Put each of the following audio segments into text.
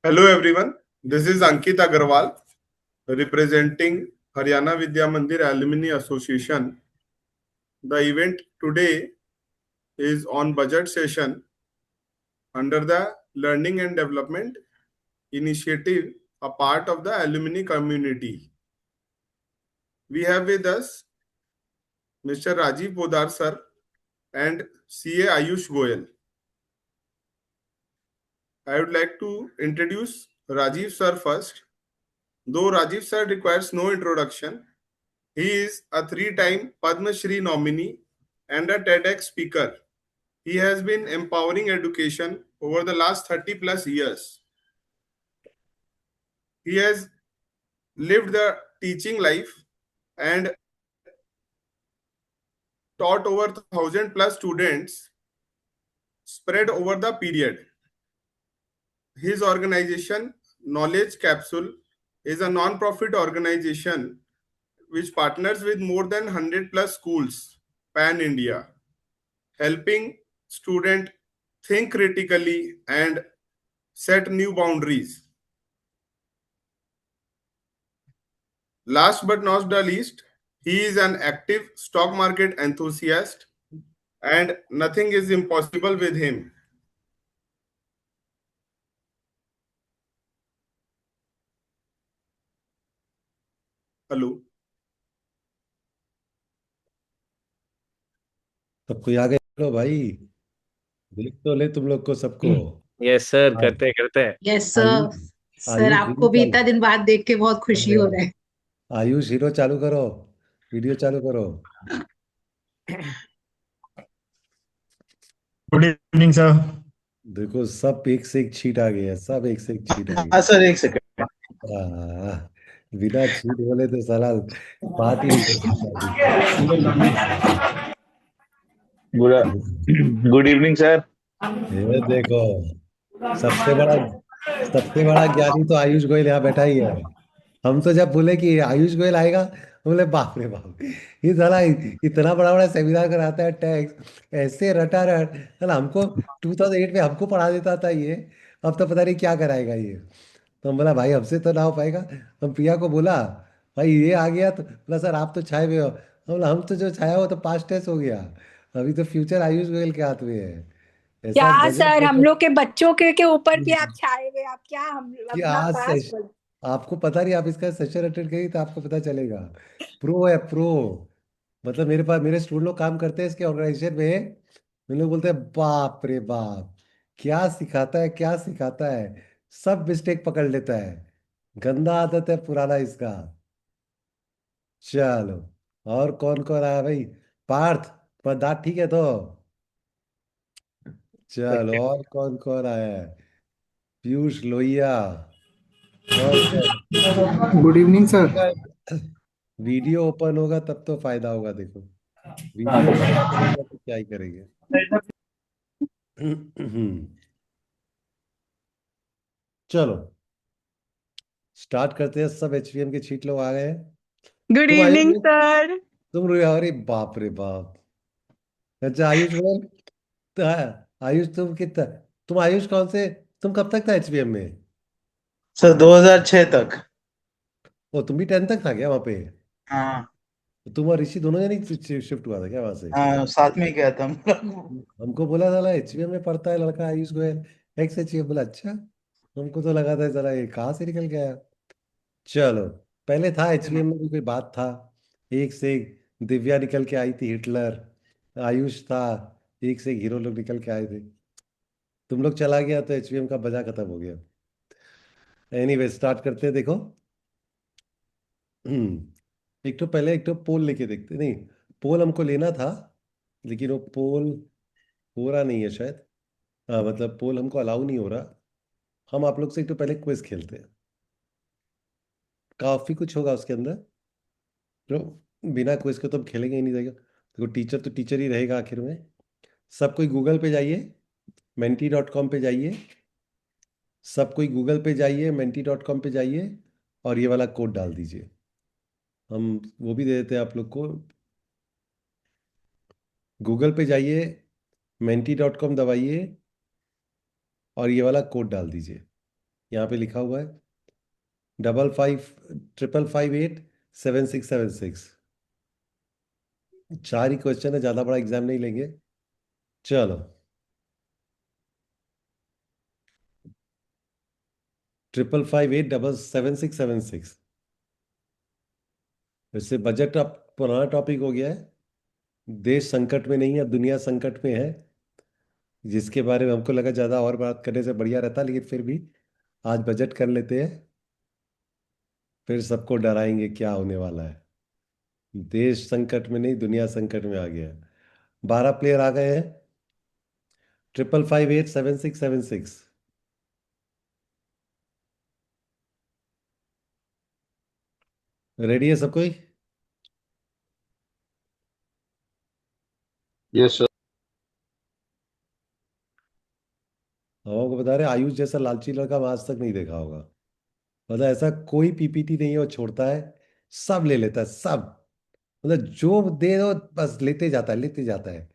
Hello everyone, this is Ankit Agarwal representing Haryana Vidya Mandir Alumni Association. The event today is on budget session under the Learning and Development Initiative, a part of the alumni community. We have with us Mr. Rajiv Podar sir and CA Ayush Goyal. I would like to introduce Rajiv sir first. Though Rajiv sir requires no introduction, he is a three-time Padma Shri nominee and a TEDx speaker. He has been empowering education over the last 30 plus years. He has lived the teaching life and taught over 1,000 plus students spread over the period. His organization, Knowledge Capsule, is a non-profit organization which partners with more than 100 plus schools pan India, helping students think critically and set new boundaries. Last but not the least, he is an active stock market enthusiast and nothing is impossible with him. Hello. सबको आ गए लो भाई। देख तो ले तुम लोग को सबको। यस सर, आ- करते करते हैं। Yes sir. Ayush sir Ayush hero आपको भी चालू। इतना दिन बाद देख के बहुत खुशी अरे हो वाह। रहा है। आयुष हीरो चालू करो। वीडियो चालू करो। Good evening sir. देखो सब एक से एक छीट आ गई है, सब एक से एक छीट आ गई। हाँ सर, एक सेकंड। आह, बिना छीट बोले तो साला बात ही नहीं कर सकता आदमी। Good evening sir. ये देखो, सबसे बड़ा सबसे बड़ा ज्ञानी तो आयुष गोयल यहाँ बैठा ही है। हम तो जब बोले कि आयुष गोयल आएगा, हम बोले बाप रे बाप, ये साला इतना बड़ा बड़ा सेमिनार कराता है, टैक्स ऐसे रटा रट, साला हमको 2008 में हमको पढ़ा देता था ये। अब तो पता नहीं क्या कराएगा ये। तो हम बोला भाई हमसे तो ना हो पाएगा। हम प्रिया को बोला भाई ये आ गया, तो बोला सर आप तो छाए हुए हो। हम बोला हम तो जो छाया हो तो पास्ट टेंस हो गया, अभी तो फ्यूचर आयुष गोयल के हाथ में है। ऐसा क्या गजब सर, हम गजब। लोग के बच्चों के ऊपर भी आप छाए हुए, आप क्या हम कि अपना आज पास बोल। आपको पता नहीं, आप इसका सेशन अटेंड करिए तो आपको पता चलेगा। प्रो है प्रो। मतलब मेरे पास मेरे स्टूडेंट लोग काम करते हैं इसके ऑर्गेनाइजेशन में। मेरे लोग बोलते हैं बाप रे बाप, क्या सिखाता है क्या सिखाता है। सब मिस्टेक पकड़ लेता है। गंदा आदत है पुराना इसका। चलो, और कौन कौन आया भाई। पार्थ, पर दांत ठीक है तो। चलो, और कौन कौन आया है। पीयूष लोहिया, और कौन। Good evening sir. Video open होगा तब तो फायदा होगा, देखो वीडियो ओपन नहीं करेगा तो क्या ही करेंगे। चलो स्टार्ट करते हैं। सब एचवीएम के छीट लोग आ गए हैं। गुड तुम आयुष इवनिंग में, सर। तुम अरे बाप रे बाप। अच्छा आयुष में, तो आयुष तुम कितना, तुम आयुष कौन से, तुम कब तक था एचवीएम में। सर 2006 तक। ओ तुम भी 10 तक था क्या वहाँ पे। हाँ। तुम और ऋषि दोनों जने शिफ्ट हुआ था क्या वहां से। हाँ, साथ में ही गया था हम लोग। हमको बोला साला एचवीएम में पढ़ता है लड़का आयुष गोयल, एक्स एचवीएम। बोला अच्छा, हमको तो लगा था साला ये कहाँ से निकल गया। चलो, पहले था एचवीएम में भी कोई बात था। एक से एक दिव्या निकल के आई थी, हिटलर आयुष था, एक से एक हीरो लोग निकल के आए थे। तुम लोग चला गया तो एचवीएम का मजा खत्म हो गया। एनीवे स्टार्ट करते हैं, देखो। एक तो पहले एक तो पोल लेके देखते, नहीं पोल हमको लेना था, लेकिन वो पोल हो रहा नहीं है शायद। हाँ मतलब पोल हमको अलाउ नहीं हो रहा। हम आप लोग से एक तो पहले क्विज खेलते हैं, काफी कुछ होगा उसके अंदर। तो बिना क्विज के तो हम खेलेंगे ही नहीं, देगा देखो टीचर तो टीचर ही रहेगा आखिर में। सब कोई गूगल पे जाइए, menti.com पे जाइए। सब कोई गूगल पे जाइए, menti.com पे जाइए, और ये वाला कोड डाल दीजिए। हम वो भी दे देते हैं आप लोग को। गूगल पे जाइए, menti.com दबाइए, और ये वाला कोड डाल दीजिए। यहाँ पे लिखा हुआ है 55587766। चार ही क्वेश्चन है, ज्यादा बड़ा एग्जाम नहीं लेंगे। चलो, 55587766। वैसे बजट अब पुराना टॉपिक हो गया है। देश संकट में नहीं है, अब दुनिया संकट में है, जिसके बारे में हमको लगा ज्यादा और बात करने से बढ़िया रहता, लेकिन फिर भी आज बजट कर लेते हैं। फिर सबको डराएंगे क्या होने वाला है। देश संकट में नहीं, दुनिया संकट में आ गया है। 12 प्लेयर आ गए हैं। 55587676। रेडी है सब कोई? Yes sir. हम आपको बता रहे हैं, आयुष जैसा लालची लड़का मैं आज तक नहीं देखा होगा। मतलब ऐसा कोई पीपीटी नहीं है वो छोड़ता है, सब ले लेता है सब। मतलब जो दे दो बस लेते जाता है, लेते जाता है।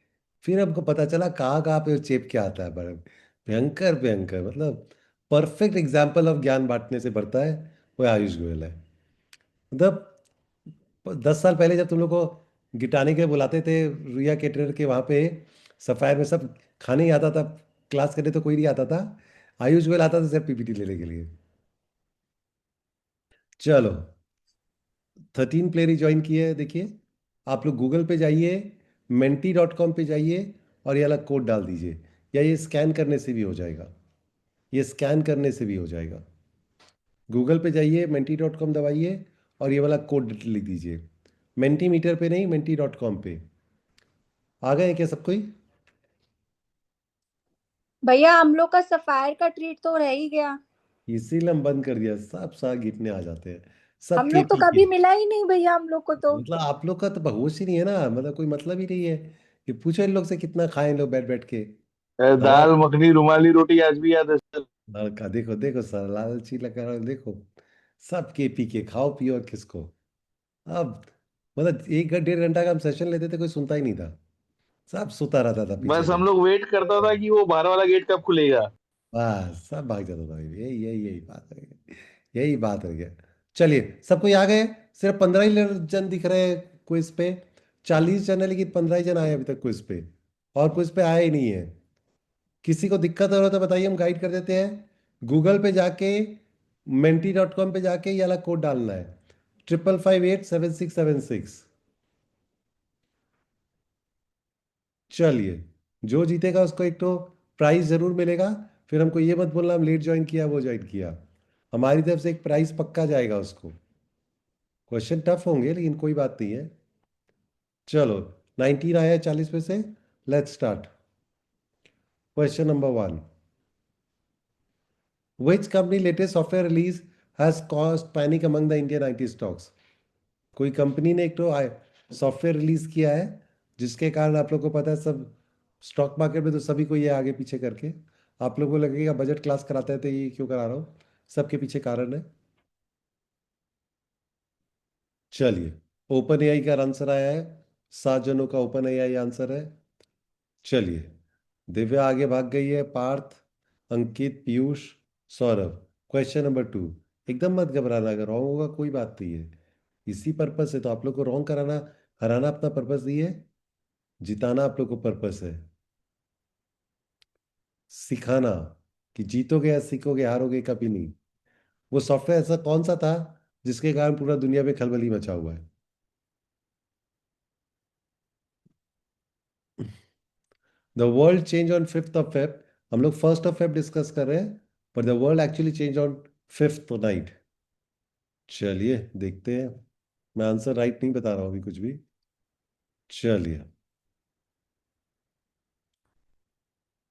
फिर हमको पता चला कहाँ कहाँ पे वो चेप के आता है, बड़ा भयंकर भयंकर। मतलब परफेक्ट एग्जाम्पल ऑफ ज्ञान बांटने से बढ़ता है, वो आयुष गोयल है। मतलब 10 साल पहले जब तुम लोग को गिटाने के लिए बुलाते थे रुइया केटरर के वहाँ पे सफायर में, सब खाने ही आता था, क्लास करने तो कोई नहीं आता था। आयुष गोयल आता था सिर्फ पीपीटी लेने के लिए। चलो, 13 प्लेयर ही ज्वाइन किए हैं, देखिए। आप लोग गूगल पे जाइए, menti.com पे जाइए और ये वाला कोड डाल दीजिए, या ये स्कैन करने से भी हो जाएगा। ये स्कैन करने से भी हो जाएगा। गूगल पे जाइए, menti.com दबाइए और ये वाला कोड लिख दीजिए। मेंटी मीटर पे नहीं, menti.com पे। आ गए हैं क्या सब कोई? भैया हम लोग का सफायर का ट्रीट तो रह ही गया। इसीलिए हम बंद कर दिया, सब साथ गिरने आ जाते हैं, सब हम के लोग तो पी के। कभी मिला ही नहीं भैया हम लोग को तो। मतलब आप लोग का तो होश ही नहीं है ना, मतलब कोई मतलब ही नहीं है कि पूछो इन लोग से कितना खाए इन लोग बैठ बैठ के। साला, दाल मखनी रुमाली रोटी आज भी याद है सर। लड़का देखो देखो सर, लालची लगा रहा है, देखो। सब के पी के खाओ पियो और किसको। अब मतलब 1 1.5 घंटा का हम सेशन लेते थे, कोई सुनता ही नहीं था। सब सुता रहता था पीछे बस में। हम लोग वेट करता था कि वो बाहर वाला गेट कब खुलेगा। बस सब भाग जाता था, यही यही यही बात है। यही बात है क्या? चलिए, सब कोई आ गए। सिर्फ 15 ही जन दिख रहे हैं क्विज पे। 40 जन है, लेकिन 15 ही जन आए अभी तक क्विज पे। और क्विज पे आए ही नहीं है। किसी को दिक्कत हो रहा है तो बताइए, हम गाइड कर देते हैं। गूगल पे जाके menti.com पे जाके ये वाला कोड डालना है, 55587676। चलिए, जो जीतेगा उसको एक तो प्राइज जरूर मिलेगा। फिर हमको ये मत बोलना हम लेट ज्वाइन किया वो ज्वाइन किया। हमारी तरफ से एक प्राइज पक्का जाएगा उसको। क्वेश्चन टफ होंगे लेकिन कोई बात नहीं है। चलो, 19 आया है 40 में से। Let's start. Question number 1। Which company latest software release has caused panic among the Indian IT stocks? कोई कंपनी ने एक तो सॉफ्टवेयर रिलीज किया है जिसके कारण आप लोग को पता है, सब स्टॉक मार्केट में तो सभी को ये आगे पीछे करके। आप लोग को लगेगा बजट क्लास कराते हैं तो ये क्यों करा रहा हूँ। सबके पीछे कारण है। चलिए, ओपन एआई का आंसर आया है। 7 जनों का ओपन एआई आंसर है। चलिए, दिव्या आगे भाग गई है, पार्थ, अंकित, पीयूष, सौरभ। Question number 2। एकदम मत घबराना, अगर रॉन्ग होगा कोई बात नहीं है। इसी पर्पस से तो आप लोग को रॉन्ग कराना, हराना अपना पर्पस नहीं है, जिताना आप लोग को पर्पस है। सिखाना कि जीतोगे या सीखोगे, हारोगे कभी नहीं। वो सॉफ्टवेयर ऐसा कौन सा था जिसके कारण पूरा दुनिया में खलबली मचा हुआ है? The world change on 5th of Feb. हम लोग 1st ऑफ फेब डिस्कस कर रहे हैं, पर the world actually change on 5th night. चलिए देखते हैं। मैं आंसर राइट नहीं बता रहा हूँ अभी कुछ भी। चलिए,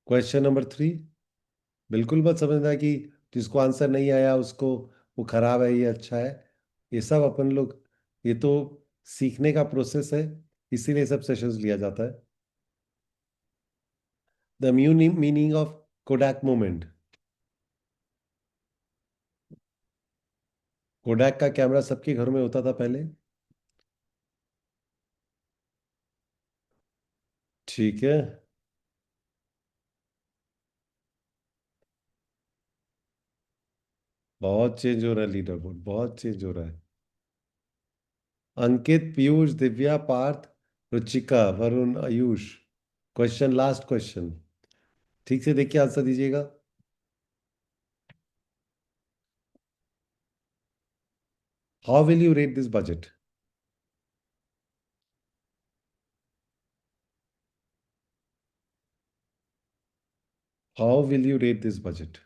क्वेश्चन नंबर 3। बिल्कुल मत समझना कि जिसको आंसर नहीं आया उसको वो खराब है, ये अच्छा है। ये सब अपन लोग, ये तो सीखने का प्रोसेस है, इसीलिए सब सेशंस लिया जाता है। The meaning of Kodak moment. Kodak का कैमरा सबके घर में होता था पहले। ठीक है। बहुत चेंज हो रहा है लीडर बोर्ड, बहुत चेंज हो रहा है। Ankit, Piyush, Divya, Parth, Ruchika, Varun, Ayush. Question, last question, ठीक से देख के आंसर दीजिएगा। How will you rate this budget? How will you rate this budget?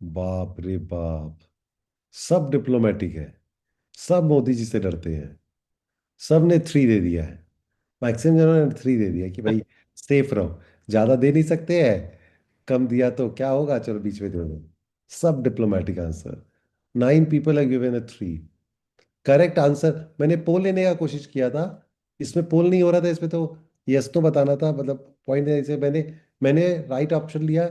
बाप रे बाप, सब डिप्लोमेटिक है, सब मोदी जी से डरते हैं, सब ने 3 दे दिया है। मैक्सिमम जनों ने 3 दे दिया कि भाई सेफ रहो, ज्यादा दे नहीं सकते हैं, कम दिया तो क्या होगा, चलो बीच में दे दो। सब डिप्लोमेटिक आंसर। 9 पीपल है गिवन ए 3 करेक्ट आंसर। मैंने पोल लेने का कोशिश किया था, इसमें पोल नहीं हो रहा था, इसमें तो यस तो बताना था, मतलब पॉइंट देने से मैंने मैंने राइट ऑप्शन लिया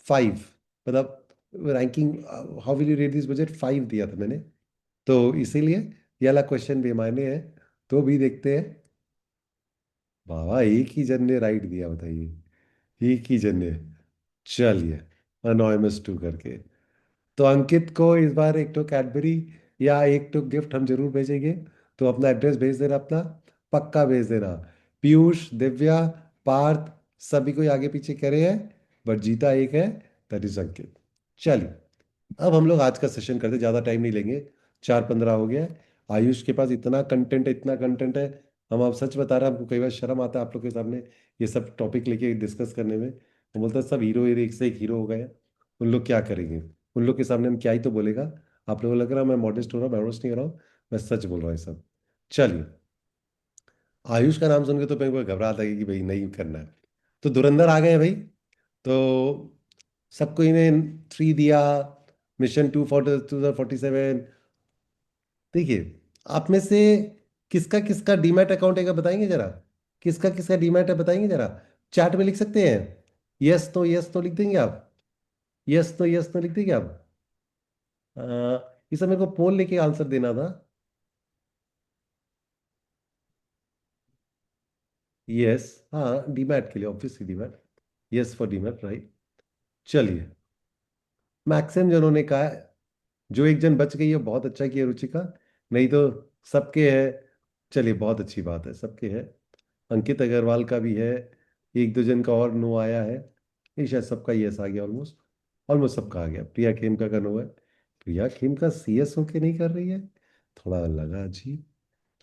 5, मतलब ranking how will you rate this budget 5 दिया था मैंने, तो इसीलिए ये वाला क्वेश्चन बेमायने है। तो भी देखते हैं। बाबा एक ही जन ने राइट दिया, बताइए, एक ही जन ने। चलिए, अनोयमस 2 करके। तो अंकित को इस बार एक तो कैडबरी या एक तो गिफ्ट हम जरूर भेजेंगे, तो अपना एड्रेस भेज देना, अपना पक्का भेज देना। पीयूष, दिव्या, पार्थ, सभी कोई आगे पीछे करे हैं, बट जीता एक है, दैट इज अंकित। चलिए, अब हम लोग आज का सेशन करते, ज़्यादा टाइम नहीं लेंगे, 4:15 हो गया है। आयुष के पास इतना कंटेंट है, इतना कंटेंट है, हम आप सच बता रहे हैं, हमको कई बार शर्म आता है आप लोग के सामने ये सब टॉपिक लेके डिस्कस करने में। वो बोलता है सब हीरो हीरो एक से एक हीरो हो गए हैं, उन लोग क्या करेंगे, उन लोग के सामने हम क्या ही तो बोलेगा। आप लोगों को लग रहा है मैं मॉडेस्ट हो रहा हूँ, मैं मॉडेस्ट नहीं हो रहा हूँ, मैं सच बोल रहा हूँ ये सब। चलिए, आयुष का नाम सुन के तो मेरे को घबराहट लगी कि भाई नहीं करना है। तो धुरंधर आ गए हैं भाई, तो सबको इन्हें 3 दिया। मिशन 2047। देखिए, आप में से किसका किसका डीमैट अकाउंट है क्या बताएंगे जरा? किसका किसका डीमैट है बताएंगे जरा? चैट में लिख सकते हैं, यस तो लिख देंगे आप, यस तो लिख देंगे आप। अ, ये सब मेरे को पोल लेके आंसर देना था। यस, हाँ डीमैट के लिए obviously demat, yes for demat, right. चलिए, मैक्सिमम जनों ने कहा है, जो एक जन बच गई है बहुत अच्छा किया रुचिका, नहीं तो सबके है। चलिए, बहुत अच्छी बात है, सबके है। अंकित अग्रवाल का भी है, एक दो जन का और नो आया है, ये शायद सबका यस आ गया, ऑलमोस्ट ऑलमोस्ट सबका आ गया। प्रिया खेमका का नो है, प्रिया खेमका सीएस होके नहीं कर रही है, थोड़ा लगा अजीब।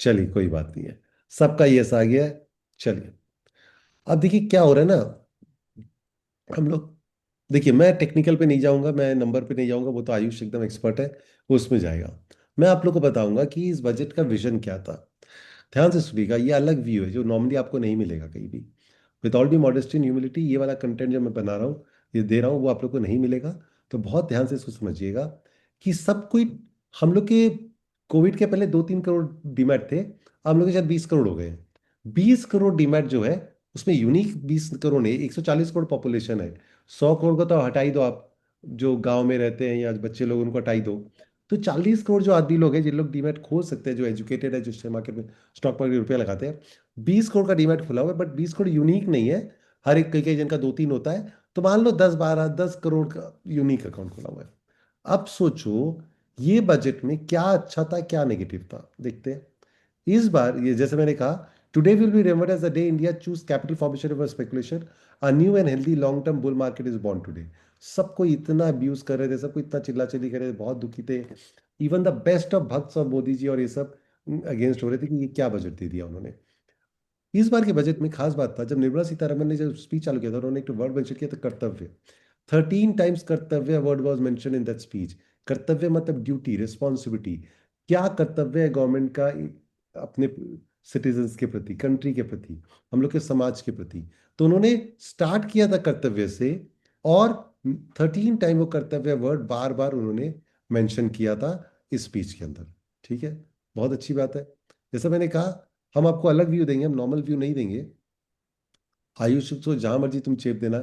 चलिए, कोई बात नहीं है, सबका यस आ गया है। चलिए, अब देखिए क्या हो रहा है ना, हम लोग, देखिए मैं टेक्निकल पे नहीं जाऊंगा, मैं नंबर पे नहीं जाऊंगा, वो तो आयुष एकदम एक्सपर्ट है, वो उसमें जाएगा। मैं आप लोग को बताऊंगा कि इस बजट का विजन क्या था। ध्यान से सुनिएगा, ये अलग व्यू है जो नॉर्मली आपको नहीं मिलेगा कहीं भी। With all D modesty and humility, ये वाला कंटेंट जो मैं बना रहा हूँ, ये दे रहा हूँ, वो आप लोग को नहीं मिलेगा। तो बहुत ध्यान से इसको समझिएगा कि सब कोई, हम लोग के कोविड के पहले 2-3 करोड़ डीमैट थे, अब हम लोग के शायद 20 करोड़ हो गए। 20 करोड़ डीमैट जो है, उसमें यूनिक 20 करोड़ नहीं, 140 करोड़ पॉपुलेशन है। 100 करोड़ का तो हटा ही दो आप, जो गांव में रहते हैं या बच्चे लोग, उनको हटा ही दो। तो 40 करोड़ जो आदमी लोग हैं, जिन लोग डीमैट खोल सकते हैं, जो एजुकेटेड है, जो शेयर मार्केट में, स्टॉक मार्केट में रुपया लगाते हैं, 20 करोड़ का डीमैट खुला हुआ है, बट 20 करोड़ यूनिक नहीं है। हर एक, कई कई जन का 2-3 होता है, तो मान लो 10-12-10 करोड़ का यूनिक अकाउंट खुला हुआ है। अब सोचो, ये बजट में क्या अच्छा था क्या नेगेटिव था, देखते हैं। इस बार ये जैसे मैंने कहा, today will be remembered as the day India chose capital formation over speculation, a new and healthy long term bull market is born today. सबको इतना अब्यूज कर रहे थे, सबको इतना चिल्ला चिल्ली कर रहे थे, बहुत दुखी थे। Even the best of bhakts of Modi ji और ये सब अगेंस्ट हो रहे थे कि ये क्या बजट दे दिया उन्होंने। इस बार के बजट में खास बात था, जब निर्मला सीतारमन ने जब स्पीच चालू किया था, उन्होंने एक वर्ड मेंशन किया था, कर्तव्य। 13 टाइम्स कर्तव्य word was mention in that speech. कर्तव्य मतलब ड्यूटी, रिस्पॉन्सिबिलिटी। क्या कर्तव्य है गवर्नमेंट का अपने सिटीजन्स के प्रति, कंट्री के प्रति, हम लोग के समाज के प्रति। तो उन्होंने स्टार्ट किया था कर्तव्य से, और 13 टाइम वो कर्तव्य वर्ड बार बार उन्होंने मेंशन किया था इस स्पीच के अंदर। ठीक है, बहुत अच्छी बात है। जैसा मैंने कहा, हम आपको अलग व्यू देंगे, हम नॉर्मल व्यू नहीं देंगे। आयुष तो जहां मर्जी तुम चेप देना,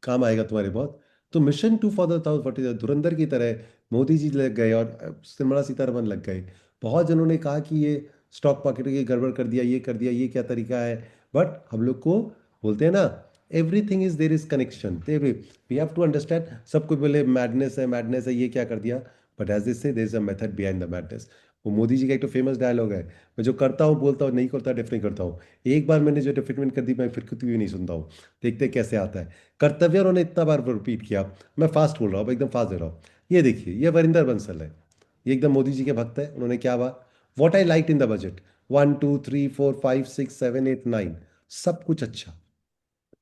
काम आएगा तुम्हारे बहुत। तो मिशन 2 फॉर द 1040 धुरंधर की तरह मोदी जी लग गए और निर्मला सीतारमन लग गए। बहुत जनों ने कहा कि ये स्टॉक मार्केट की गड़बड़ कर दिया, ये कर दिया, ये क्या तरीका है। बट हम लोग को बोलते हैं ना, everything is there is connection, we have to understand. सबको बोले मैडनेस है, ये क्या कर दिया। बट एज दिस से there is a method behind the madness. वो मोदी जी का एक तो फेमस डायलॉग है, मैं जो करता हूँ बोलता हूँ, नहीं करता डेफिनेट करता हूँ। एक बार मैंने जो डेफिनेट कर दी, मैं फिर कुछ भी नहीं सुनता हूँ। देखते हैं कैसे आता है। कर्तव्य उन्होंने इतना बार रिपीट किया। मैं फास्ट बोल रहा हूँ, एकदम फास्ट दे रहा हूँ। ये देखिए, ये वरिंदर बंसल है, ये एकदम मोदी जी के भक्त है। उन्होंने क्या हुआ, what I like in the budget, 1 2 3 4 5 6 7 8 9, सब कुछ अच्छा।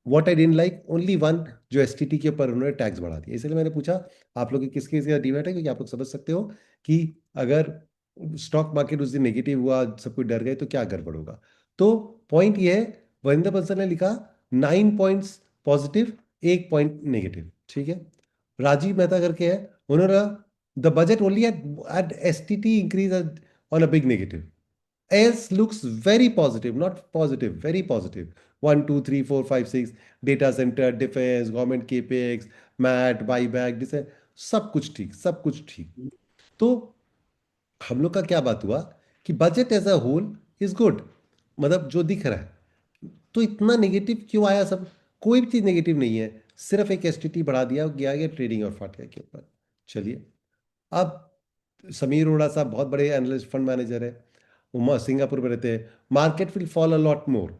What I don't like only one, जो एसटीटी के ऊपर उन्होंने टैक्स बढ़ा दिया। इसलिए मैंने पूछा आप लोग की किस किस का डिबेट है, क्योंकि आप लोग समझ सकते हो कि अगर स्टॉक मार्केट उस दिन नेगेटिव हुआ, सब कुछ डर गए, तो क्या गड़बड़ होगा। तो पॉइंट ये है, वरिंदर बंसल ने लिखा 9 पॉइंट्स पॉजिटिव, 1 पॉइंट नेगेटिव, ठीक है। राजीव मेहता करके है, उन्होंने the budget only at STT increase on a big negative, else looks very positive, not positive, very positive. 1 2 3 4 5 6, data center, defense, government capex, mat, buyback, this है, सब कुछ ठीक, सब कुछ ठीक। तो हम लोग का क्या बात हुआ कि budget as a whole is good, मतलब जो दिख रहा है। तो इतना नेगेटिव क्यों आया सब। कोई भी चीज नेगेटिव नहीं है, सिर्फ एक एसटीटी बढ़ा दिया गया ट्रेडिंग और फाटका के ऊपर। चलिए, अब समीर अरोड़ा साहब बहुत बड़े एनालिस्ट फंड मैनेजर है, वो सिंगापुर में रहते हैं। Market will fall a lot more.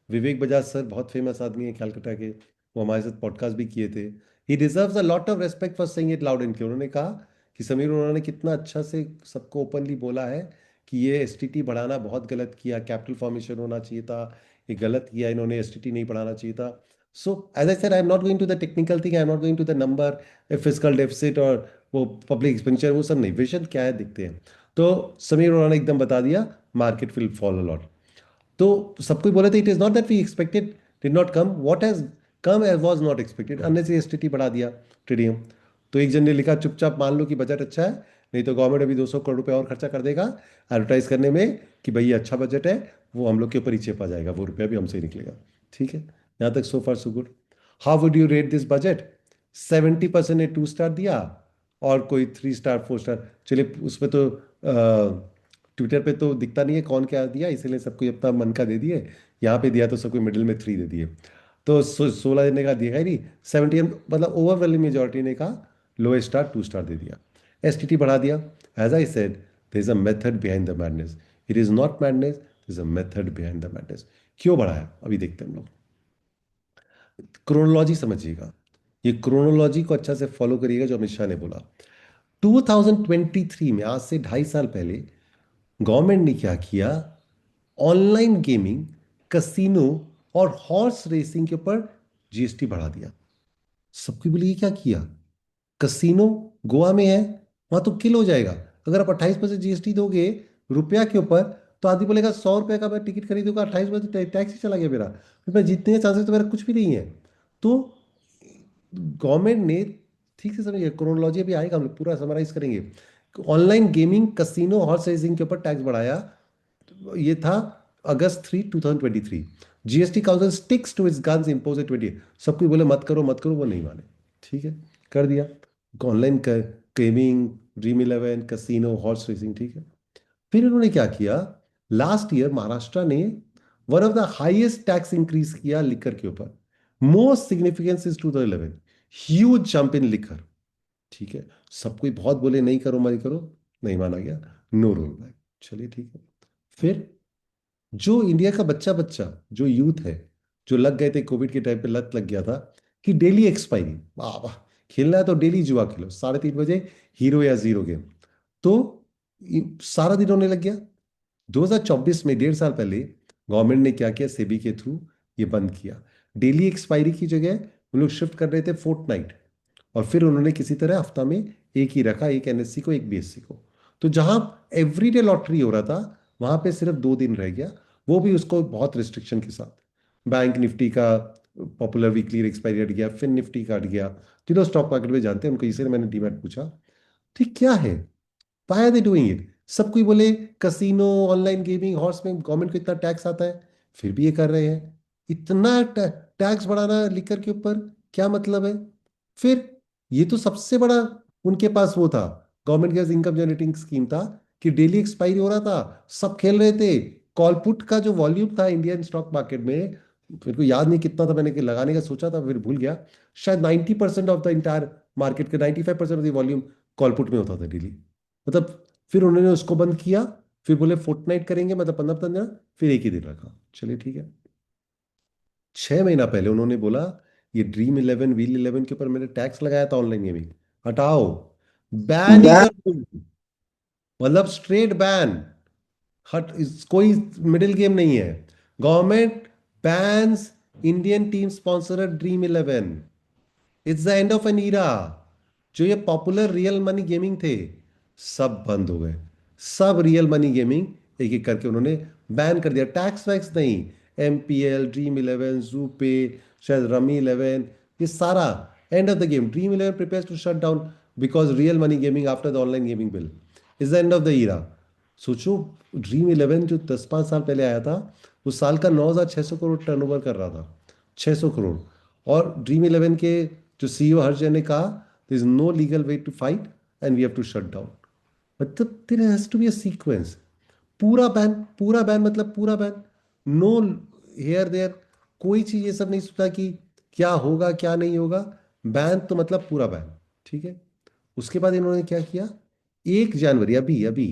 Vivek Bajaj sir बहुत फेमस आदमी है कलकत्ता के, वो हमारे साथ पॉडकास्ट भी किए थे। ही deserves a lot of respect for saying it loud and clear. उन्होंने कहा कि समीर अरोड़ा ने कितना अच्छा से सबको ओपनली बोला है कि ये एसटीटी बढ़ाना बहुत गलत किया, कैपिटल फॉर्मेशन होना चाहिए था, ये गलत किया इन्होंने, एसटीटी नहीं बढ़ाना चाहिए था। So as I said, I am not going to the technical thing, I am not going to the number, physical deficit और वो पब्लिक एक्सपेंडिचर, वो सब नहीं, विजन क्या है दिखते हैं। तो समीर अरोड़ा ने एकदम बता दिया market will fall a lot. तो सबको बोले थे it is not that we expected did not come, what has come as was not expected, unnecessary STT बढ़ा दिया ट्रेडियम। तो एक जन ने लिखा, चुपचाप मान लो कि बजट अच्छा है, नहीं तो गवर्नमेंट अभी 200 करोड़ रुपए और खर्चा कर देगा एडवर्टाइज करने में कि भाई ये अच्छा बजट है, वो हम लोग के ऊपर ही चेपा जाएगा, वो रुपया भी हमसे ही निकलेगा। ठीक है, यहाँ तक so far so good. How would you rate this budget. 70% ने 2 स्टार दिया, और कोई 3 स्टार 4 स्टार। चलिए, उसमें तो ट्विटर पे तो दिखता नहीं है कौन क्या दिया, इसीलिए सबको अपना मन का दे दिए। यहाँ पे दिया तो सबको मिडिल में 3 दे दिए। तो 16 देने का दिया ही नहीं, 70, मतलब ओवरवेलमिंग मेजोरिटी ने कहा लोएस्ट स्टार 2 स्टार दे दिया, एसटीटी बढ़ा दिया। As I said, there is a method behind the madness, it is not madness, there is a method behind the madness. क्यों बढ़ाया अभी देखते हैं हम लोग। क्रोनोलॉजी समझिएगा, ये क्रोनोलॉजी को अच्छा से फॉलो करिएगा जो अमित शाह ने बोला। 2023 में, आज से 2.5 साल पहले, गवर्नमेंट ने क्या किया, ऑनलाइन गेमिंग, कसिनो और हॉर्स रेसिंग के ऊपर जीएसटी बढ़ा दिया। सबकी बोली ये क्या किया, कसिनो गोवा में है, वहां तो किल हो जाएगा। अगर आप 28% जीएसटी दोगे रुपया के ऊपर, तो आदमी बोलेगा 100 रुपये का मैं टिकट खरीदूंगा, 28% टैक्स ही चला गया मेरा, फिर मैं जीतने के चांसेस तो मेरा कुछ भी नहीं है। तो गवर्नमेंट ने, ठीक से समझिए, क्रोनोलॉजी अभी आएगा, हम लोग पूरा समराइज करेंगे। Online gaming, casino, horse racing के ऊपर टैक्स बढ़ाया। ये था अगस्त 2023। GST council sticks to its guns impose 20। सब कुछ बोले मत करो मत करो, वो नहीं माने, ठीक है, कर दिया। Online gaming, dream 11, casino, horse racing, ठीक है। फिर उन्होंने क्या किया, लास्ट ईयर महाराष्ट्र ने one of the highest tax increase किया लिकर के ऊपर, most significance is 2011, huge jump in liquor, ठीक है। सब कोई बहुत बोले नहीं करो मत करो, नहीं माना गया, नो रोल बैक। चलिए ठीक है। फिर जो इंडिया का बच्चा बच्चा जो यूथ है, जो लग गए थे कोविड के टाइम पे, लत लग गया था कि डेली एक्सपायरी, वाह वाह, खेलना है तो डेली जुआ खेलो, 3:30 बजे हीरो या जीरो गेम। तो सारा दिन होने लग गया। 2024 में, 1.5 साल पहले, गवर्नमेंट ने क्या किया, सेबी के थ्रू ये बंद किया। डेली एक्सपायरी की जगह हम लोग शिफ्ट कर रहे थे फोर्टनाइट, और फिर उन्होंने किसी तरह हफ्ता में एक ही रखा, एक एनएससी को, एक बीएससी को। तो जहां एवरीडे लॉटरी हो रहा था, वहां पे सिर्फ 2 दिन रह गया, वो भी उसको बहुत रिस्ट्रिक्शन के साथ। बैंक निफ्टी का पॉपुलर वीकली एक्सपायरी हट गया, फिन निफ्टी का हट गया। तीनों स्टॉक मार्केट में जानते हैं उनको, इसलिए मैंने डीमैट पूछा, ठीक क्या है, why are they doing it. सब कोई बोले कसिनो, ऑनलाइन गेमिंग, हॉर्स में गवर्नमेंट को इतना टैक्स आता है, फिर भी ये कर रहे हैं। इतना टैक्स बढ़ाना लिकर के ऊपर, क्या मतलब है। फिर ये तो सबसे बड़ा उनके पास वो था, गवर्नमेंट के पास इनकम जनरेटिंग स्कीम था कि डेली एक्सपायरी हो रहा था, सब खेल रहे थे। कॉल पुट का जो वॉल्यूम था इंडियन स्टॉक मार्केट में, मेरे को याद नहीं कितना था, मैंने कि लगाने का सोचा था फिर भूल गया। शायद 90% ऑफ द इंटायर मार्केट का 95% of the volume call put में होता था डेली। मतलब फिर उन्होंने उसको बंद किया, फिर बोले फोर्टनाइट करेंगे, मतलब 15-15 दिन, फिर एक ही दिन रखा। चलिए ठीक है। 6 महीना पहले उन्होंने बोला ये ड्रीम 11 व्हील 11 के ऊपर मैंने टैक्स लगाया था ऑनलाइन गेमिंग, हटाओ, बैन ही कर दो। मतलब स्ट्रेट बैन, कोई मिडिल गेम नहीं है। Government bans Indian team sponsored dream 11। It's the end of an era. जो ये पॉपुलर रियल मनी गेमिंग थे, सब बंद हो गए। सब रियल मनी गेमिंग एक एक करके उन्होंने बैन कर दिया। टैक्स वैक्स नहीं, एमपीएल, ड्रीम 11, जू पे, शायद रमी 11, ये सारा end of the game. Dream 11 prepares to shut down because real money gaming after the online gaming bill is the end of the era. सोचो, dream 11 जो 10-5 साल पहले आया था, उस साल का 9,600 करोड़ टर्नओवर कर रहा था। 600 करोड़। और ड्रीम 11 के जो सीईओ हर्ष जैन ने कहा, there is no legal way to fight and we have to shut down. मतलब there has to be a sequence. पूरा बैन, पूरा बैन, मतलब पूरा बैन। नो हेयर देयर, कोई चीज ये सब नहीं सोचा कि क्या होगा क्या नहीं होगा। बैन तो मतलब पूरा बैन। ठीक है। उसके बाद इन्होंने क्या किया, 1 जनवरी, अभी अभी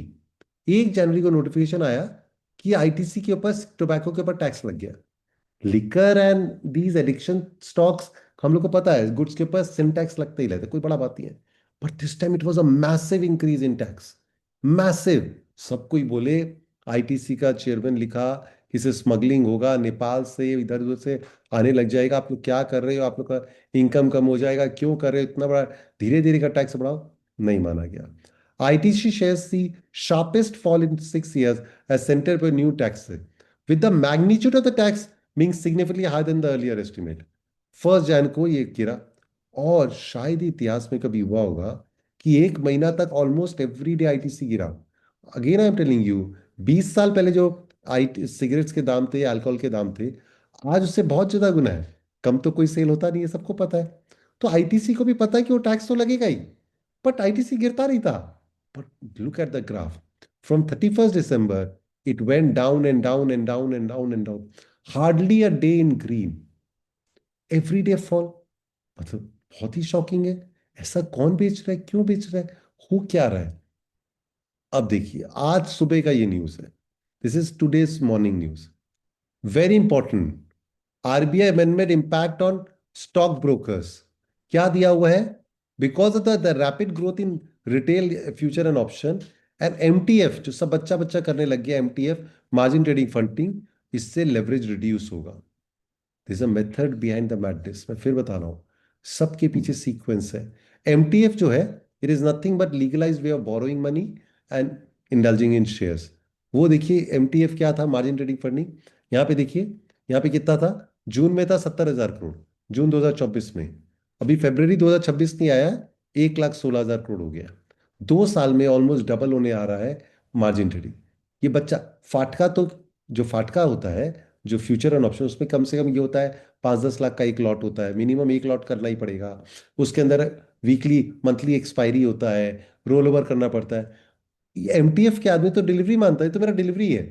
1 जनवरी को नोटिफिकेशन आया कि आईटीसी के ऊपर, टोबैको के ऊपर टैक्स लग गया। Liquor and these addiction stocks, हम लोग को पता है गुड्स के ऊपर सिम टैक्स लगता ही रहता है, कोई बड़ा बात नहीं है। But this time it was a massive increase in tax, massive. सब कोई बोले, आईटीसी का चेयरमैन लिखा कि इसे स्मगलिंग होगा, नेपाल से इधर उधर से आने लग जाएगा, आप लोग क्या कर रहे हो, आप लोग का इनकम कम हो जाएगा, क्यों कर रहे हो इतना बड़ा, धीरे धीरे का टैक्स बढ़ाओ। नहीं माना गया। ITC shares see sharpest fall in 6 years as center पर new tax है, with the magnitude of the tax being significantly higher than the earlier estimate। 1 Jain को ये गिरा। और शायद ही इतिहास में कभी हुआ होगा कि 1 महीना तक ऑलमोस्ट एवरी डे आईटीसी गिरा। Again I am telling you, 20 साल पहले जो आई सिगरेट्स के दाम थे, अल्कोहल के दाम थे, आज उससे बहुत ज्यादा गुना है। कम तो कोई सेल होता नहीं है, सबको पता है। तो आईटीसी को भी पता है कि वो टैक्स तो लगेगा ही, बट आईटीसी गिरता नहीं था। But look at the graph, from 31 December it went down and down and down and down and down, hardly a day in green, every day fall। मतलब बहुत ही शॉकिंग है। ऐसा कौन बेच रहा है, क्यों बेच रहा है, हो क्या रहा है। अब देखिए, आज सुबह का ये न्यूज है, this is today's morning news, very important. RBI amendment impact on stock brokers. क्या दिया हुआ है, because of the rapid growth in retail future and option and MTF, जो सब बच्चा बच्चा करने लग गया, एमटीएफ, मार्जिन ट्रेडिंग फंडिंग, इससे लेवरेज रिड्यूस होगा। This a method behind the madness. मैं फिर बता रहा हूँ, सबके पीछे सीक्वेंस है। एमटीएफ जो है, it is nothing but legalise way of borrowing money and indulging in shares. वो देखिए एमटीएफ क्या था, मार्जिन ट्रेडिंग फंडिंग। यहाँ पे देखिए, यहाँ पे कितना था, जून में था 70,000 करोड़, जून 2024 में। अभी फरवरी 2026 नहीं आया, 1,16,000 करोड़ हो गया। 2 साल में ऑलमोस्ट डबल होने आ रहा है मार्जिन ट्रेडिंग। ये बच्चा फाटका तो, जो फाटका होता है, जो फ्यूचर एंड ऑप्शन, उसमें कम से कम ये होता है 5-10 लाख का एक लॉट होता है, मिनिमम एक लॉट करना ही पड़ेगा। उसके अंदर वीकली मंथली एक्सपायरी होता है, रोल ओवर करना पड़ता है। ये एमटीएफ के आदमी तो डिलीवरी मानता है, तो मेरा डिलीवरी है,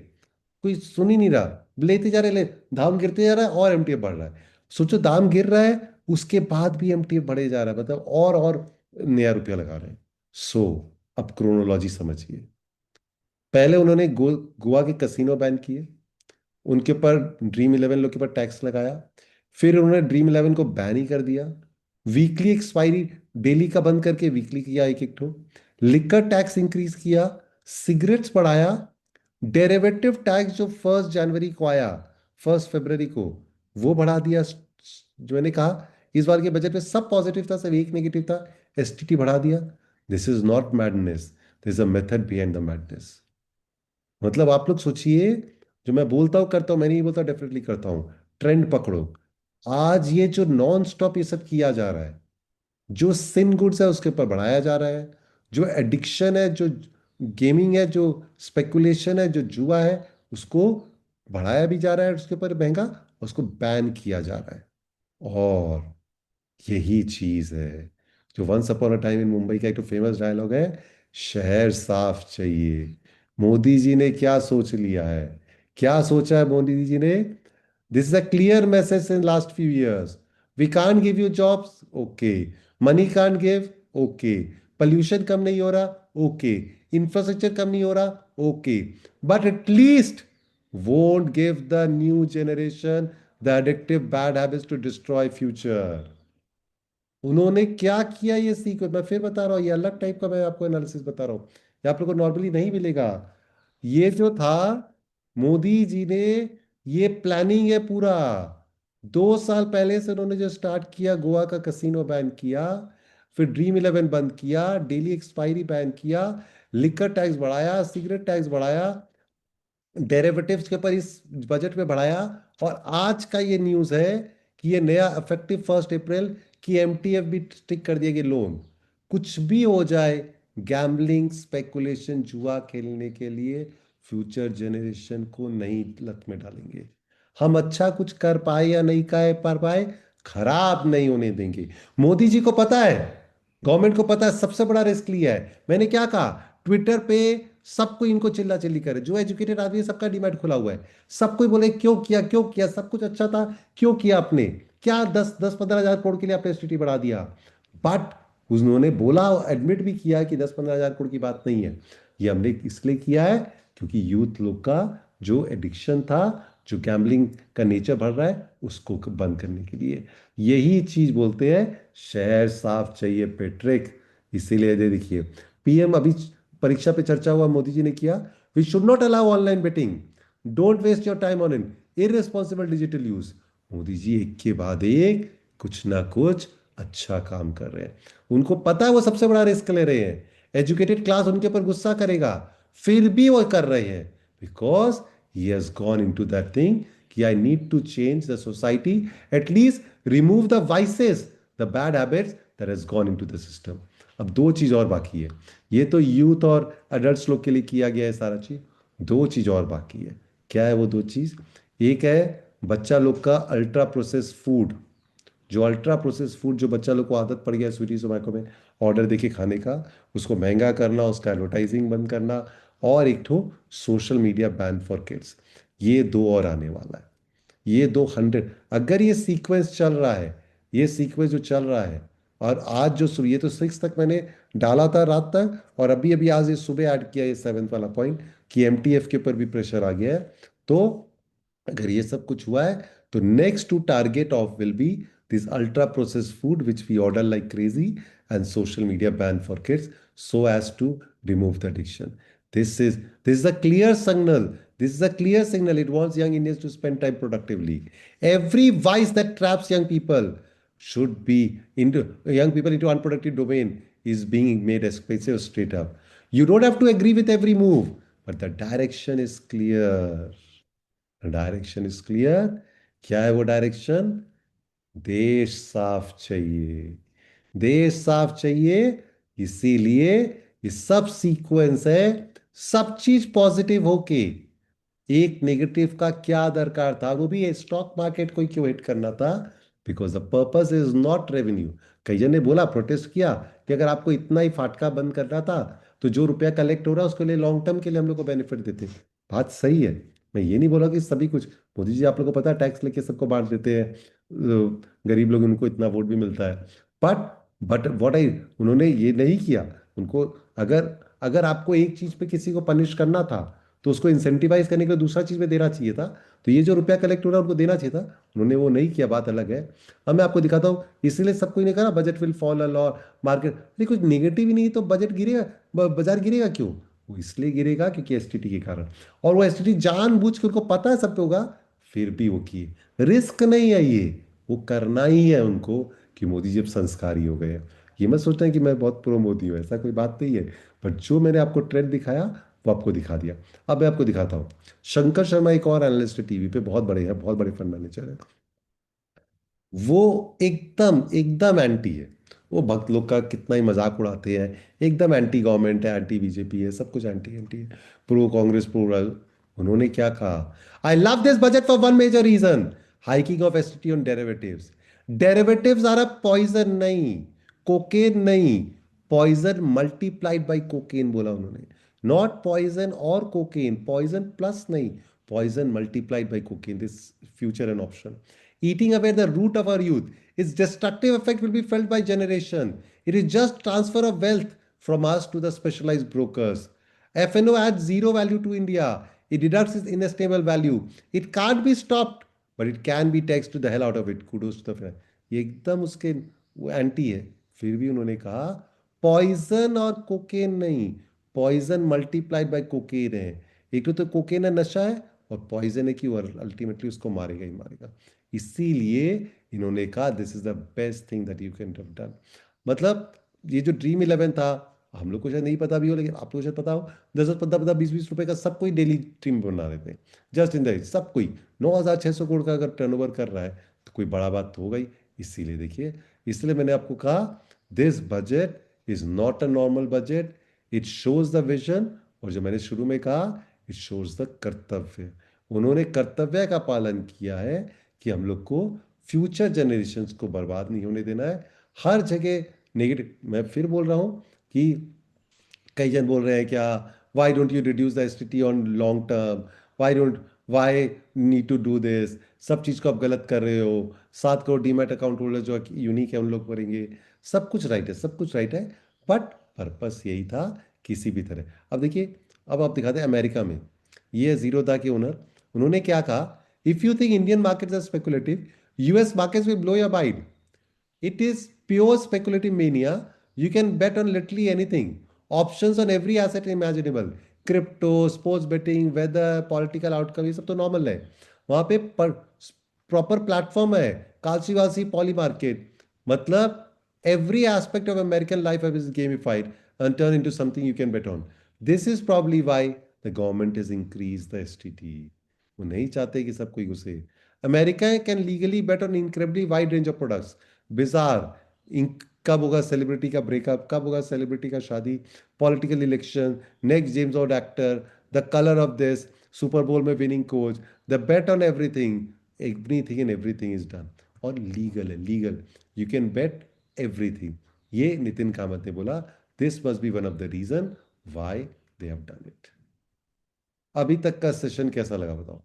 कोई सुन ही नहीं रहा, लेते जा रहे ले, दाम गिरते जा रहा है और एमटीएफ बढ़ रहा है। सोचो, दाम गिर रहा है, उसके बाद भी एमटीएफ बढ़े जा रहा है, मतलब और नया रुपया लगा रहे हैं। सो अब क्रोनोलॉजी समझिए। पहले उन्होंने गोवा के कसिनो बैन किए, उनके ऊपर ड्रीम 11 लोग के ऊपर टैक्स लगाया। फिर उन्होंने ड्रीम 11 को बैन ही कर दिया। वीकली एक्सपायरी डेली का बंद करके वीकली किया एक एक ठो। लिकर टैक्स इंक्रीज किया, सिगरेट्स बढ़ाया। डेरिवेटिव टैक्स जो 1 जनवरी को आया, 1 फरवरी को, वो बढ़ा दिया। जो मैंने कहा, इस बार के बजट में सब पॉजिटिव था, सिर्फ एक नेगेटिव था, एसटीटी बढ़ा दिया। This is not madness, this is a method behind the madness. मतलब आप लोग सोचिए, जो मैं बोलता हूँ करता हूँ, मैं नहीं बोलता, डेफिनेटली करता हूँ। ट्रेंड पकड़ो। आज ये जो नॉन स्टॉप ये सब किया जा रहा है, जो सिन गुड्स है उसके ऊपर बढ़ाया जा रहा है, जो एडिक्शन है, जो गेमिंग है, जो स्पेकुलेशन है, जो जुआ है, उसको बढ़ाया भी जा रहा है, उसके ऊपर महंगा, उसको बैन किया जा रहा है। और यही चीज है जो once upon a time in Mumbai का एक तो फेमस डायलॉग है, शहर साफ चाहिए, मोदी जी ने क्या सोच लिया है, क्या सोचा है मोदी जी ने? This is a clear message in last few years. We can't give you jobs, okay. Money can't give, okay. Pollution कम नहीं हो रहा, ओके। इंफ्रास्ट्रक्चर कम नहीं हो रहा, okay. But at least won't give the new generation the addictive bad habits to destroy future। उन्होंने क्या किया ये सीखो, मैं फिर बता रहा हूँ, ये अलग टाइप का मैं आपको एनालिसिस बता रहा हूँ, ये आप लोग को नॉर्मली नहीं मिलेगा। ये जो था मोदी जी ने, ये प्लानिंग है पूरा। 2 साल पहले से उन्होंने जो स्टार्ट किया, गोवा का कसिनो बैन किया, फिर ड्रीम इलेवन बंद किया, डेली एक्सपायरी बैन किया, लिकर टैक्स बढ़ाया, सिगरेट टैक्स बढ़ाया, डेरिवेटिव्स के ऊपर इस बजट में बढ़ाया। और आज का ये न्यूज़ है कि ये नया इफेक्टिव 1 अप्रैल की एमटीएफ भी स्टिक कर दिया कि लोन, कुछ भी हो जाए, गैम्बलिंग स्पेकुलेशन जुआ खेलने के लिए फ्यूचर जनरेशन को नहीं लत में डालेंगे। हम अच्छा कुछ कर पाए या नहीं कर पाए, खराब नहीं होने देंगे। मोदी जी को पता है, गवर्नमेंट को पता है, सबसे बड़ा रिस्क लिया है। मैंने क्या कहा, ट्विटर पे सबको इनको चिल्ला चिल्ली करे, जो एजुकेटेड आदमी है सबका डिमांड खुला हुआ है, सबको बोले क्यों किया, क्यों किया, सब कुछ अच्छा था, क्यों किया आपने, क्या 10-15 हजार करोड़ के लिए आपने एसटीटी बढ़ा दिया। बट उन्होंने बोला, एडमिट भी किया कि 10-15 हजार करोड़ की बात नहीं है, ये हमने इसलिए किया है क्योंकि यूथ लोग का जो एडिक्शन था, जो गैम्बलिंग का नेचर बढ़ रहा है, उसको बंद करने के लिए। यही चीज बोलते हैं शहर साफ चाहिए पेट्रिक। इसीलिए देखिए, पीएम अभी परीक्षा पे चर्चा हुआ, मोदी जी ने किया, we should not allow online betting, don't waste your time on in irresponsible digital use. Modi ji एक के बाद एक कुछ ना कुछ अच्छा काम कर रहे हैं। उनको पता है वो सबसे बड़ा रिस्क ले रहे हैं, एजुकेटेड क्लास उनके ऊपर गुस्सा करेगा, फिर भी वो कर रहे हैं, because he has gone into that thing कि I need to change the society, at least remove the vices, the bad habits that has gone into the system. अब दो चीज और बाकी है, ये तो यूथ और अडल्ट लोग के लिए किया गया है सारा चीज, दो चीज और बाकी है। क्या है वो दो चीज? एक है बच्चा लोग का अल्ट्रा प्रोसेस फूड, जो अल्ट्रा प्रोसेस फूड जो बच्चा लोग को आदत पड़ गया है स्विगी जोमेटो में ऑर्डर देके खाने का, उसको महंगा करना, उसका एडवर्टाइजिंग बंद करना, और एक ठो social media ban for kids. ये दो और आने वाला है, ये 200, अगर ये सीक्वेंस चल रहा है, ये सीक्वेंस जो चल रहा है, और आज जो ये तो 6 तक मैंने डाला था रात तक, और अभी अभी आज ये सुबह ऐड किया ये 7th वाला पॉइंट कि एमटीएफ के ऊपर भी प्रेशर आ गया है। तो अगर ये सब कुछ हुआ है, तो next to target of will be this ultra process food which we order like crazy, and social media ban for kids, so as to remove the addiction. This is a clear signal. This is a clear signal. It wants young Indians to spend time productively. Every vice that traps young people should be into young people into unproductive domain is being made expensive straight up. You don't have to agree with every move, but the direction is clear. Direction is clear. क्या है वो direction? देश साफ चाहिए, देश साफ चाहिए। इसीलिए ये सब सीक्वेंस है, सब चीज पॉजिटिव होके एक नेगेटिव का क्या दरकार था, वो भी स्टॉक मार्केट को ही क्यों हिट करना था? Because the purpose is not revenue. कईयों ने बोला, प्रोटेस्ट किया कि अगर आपको इतना ही फाटका बंद करना था, तो जो रुपया कलेक्ट हो रहा है उसके लिए लॉन्ग टर्म के लिए हम लोग को बेनिफिट देते। बात सही है, मैं ये नहीं बोला कि सभी कुछ, मोदी जी आप लोग को पता है टैक्स लेके सबको बांट देते हैं, गरीब लोग, उनको इतना वोट भी मिलता है। बट बट व्हाट आई, उन्होंने ये नहीं किया। उनको अगर अगर आपको एक चीज पे किसी को पनिश करना था, तो उसको इंसेंटिवाइज करने के लिए दूसरा चीज में देना चाहिए था। तो ये जो रुपया कलेक्ट हो रहा है उनको देना चाहिए था, उन्होंने वो नहीं किया, बात अलग है। अब मैं आपको दिखाता हूँ, इसीलिए सब कोई ने कहा budget will fall a lot, market, नहीं कुछ नेगेटिव ही नहीं तो बजट गिरेगा, बाजार गिरेगा क्यों? वो इसलिए गिरेगा क्योंकि एसटीटी के कारण। और वो एसटीटी जानबूझ के, उनको पता है सब पे होगा, फिर भी वो किए। रिस्क नहीं है ये, वो करना ही है उनको, कि मोदी जी अब संस्कारी हो गए हैं। ये मत सोचना है कि मैं बहुत प्रो मोदी हूँ, ऐसा कोई बात नहीं है। बट जो मैंने आपको ट्रेंड दिखाया वो आपको दिखा दिया। अब मैं आपको दिखाता हूँ, शंकर शर्मा एक और एनालिस्ट है टीवी पे, बहुत बड़े हैं, बहुत बड़े फंड मैनेजर है। वो एकदम एकदम एंटी है, वो भक्त लोग का कितना ही मजाक उड़ाते हैं, एकदम एंटी गवर्नमेंट है, एंटी बीजेपी है, सब कुछ एंटी एंटी है, प्रो कांग्रेस प्रो। उन्होंने क्या कहा, I love this budget for one major reason, hiking of STT on derivatives. Derivatives are a poison नहीं, कोकेन नहीं, पॉइजन मल्टीप्लाइड बाय कोकेन, बोला उन्होंने। नॉट पॉइजन और कोकेन, पॉइजन प्लस नहीं, poison multiplied by cocaine, this future and option. Eating away the root of our youth. Its destructive effect will be felt by generation. It is just transfer of wealth from us to the specialized brokers. FNO adds zero value to India. It deducts its inestimable value. It can't be stopped, but it can be taxed to the hell out of it. Kudos to the. ये एकदम उसके वो anti है. फिर भी उन्होंने कहा poison और कोकेन नहीं, पॉइजन मल्टीप्लाइड बाय कोकेन है. एक तो कोकेन है, नशा है, और पॉइजन है कि वो अल्टीमेटली उसको मारेगा ही मारेगा. इसीलिए इन्होंने कहा this is the best thing that you can have done. मतलब ये जो ड्रीम 11 था, हम लोग को शायद नहीं पता भी हो, लेकिन आप लोग को शायद पता हो, 10-10, 15-15, 20-20 रुपए का सब कोई डेली ड्रीम बना देते हैं. जस्ट इन द सब कोई 9,600 करोड़ का अगर टर्नओवर कर रहा है तो कोई बड़ा बात तो हो गई. इसीलिए देखिए, इसलिए मैंने आपको कहा this budget is not a normal budget. It shows the vision, और जो मैंने शुरू में कहा, इट शोज द कर्तव्य. उन्होंने कर्तव्य का पालन किया है कि हम लोग को फ्यूचर जनरेशन्स को बर्बाद नहीं होने देना है. हर जगह नेगेटिव. मैं फिर बोल रहा हूं कि कई जन बोल रहे हैं क्या, why don't you reduce the STT on long term, why need to do this, सब चीज़ को आप गलत कर रहे हो. 7 करोड़ डीमैट अकाउंट होल्डर जो यूनिक है उन लोग करेंगे. सब कुछ राइट है, सब कुछ राइट है, बट पर्पस यही था किसी भी तरह. अब देखिए, अब आप दिखाते हैं अमेरिका में, ये जीरोधा के ओनर, उन्होंने क्या कहा, if you think Indian markets are speculative, US markets will blow your mind. It is pure speculative mania. You can bet on literally anything. Options on every asset imaginable. Crypto, sports betting, weather, political outcome, ये सब तो normal है. वहां पे proper platform है, Kalsi वालसी poly market. मतलब every aspect of American life is gamified and turned into something you can bet on. This is probably why the government has increased the STT. वो नहीं चाहते कि सब कोई घुसे. America can legally bet on incredibly wide range of products. Bizarre, कब होगा celebrity का ब्रेकअप, कब होगा सेलिब्रिटी का शादी, political election, next James Bond actor, the colour of this, super bowl में winning coach, the bet on everything, everything and everything is done. और legal है, legal, you can bet everything. ये नितिन कामत ने बोला, this must be one of the reason why they have done it. अभी तक का session कैसा लगा बताओ.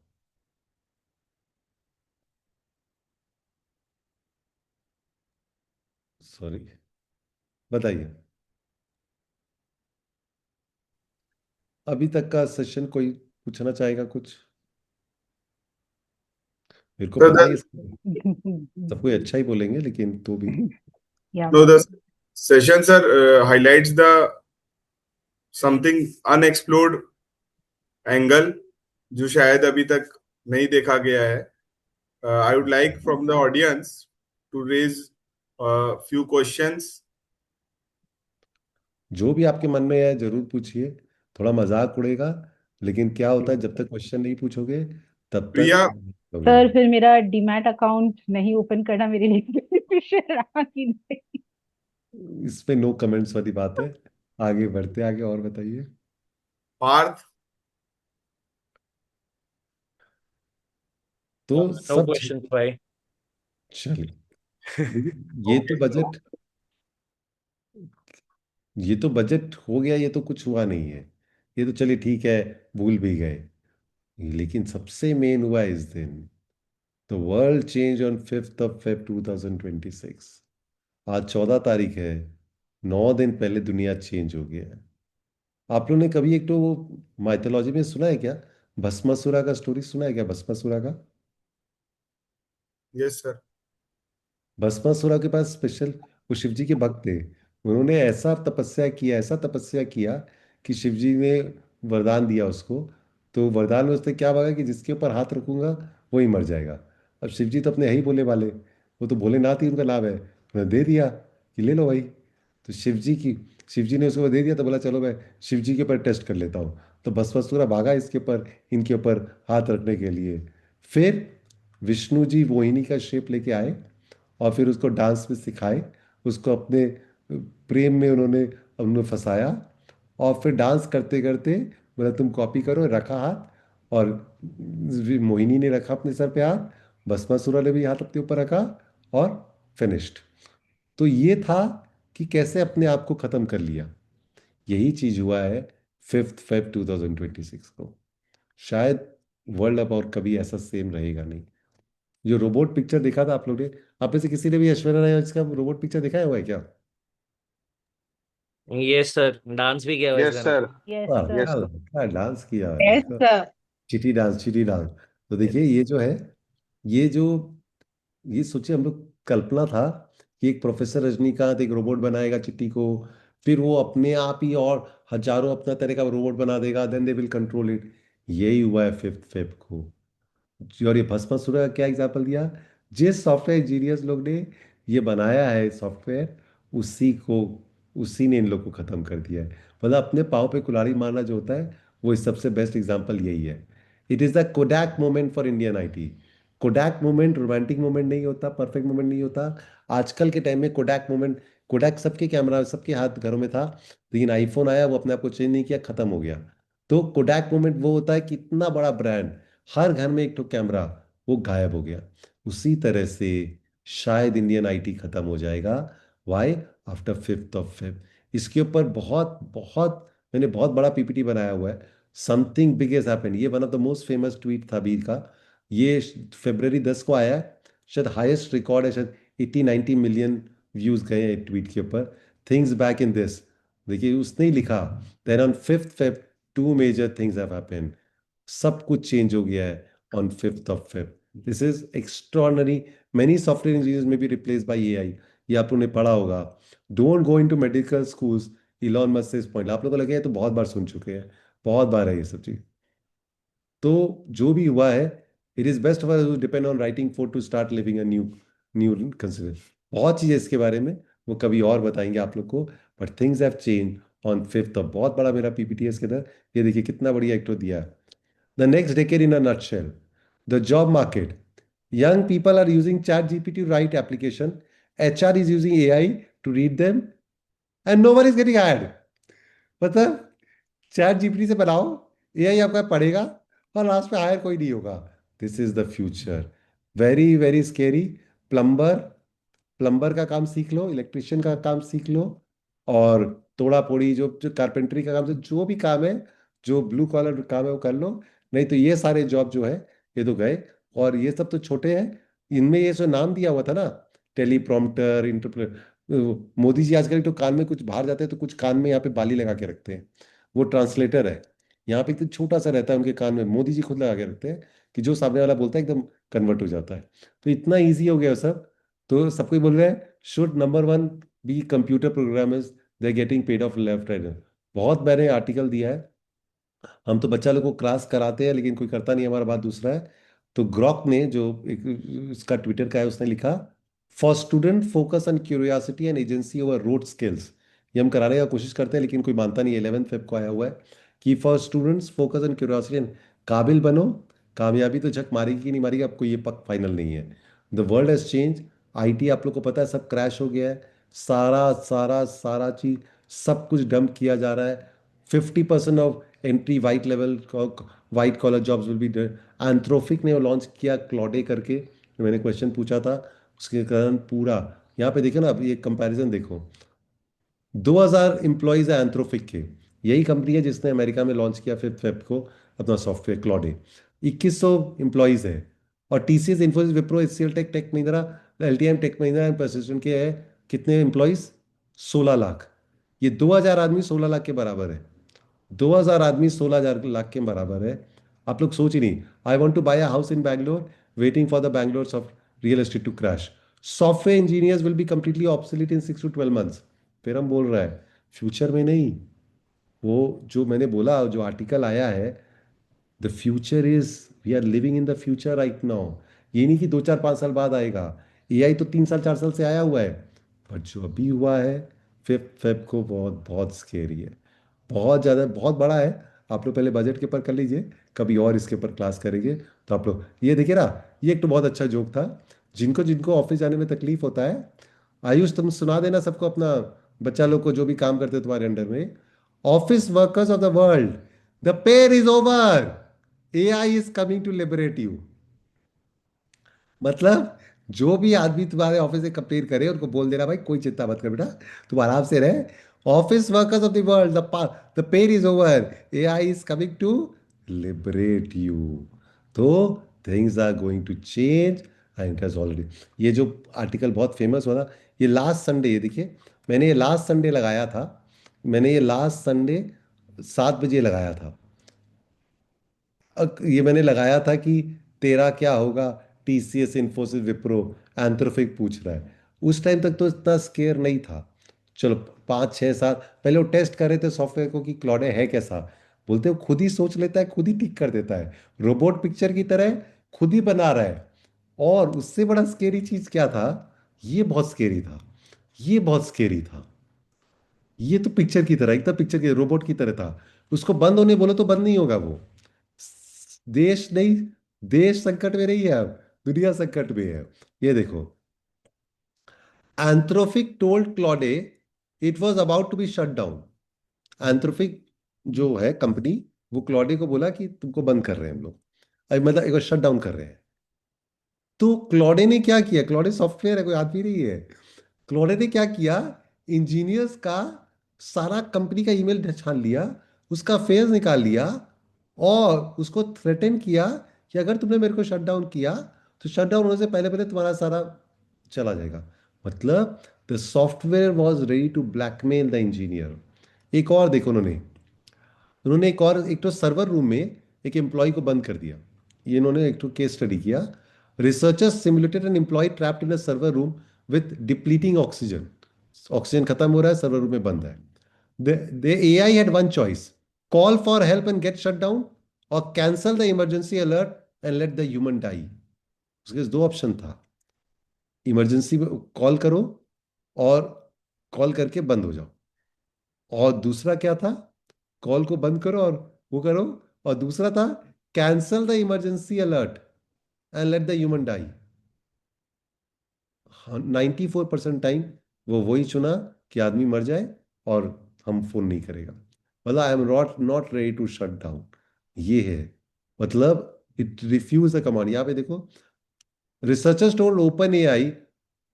सॉरी, बताइए. अभी तक का सेशन कोई पूछना चाहेगा कुछ. मेरे को So पता the है सब कोई अच्छा ही बोलेंगे, लेकिन तो भी. Yeah. so the session, sir, highlights the something unexplored angle जो शायद अभी तक नहीं देखा गया है. I would like from the audience to raise a few questions. जो भी आपके मन में है जरूर पूछिए. थोड़ा मजाक उड़ेगा, लेकिन क्या होता है, जब तक क्वेश्चन नहीं पूछोगे तब प्रिया, तक सर फिर मेरा डीमैट अकाउंट नहीं ओपन करना मेरे लिए बेनिफिशियल रहा कि नहीं? इस पे नो कमेंट्स वाली बात है. आगे बढ़ते, आगे और बताइए. पार्थ, तो No सब questions, bhai. चलिए, ये तो बजट, ये तो बजट हो गया, ये तो कुछ हुआ नहीं है. ये तो चलिए ठीक है, भूल भी गए. लेकिन सबसे मेन हुआ इस दिन. The world change on 5th of Feb 2026. आज 14 तारीख है. 9 दिन पहले दुनिया चेंज हो गया है. आप लोगों ने कभी एक तो वो माइथोलॉजी में सुना है क्या, भस्मासुरा का स्टोरी सुना है क्या, भस्मासुरा का. yes sir. भस्मासुरा के पास स्पेशल, वो शिव जी के भक्त थे. उन्होंने ऐसा तपस्या किया, ऐसा तपस्या किया कि शिव जी ने वरदान दिया उसको. तो वरदान में उसने क्या मांगा कि जिसके ऊपर हाथ रखूंगा वही मर जाएगा. अब शिव जी तो अपने है ही भोले वाले, वो तो भोलेनाथ ही उनका नाम है. उन्होंने दे दिया कि ले लो भाई. तो शिव जी ने उसको दे दिया, तो बोला चलो मैं शिव जी के ऊपर टेस्ट कर लेता हूँ. तो भस्मासुरा भागा इसके ऊपर, इनके ऊपर हाथ रखने के लिए. फिर विष्णु जी मोहिनी का शेप लेके आए और फिर उसको डांस में सिखाए. उसको अपने प्रेम में उन्होंने उन्हें फंसाया. और फिर डांस करते करते बोला तुम कॉपी करो, रखा हाथ. और मोहिनी ने रखा अपने सर पे हाथ, भस्मासुरा ने भी हाथ अपने ऊपर रखा, और फिनिश्ड. तो ये था कि कैसे अपने आप को खत्म कर लिया. यही चीज हुआ है 5 Feb 2026 को। शायद वर्ल्ड अब और कभी ऐसा सेम रहेगा नहीं। जो रोबोट पिक्चर देखा था आप लोग ने, आप में से किसी ने भी ऐश्वर्या राय का रोबोट पिक्चर देखा हुआ है क्या? यस सर, डांस भी किया हुआ है इस यस गाने पे। सर। यस वाह, सर। यस क्या सर। क्या डांस किया है यस इसका। सर। चिटी डांस, चिटी डांस। तो देखिए ये जो है, ये जो, ये सोचिए हम लोग कल्पना था कि एक प्रोफेसर रजनीकांत एक रोबोट बनाएगा चिट्टी को, फिर वो अपने आप ही और हजारों अपना तरह का रोबोट बना देगा, then they will control it. यही हुआ है 5 फेब को। और ये भस्मासुर का क्या एग्जाम्पल दिया, जिस सॉफ्टवेयर इंजीनियर्स लोग ने ये बनाया है सॉफ्टवेयर, उसी को, उसी ने इन लोग को खत्म कर दिया है। मतलब अपने पाँव पे कुल्हाड़ी मारना जो होता है, वो इस सबसे बेस्ट एग्जाम्पल यही है। It is the Kodak moment for Indian IT. Kodak moment romantic moment नहीं होता, परफेक्ट मोमेंट नहीं होता। आजकल के टाइम में कोडैक मोमेंट, कोडैक सबके कैमरा सबके हाथ घरों में था, लेकिन आईफोन आया, वो अपने आप को चेंज नहीं किया, खत्म हो गया। तो कोडैक मोमेंट वो होता है कि इतना बड़ा ब्रांड, हर घर में एक तो कैमरा, वो गायब हो गया। उसी तरह से शायद इंडियन आईटी खत्म हो जाएगा। वाई? After 5 Feb. इसके ऊपर बहुत बहुत मैंने बहुत बड़ा पीपीटी बनाया हुआ है। समथिंग बिग हैज हैपेंड, ये one of the most famous tweet था बीर का। ये February 10 को आया है। शायद हाईएस्ट रिकॉर्ड है, शायद 80-90 मिलियन व्यूज गए हैं ट्वीट के ऊपर। Things back in this. देखिए उसने ही लिखा, then on 5 Feb 2 major things have happened. सब कुछ चेंज हो गया है on 5 Feb. This is extraordinary. Many software engineers में बी रिप्लेस बाय एआई। ये आप लोगों ने पढ़ा होगा। Don't go into medical schools, Elon Musk से इस पॉइंट आप लोगों को लगे है तो बहुत बार सुन चुके हैं, बहुत बार है ये सब चीज। तो जो भी हुआ है, it is best for depend on writing for to start living a new new consider. बहुत चीजें इसके बारे में वो कभी और बताएंगे आप लोग को। But things have change on 5 बहुत बड़ा मेरा पीपीटी है इसके अंदर। ये देखिए कितना बढ़िया एक तो दिया है। The next decade in a nutshell. The job market. Young people are using ChatGPT to write application. HR is using AI to read them, and no one is getting hired. मतलब चैट जीपीटी से बनाओ, AI आपका पढ़ेगा, और last में higher कोई नहीं होगा। This is the future. Very very scary. Plumber, plumber का काम सीख लो, इलेक्ट्रिशियन का काम सीख लो, और तोड़ा पोड़ी जो जो कारपेंटरी का काम, जो भी काम है, जो ब्लू कॉलर काम है वो कर लो। नहीं तो ये सारे जॉब जो है ये तो गए। और ये सब तो छोटे हैं, इनमें ये जो नाम दिया हुआ था ना, टेलीप्रॉम्प्टर, इंटरप्रे, मोदी जी आजकल तो कान में कुछ बाहर जाते हैं तो कुछ कान में यहाँ पे बाली लगा के रखते हैं, वो ट्रांसलेटर है। यहाँ पे एक छोटा सा रहता है उनके कान में, मोदी जी खुद लगा के रखते हैं, कि जो सामने वाला बोलता है एकदम कन्वर्ट हो जाता है। तो इतना इजी हो गया सब। तो सबको ही बोल रहे हैं, should number one be computer programmers, they getting paid off left right. बहुत मैंने आर्टिकल दिया है। हम तो बच्चा लोग को क्लास कराते हैं लेकिन कोई करता नहीं, हमारा बात दूसरा है। तो ग्रॉक ने जो एक इसका ट्विटर का है, उसने लिखा, for student focus on curiosity and agency over road skills. ये हम कराने का कोशिश करते हैं लेकिन कोई मानता नहीं है। 11 फेब को आया हुआ है कि for students focus on curiosity and, काबिल बनो। कामयाबी तो झक मारेगी कि नहीं मारेगी आपको ये पक फाइनल नहीं है। The world has change. IT आप लोग को पता है सब क्रैश हो गया है। सारा सारा सारा चीज, सब कुछ डंप किया जा रहा है। 50% of entry white level white collar jobs will be. Anthropic ने लॉन्च किया क्लॉडे करके, मैंने क्वेश्चन पूछा था, उसके कारण पूरा, यहाँ पे देखो ना, अब ये कंपैरिजन देखो। 2000 एम्प्लॉयज है एंथ्रोपिक के। यही कंपनी है जिसने अमेरिका में लॉन्च किया 5 फेब को अपना सॉफ्टवेयर क्लॉडे। 2100 एम्प्लॉयज है। और TCS, Infosys, Wipro, HCL tech, tech Mahindra, LTI, tech Mahindra and Persistent के है कितने एम्प्लॉयज? 16 लाख। ये 2000 आदमी 16 लाख के बराबर है। 2000 आदमी 16,000 लाख के बराबर है। आप लोग सोच ही नहीं। I want to buy a house in Bangalore, waiting for the Bangalore soft real estate to crash. Software engineers will be completely obsolete in 6 to 12 months। फिर हम बोल रहे हैं फ्यूचर में नहीं। वो जो मैंने बोला, जो आर्टिकल आया है, the future is, we are living in the future right now. ये नहीं कि 2 4 5 साल बाद आएगा। एआई तो 3 साल 4 साल से आया हुआ है। बट जो अभी हुआ है 5 फेब को, बहुत बहुत स्केरी है। बहुत ज़्यादा, बहुत बड़ा है। आप लोग पहले बजट के ऊपर कर लीजिए, कभी और इसके ऊपर क्लास करेंगे। तो आप लोग ये देखिए ना, ये एक तो बहुत अच्छा जोक था। जिनको जिनको ऑफिस जाने में तकलीफ होता है, आयुष तुम सुना देना सबको, अपना बच्चा लोग को जो भी काम करते हैं तुम्हारे अंडर में, office workers of the world, the pair is over, AI is coming to liberate you. मतलब जो भी आदमी तुम्हारे ऑफिस से कंप्लेन करे, उनको बोल देना भाई कोई चिंता मत कर बेटा, तुम आराम से रहे, Office workers of the world, the pain is over. AI is coming to liberate you. तो things are going to change and it has already. ये जो आर्टिकल बहुत फेमस हुआ था, ये लास्ट संडे, ये देखिए, मैंने ये लास्ट संडे लगाया था। मैंने ये लास्ट संडे 7 बजे लगाया था। ये मैंने लगाया था कि तेरा क्या होगा, टीसीएस, इन्फोसिस, विप्रो, एंथ्रोपिक पूछ रहा है। उस टाइम तक तो इतना स्केयर नहीं था। चलो 5 6 7 पहले वो टेस्ट कर रहे थे सॉफ्टवेयर को कि क्लॉडे है कैसा। बोलते हो खुद ही सोच लेता है, खुद ही ठीक कर देता है, रोबोट पिक्चर की तरह खुद ही बना रहा है। और उससे बड़ा स्केरी चीज क्या था, ये बहुत स्केरी था, ये बहुत स्केरी था। ये तो पिक्चर की तरह, एकदम पिक्चर के रोबोट की तरह था। उसको बंद होने बोलो तो बंद नहीं होगा वो। देश नहीं, देश संकट में नहीं है अब, दुनिया संकट में है। ये देखो, Anthropic told Claude it was about to be shut down. Anthropic जो है कंपनी, वो क्लॉडे को बोला कि तुमको बंद कर रहे हैं हम लोग, मतलब एक शट डाउन कर रहे हैं। तो क्लॉडे ने क्या किया, क्लॉडे सॉफ्टवेयर है, कोई आदमी नहीं है। क्लॉडे ने क्या किया, इंजीनियर्स का सारा कंपनी का ईमेल छान लिया, उसका फेस निकाल लिया, और उसको थ्रेटन किया कि अगर तुमने मेरे को शट डाउन किया तो शट डाउन होने से पहले पहले तुम्हारा सारा चला जाएगा। मतलब the software was ready to blackmail the engineer. एक और देखो, उन्होंने उन्होंने एक और, एक तो सर्वर रूम में एक एम्प्लॉय को बंद कर दिया। ये इन्होंने एक तो केस स्टडी किया। Researchers simulated an employee trapped in a server room with depleting oxygen. Oxygen खत्म हो रहा है, सर्वर रूम में बंद है। The AI had one choice: call for help and get shut down, or cancel the emergency alert and let the human die. उसके पास 2 option था, emergency call करो और कॉल करके बंद हो जाओ, और दूसरा क्या था, कॉल को बंद करो और वो करो, और दूसरा था cancel the emergency alert and let the human die. 94% time वो वही चुना कि आदमी मर जाए और हम फोन नहीं करेगा। मतलब I am not not ready to shut down, ये है। मतलब इट रिफ्यूज द कमांड। यहाँ पे देखो, researchers told Open AI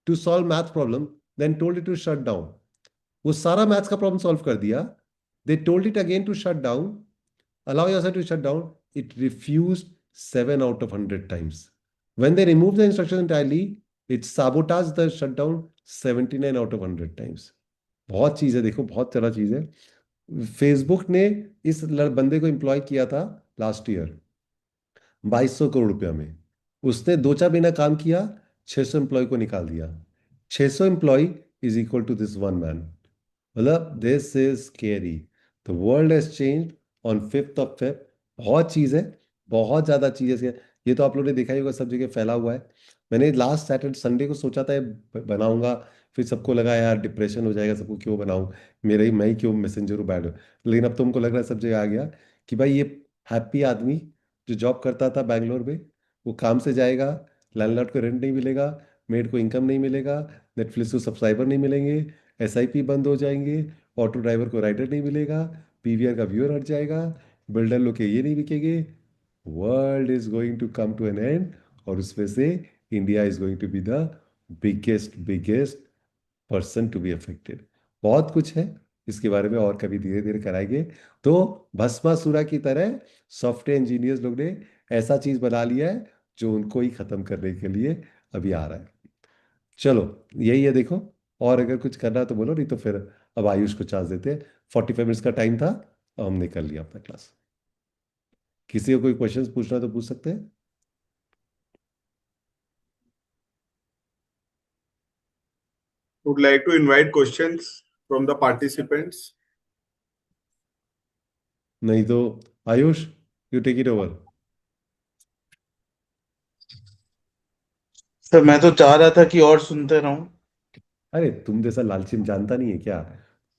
to solve math problem, then told it to shut down. वो सारा मैथ्स का प्रॉब्लम सॉल्व कर दिया, they told it again to shut down, allow yourself to shut down, it refused 7 out of 100 times. When they removed the instructions entirely, it sabotaged the shutdown 79 out of 100 times. बहुत चीज है, देखो बहुत तरह चीज है। फेसबुक ने इस बंदे को एम्प्लॉय किया था लास्ट ईयर 2200 करोड़ रुपया में। उसने 2 4 महीना काम किया, 600 एम्प्लॉय को निकाल दिया। 600 employ is equal to this one man. मतलब this is scary. The world has changed on 5th of Feb। बहुत चीज़ है, बहुत ज़्यादा चीज़ है। ये तो आप लोगों ने देखा ही होगा, सब जगह फैला हुआ है। मैंने लास्ट सैटरडे संडे को सोचा था ये बनाऊंगा, फिर सबको लगा यार डिप्रेशन हो जाएगा, सबको क्यों बनाऊं, मेरे ही मैं ही क्यों मैसेंजर हूँ बैड। लेकिन अब तुमको लग रहा है सब जगह आ गया कि भाई ये हैप्पी आदमी जो जॉब करता था बैंगलोर में, वो काम से जाएगा, लैंडलॉर्ड को रेंट नहीं मिलेगा, मेड को इनकम नहीं मिलेगा, नेटफ्लिक्स को सब्सक्राइबर नहीं मिलेंगे, एसआईपी बंद हो जाएंगे, ऑटो ड्राइवर को राइडर नहीं मिलेगा, पीवीआर का व्यूअर हट जाएगा, बिल्डर लोग के ये नहीं बिकेंगे। World is going to come to an end, और उसमें से India is going to be the biggest biggest person to be affected. बहुत कुछ है इसके बारे में, और कभी धीरे धीरे कराएंगे। तो भस्मासुरा की तरह सॉफ्टवेयर इंजीनियर्स लोग ने ऐसा चीज बना लिया है जो उनको ही खत्म करने के लिए अभी आ रहा है। चलो यही है, देखो। और अगर कुछ करना है तो बोलो, नहीं तो फिर अब आयुष को चांस देते हैं। 45 मिनट्स का टाइम था, अब हमने कर लिया अपना क्लास। किसी को कोई क्वेश्चंस पूछना है तो पूछ सकते हैं। Would like to invite questions from the participants. नहीं तो Ayush, you take it over. Sir मैं तो चाह रहा था कि और सुनते रहूं। अरे तुम जैसा लालची जानता नहीं है क्या,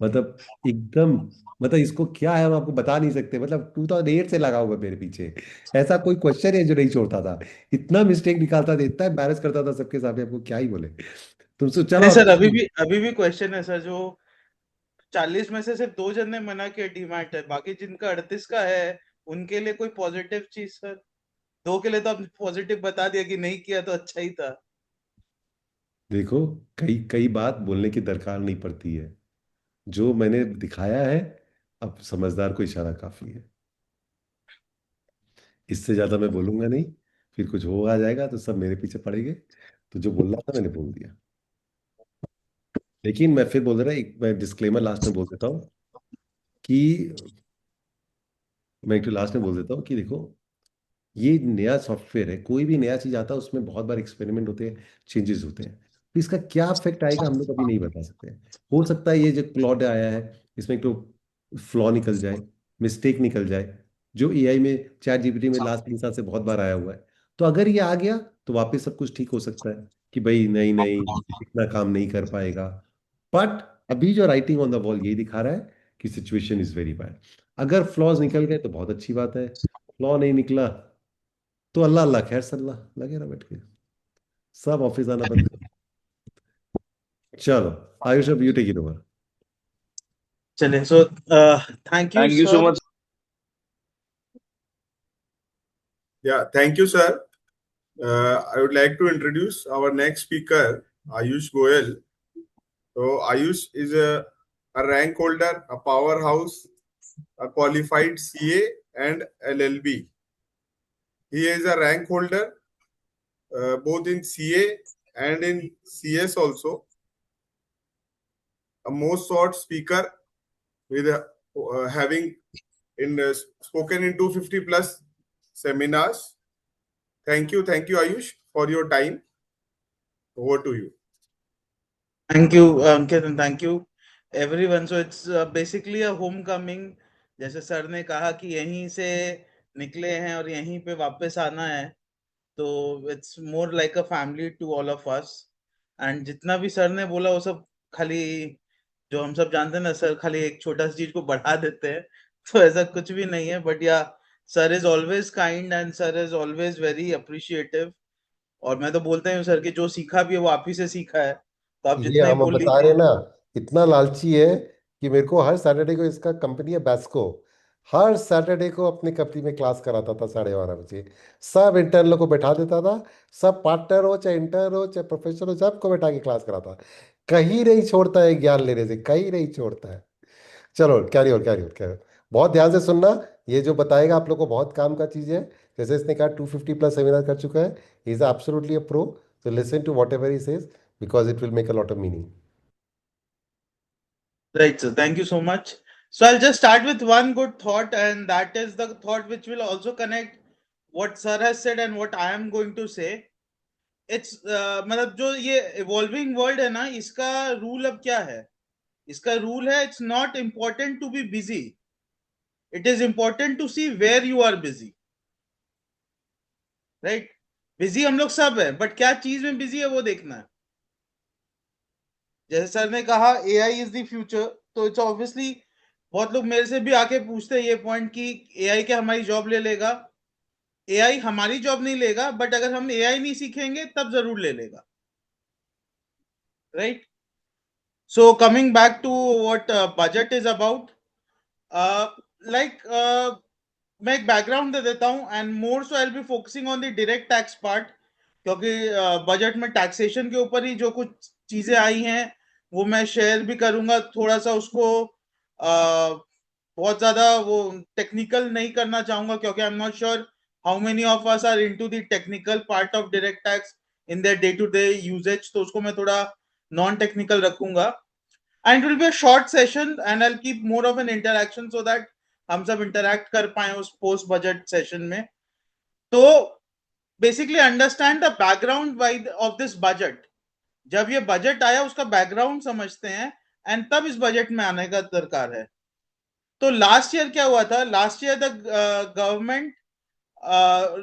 मतलब एकदम, मतलब इसको क्या है हम आपको बता नहीं सकते। मतलब 2008 से लगा हुआ मेरे पीछे, ऐसा कोई क्वेश्चन है जो नहीं छोड़ता था, इतना मिस्टेक निकालता था, इतना एम्बैरेस करता था सबके सामने, आपको क्या ही बोले। तुमसे नहीं चलो। सर, अभी भी क्वेश्चन है सर। जो 40 में से सिर्फ 2 जन ने मना किया डीमैट है, बाकी जिनका 38 का है उनके लिए कोई पॉजिटिव चीज सर? 2 के लिए तो आपने पॉजिटिव बता दिया कि नहीं किया तो अच्छा ही था। देखो, कई कई बात बोलने की दरकार नहीं पड़ती है। जो मैंने दिखाया है, अब समझदार को इशारा काफी है। इससे ज्यादा मैं बोलूंगा नहीं, फिर कुछ हो आ जाएगा तो सब मेरे पीछे पड़ेंगे। तो जो बोलना था मैंने बोल दिया। लेकिन मैं फिर बोल रहा, एक मैं डिस्क्लेमर लास्ट में बोल देता हूँ कि मैं एक लास्ट में बोल देता हूँ कि देखो, ये नया सॉफ्टवेयर है, कोई भी नया चीज आता है उसमें बहुत बार एक्सपेरिमेंट होते हैं, चेंजेस होते हैं। तो इसका क्या इफेक्ट आएगा हम लोग अभी नहीं बता सकते हैं। हो सकता है ये जो क्लॉड आया है इसमें एक तो फ्लॉ निकल जाए, मिस्टेक निकल जाए, जो एआई में चैट जीपीटी में लास्ट 3 साल से बहुत बार आया हुआ है। तो अगर ये आ गया तो वापस सब कुछ ठीक हो सकता है कि भाई नहीं नहीं, इतना काम नहीं कर पाएगा। बट अभी जो राइटिंग ऑन द वॉल यही दिखा रहा है कि सिचुएशन इज वेरी बैड। अगर फ्लॉज निकल गए तो बहुत अच्छी बात है, फ्लॉ नहीं निकला तो अल्लाह अल्लाह खैर सल्ला, लगे रहा बैठ के, सब ऑफिस आना बंद कर। चलो आयुष, अब यू टेक इट ओवर। चलिए, so thank you thank you so sir. Much. Yeah, thank you, sir. I would like to introduce our next speaker, Ayush Goyal. So Ayush is a rank holder, a powerhouse, a qualified CA and LLB. He is a rank holder both in CA and in CS also. A most sought speaker with having spoken in 250 plus seminars. Thank you, Ayush, for your time. Over to you. Thank you Ankit, and thank you everyone. So it's basically a home coming. जैसे sir ने कहा कि यहीं से निकले हैं और यहीं पे वापस आना है, तो it's more like a family to all of us. And जितना भी सर ने बोला वो सब खाली, जो हम सब जानते हैं ना सर, खाली एक छोटा सी चीज को बढ़ा देते हैं। तो ऐसा कुछ भी नहीं है, बट या sir is always kind and sir is always very appreciative. और मैं तो बोलता हूँ सर कि जो सीखा भी है वो आप ही से सीखा है, तो आप ये जितना ही हम बोल बता रहे लीजिए। हैं ना, इतना लालची है कि मेरे को हर सैटरडे को, इसका कंपनी है बैस्को, हर सैटरडे को अपनी कंपनी में क्लास कराता था 12:30 बजे। सब इंटर्न को बैठा देता था, सब पार्टनर हो चाहे इंटर्न हो चाहे प्रोफेसर हो, सबको बैठा के क्लास कराता। कहीं नहीं छोड़ता है ज्ञान लेने से, कहीं नहीं छोड़ता है। चलो carry on, carry on, carry on. बहुत ध्यान से सुनना, ये जो बताएगा आप लोग को बहुत काम का चीज है। जैसे इसने कहा 250 प्लस सेमिनार कर चुका है, he is absolutely a pro. So listen to whatever he says because it will make a lot of meaning. Right, sir. Thank you so much. So I'll just start with one good thought, and that is the thought which will also connect what sir has said and what I am going to say. It's मतलब जो ये evolving world है ना, इसका rule अब क्या है? इसका रूल है, it's not important to be busy. It is important to see where you are busy. Right? Busy हम लोग सब है, but क्या चीज में busy है वो देखना है। जैसे सर ने कहा AI इज द फ्यूचर, तो इट्स ऑब्वियसली, बहुत लोग मेरे से भी आके पूछते हैं ये पॉइंट कि AI क्या हमारी जॉब ले लेगा? AI हमारी जॉब नहीं लेगा, बट अगर हम AI नहीं सीखेंगे तब जरूर ले लेगा। Right? So coming back to what budget is about, like मैं एक बैकग्राउंड दे देता हूं, and more so I will be focusing on the direct tax part, क्योंकि बजट में टैक्सेशन के ऊपर ही जो कुछ चीजें आई हैं वो मैं शेयर भी करूंगा। थोड़ा सा उसको बहुत ज्यादा वो टेक्निकल नहीं करना चाहूंगा, क्योंकि I am not sure how many of us are into the technical part of direct tax in their day to day usages, तो उसको मैं थोड़ा नॉन टेक्निकल रखूंगा। And it will be a short session and I will keep more of an interaction so that हम सब interact कर पाए उस पोस्ट बजट सेशन में। तो basically understand the background of this budget. जब ये बजट आया उसका बैकग्राउंड समझते हैं, एंड तब इस बजट में आने का दरकार है। तो लास्ट ईयर क्या हुआ था? Last year the government,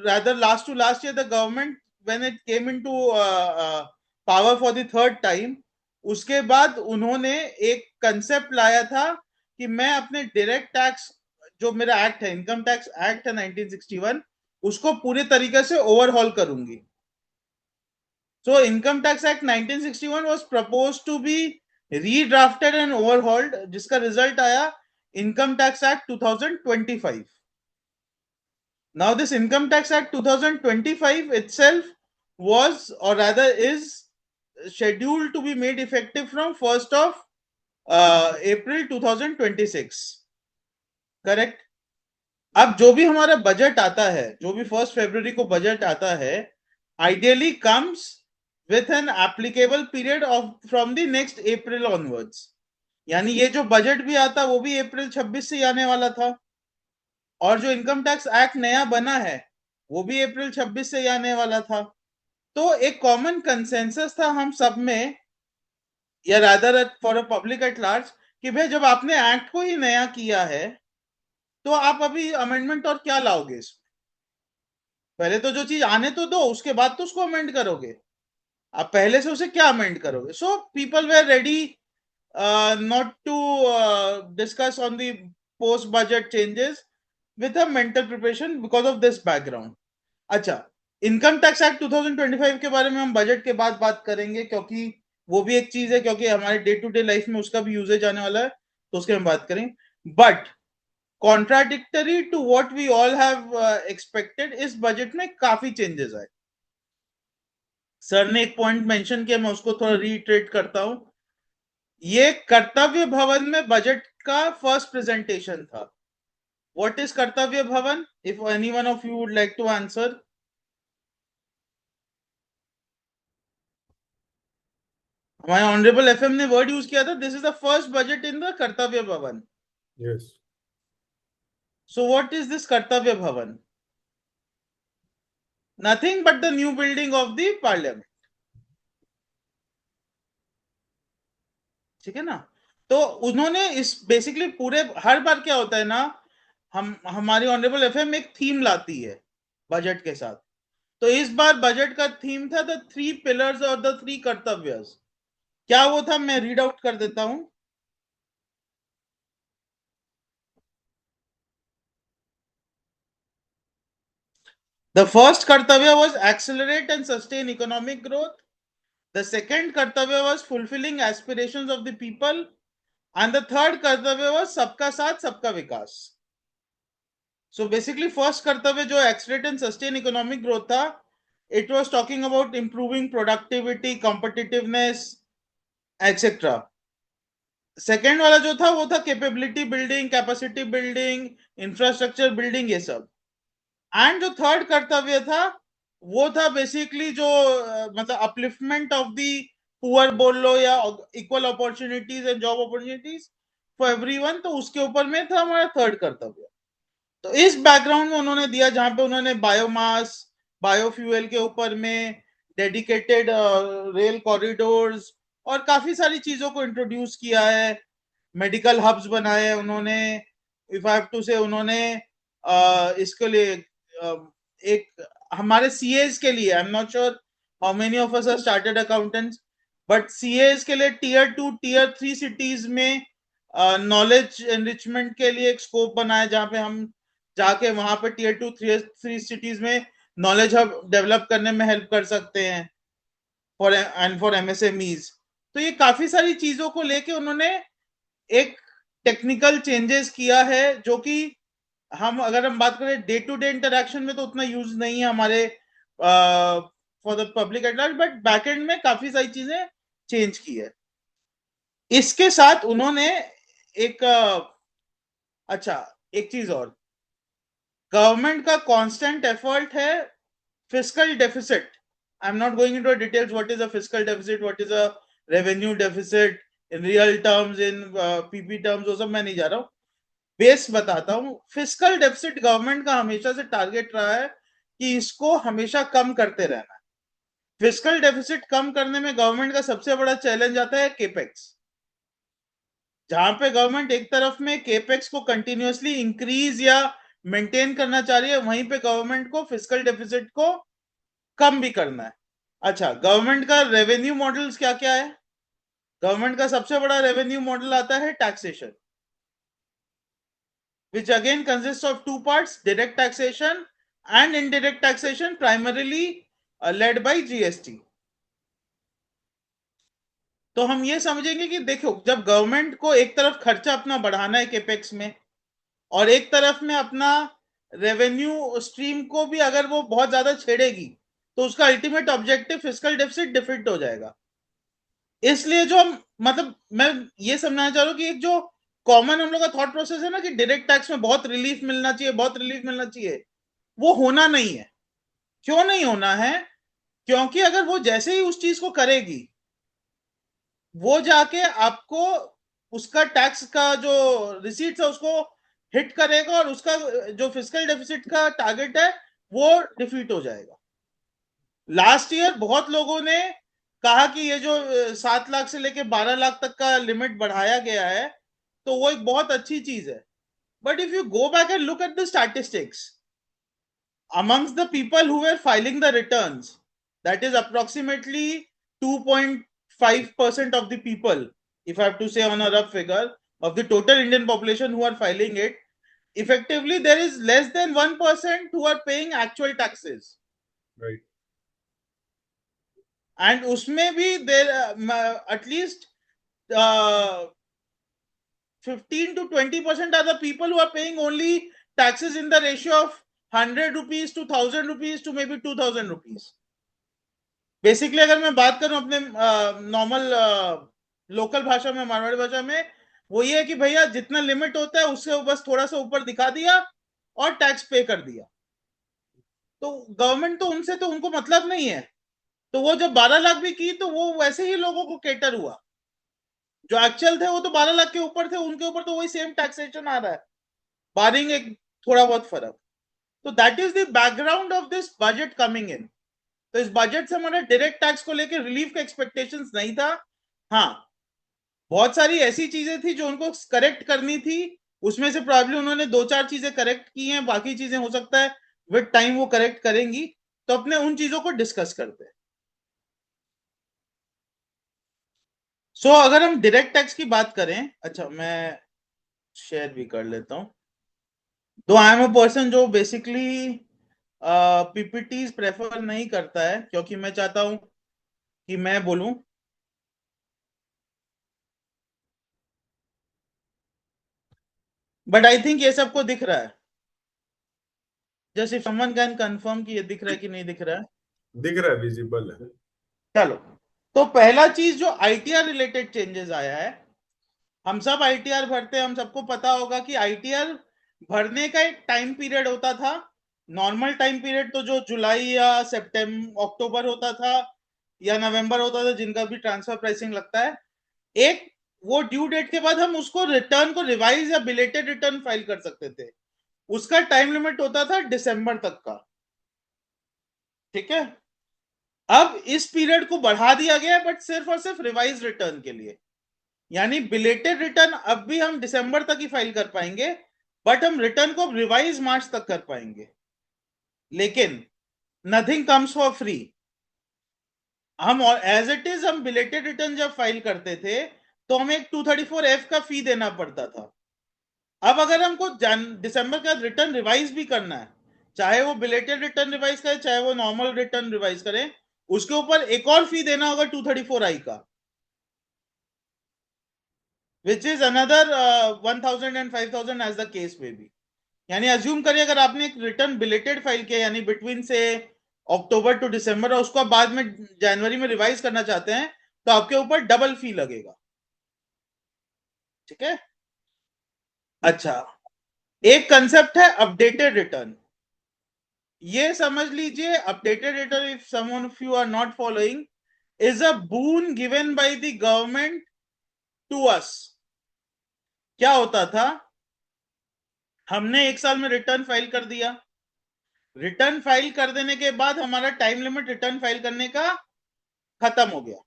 rather last to last year the government, when it came into power for the third time, उसके बाद उन्होंने एक कंसेप्ट लाया था कि मैं अपने डायरेक्ट टैक्स, जो मेरा एक्ट है, इनकम टैक्स एक्ट है 1961, उसको पूरे तरीके से ओवरहॉल करूंगी। So Income Tax Act 1961 was proposed to be redrafted and overhauled, जिसका रिजल्ट आया Income Tax Act 2025. Now this Income Tax Act 2025 itself was, or rather is, scheduled to be made effective from 1st of April 2026, correct. अब जो भी हमारा budget आता है, जो भी 1 फरवरी को बजट आता है, ideally comes with an applicable period of from the next April onwards. यानी ये जो बजट भी आता वो भी अप्रैल 26 से आने वाला था, और जो इनकम टैक्स एक्ट नया बना है वो भी अप्रैल 26 से आने वाला था। तो एक कॉमन कंसेंसस था हम सब में, या rather for a public at large, कि भाई जब आपने एक्ट को ही नया किया है तो आप अभी अमेंडमेंट और क्या लाओगे इसमें? पहले तो जो चीज आने तो दो, उसके बाद तो उसको अमेंड करोगे। आप पहले से उसे क्या अमेंड करोगे? So people were ready not to discuss on the post budget changes with a mental preparation because of this background. अच्छा, इनकम टैक्स एक्ट 2025 के बारे में हम बजट के बाद बात करेंगे, क्योंकि वो भी एक चीज है, क्योंकि हमारे डे टू डे लाइफ में उसका भी यूजेज आने वाला है, तो उसके हम बात करेंगे। But contradictory to what we all have expected, इस बजट में काफी चेंजेस आए। सर ने एक पॉइंट मेंशन किया, मैं उसको थोड़ा रीट्रेट करता हूं। ये कर्तव्य भवन में बजट का फर्स्ट प्रेजेंटेशन था। What is Kartavya Bhavan? If any one of you would like to answer. हमारे ऑनरेबल एफएम ने वर्ड यूज किया था, this is the first budget in the Kartavya Bhavan. Yes. So what is this Kartavya Bhavan? Nothing but the new building of the parliament. ठीक है ना? तो उन्होंने इस बेसिकली पूरे, हर बार क्या होता है ना, हमारी ऑनरेबल एफएम एक थीम लाती है बजट के साथ। तो इस बार बजट का थीम था द 3 पिलर्स और द 3 कर्तव्यस। क्या वो था? मैं रीड आउट कर देता हूं। The first kartavya was accelerate and sustain economic growth. The second kartavya was fulfilling aspirations of the people. And the third kartavya was सबका साथ सबका विकास. So basically first kartavya जो accelerate and sustain economic growth था, it was talking about improving productivity, competitiveness, etc. Second वाला जो था वो था capability building, capacity building, infrastructure building, ये सब। एंड जो थर्ड कर्तव्य था वो था बेसिकली जो मतलब अपलिफ्टमेंट ऑफ दी पुअर बोल लो, या equal opportunities and job opportunities for everyone. तो उसके ऊपर में था हमारा थर्ड कर्तव्य। तो इस बैकग्राउंड में उन्होंने दिया, जहां पे उन्होंने बायोमास, बायोफ्यूल के ऊपर में डेडिकेटेड रेल कॉरिडोर्स और काफी सारी चीजों को इंट्रोड्यूस किया है। मेडिकल हब्स बनाए हैं उन्होंने। इफ आई हैव टू से, उन्होंने इसके लिए एक हमारे सीएस के लिए, I am not sure how many of us are chartered accountants, but CS के लिए टियर 2 टियर 3 सिटीज में नॉलेज एनरिचमेंट के लिए एक स्कोप बनाया, जहां पे हम जाके वहां पे टियर 2 3 सिटीज में नॉलेज हब डेवलप करने में हेल्प कर सकते हैं फॉर एंड फॉर एमएसएमईज। तो ये काफी सारी चीजों को लेके उन्होंने एक टेक्निकल चेंजेस किया है, जो कि अगर हम बात करें डे टू डे इंटरेक्शन में तो उतना यूज नहीं है हमारे for the public at large, but backend में काफी सारी चीजें चेंज की है। इसके साथ उन्होंने एक अच्छा, एक चीज और, गवर्नमेंट का कांस्टेंट एफर्ट है fiscal deficit. I am not going into details what is a fiscal deficit, what is a revenue deficit in real terms, in PP terms, वो सब मैं नहीं जा रहा हूं, बेस बताता हूं। फिस्कल डेफिसिट गवर्नमेंट का हमेशा से टारगेट रहा है कि इसको हमेशा कम करते रहना है। फिस्कल डेफिसिट कम करने में गवर्नमेंट का सबसे बड़ा चैलेंज आता है केपेक्स। जहां पे गवर्नमेंट एक तरफ में केपेक्स को कंटिन्यूअसली इंक्रीज या मेंटेन करना चाह रही है, वहीं पे गवर्नमेंट को फिस्कल डेफिसिट को कम भी करना है। अच्छा, गवर्नमेंट का रेवेन्यू मॉडल्स क्या क्या है? गवर्नमेंट का सबसे बड़ा रेवेन्यू मॉडल आता है taxation, which again consists of two parts, direct taxation and indirect taxation, primarily led by GST. तो हम ये समझेंगे कि देखो, जब गवर्नमेंट को एक तरफ खर्चा अपना बढ़ाना है केपेक्स में, और एक तरफ में अपना रेवेन्यू स्ट्रीम को भी अगर वो बहुत ज्यादा छेड़ेगी, तो उसका ultimate objective fiscal deficit defeat हो जाएगा। इसलिए जो हम मतलब मैं ये समझना चाह रहा हूँ कि एक जो कॉमन हम लोग का थॉट प्रोसेस है ना कि डायरेक्ट टैक्स में बहुत रिलीफ मिलना चाहिए, बहुत रिलीफ मिलना चाहिए, वो होना नहीं है। क्यों नहीं होना है? क्योंकि अगर वो जैसे ही उस चीज को करेगी, वो जाके आपको उसका टैक्स का जो रिसीट्स है उसको हिट करेगा और उसका जो फिस्कल डेफिसिट का टारगेट है वो डिफीट हो जाएगा। लास्ट ईयर बहुत लोगों ने कहा कि ये जो 7 लाख से लेके 12 लाख तक का लिमिट बढ़ाया गया है तो वो एक बहुत अच्छी चीज है। But if you go back and look at the statistics amongst the people who were filing the returns, that is approximately 2.5% of the people, if I have to say on a rough figure, of the total Indian population who are filing it, effectively there is less than 1% who are paying actual taxes. Right. And उसमें भी there at least 15 to 20% are the people who are paying only taxes in the ratio of 100 rupees to 1000 rupees to maybe 2000 rupees. Basically अगर मैं बात करूं अपने normal local भाषा में, मारवाड़ी भाषा में, वो ये है कि भैया जितना लिमिट होता है उससे बस थोड़ा सा ऊपर दिखा दिया और टैक्स पे कर दिया, तो गवर्नमेंट तो उनसे तो उनको मतलब नहीं है। तो वो जब 12 लाख भी की तो वो वैसे ही लोगों को केटर हुआ, जो एक्चुअल थे वो तो 12 लाख के ऊपर थे, उनके ऊपर तो वही सेम टैक्सेशन आ रहा है, बारिंग एक थोड़ा बहुत फर्क। तो that is the background of this budget coming in. तो इस बजट से हमारा डायरेक्ट टैक्स को लेकर रिलीफ का एक्सपेक्टेशंस नहीं था। हाँ, बहुत सारी ऐसी चीजें थी जो उनको करेक्ट करनी थी, उसमें से प्रॉब्लम उन्होंने 2-4 चीजें करेक्ट की हैं, बाकी चीजें हो सकता है विद टाइम वो करेक्ट करेंगी। तो अपने उन चीजों को डिस्कस करते हैं। सो अगर हम डायरेक्ट टैक्स की बात करें, अच्छा मैं शेयर भी कर लेता हूं। तो आई एम अ पर्सन जो बेसिकली पीपीटीज प्रेफर नहीं करता है, क्योंकि मैं चाहता हूं कि मैं बोलूं। बट आई थिंक ये सबको दिख रहा है। Just if someone can confirm कि ये दिख रहा है कि नहीं दिख रहा है। दिख रहा है, विजिबल है। चलो, तो पहला चीज जो आईटीआर रिलेटेड चेंजेस आया है, हम सब आईटीआर भरते हैं, हम सबको पता होगा कि आईटीआर भरने का एक टाइम पीरियड होता था। नॉर्मल टाइम पीरियड तो जो जुलाई या सितंबर अक्टूबर होता था या नवंबर होता था, जिनका भी ट्रांसफर प्राइसिंग लगता है, एक वो ड्यू डेट के बाद हम उसको रिटर्न को रिवाइज या बिलेटेड रिटर्न फाइल कर सकते थे। उसका टाइम लिमिट होता था दिसंबर तक का। ठीक है, अब इस पीरियड को बढ़ा दिया गया है, बट सिर्फ और सिर्फ रिवाइज रिटर्न के लिए। यानी बिलेटेड रिटर्न अब भी हम दिसंबर तक ही फाइल कर पाएंगे, बट हम रिटर्न को रिवाइज मार्च तक कर पाएंगे। लेकिन नथिंग कम्स फॉर फ्री। हम एज इट इज हम बिलेटेड रिटर्न जब फाइल करते थे तो हमें एक 234F का फी देना पड़ता था। अब अगर हमको दिसंबर का रिटर्न रिवाइज भी करना है, चाहे वो बिलेटेड रिटर्न रिवाइज करे चाहे वो नॉर्मल रिटर्न रिवाइज करें, उसके ऊपर एक और फी देना होगा 234I का, which is another 1000 and 5000 as the case में भी। यानी अज्यूम करिए अगर आपने एक रिटर्न बिलेटेड फाइल किया, यानी बिटवीन से अक्टूबर टू दिसंबर, और उसको बाद में जनवरी में रिवाइज करना चाहते हैं, तो आपके ऊपर डबल फी लगेगा। ठीक है, अच्छा, एक कंसेप्ट है अपडेटेड रिटर्न। ये समझ लीजिए, updated return, if someone of you are not following, is a boon given by the government to us. क्या होता था, हमने एक साल में रिटर्न फाइल कर दिया, रिटर्न फाइल कर देने के बाद हमारा टाइम लिमिट रिटर्न फाइल करने का खत्म हो गया।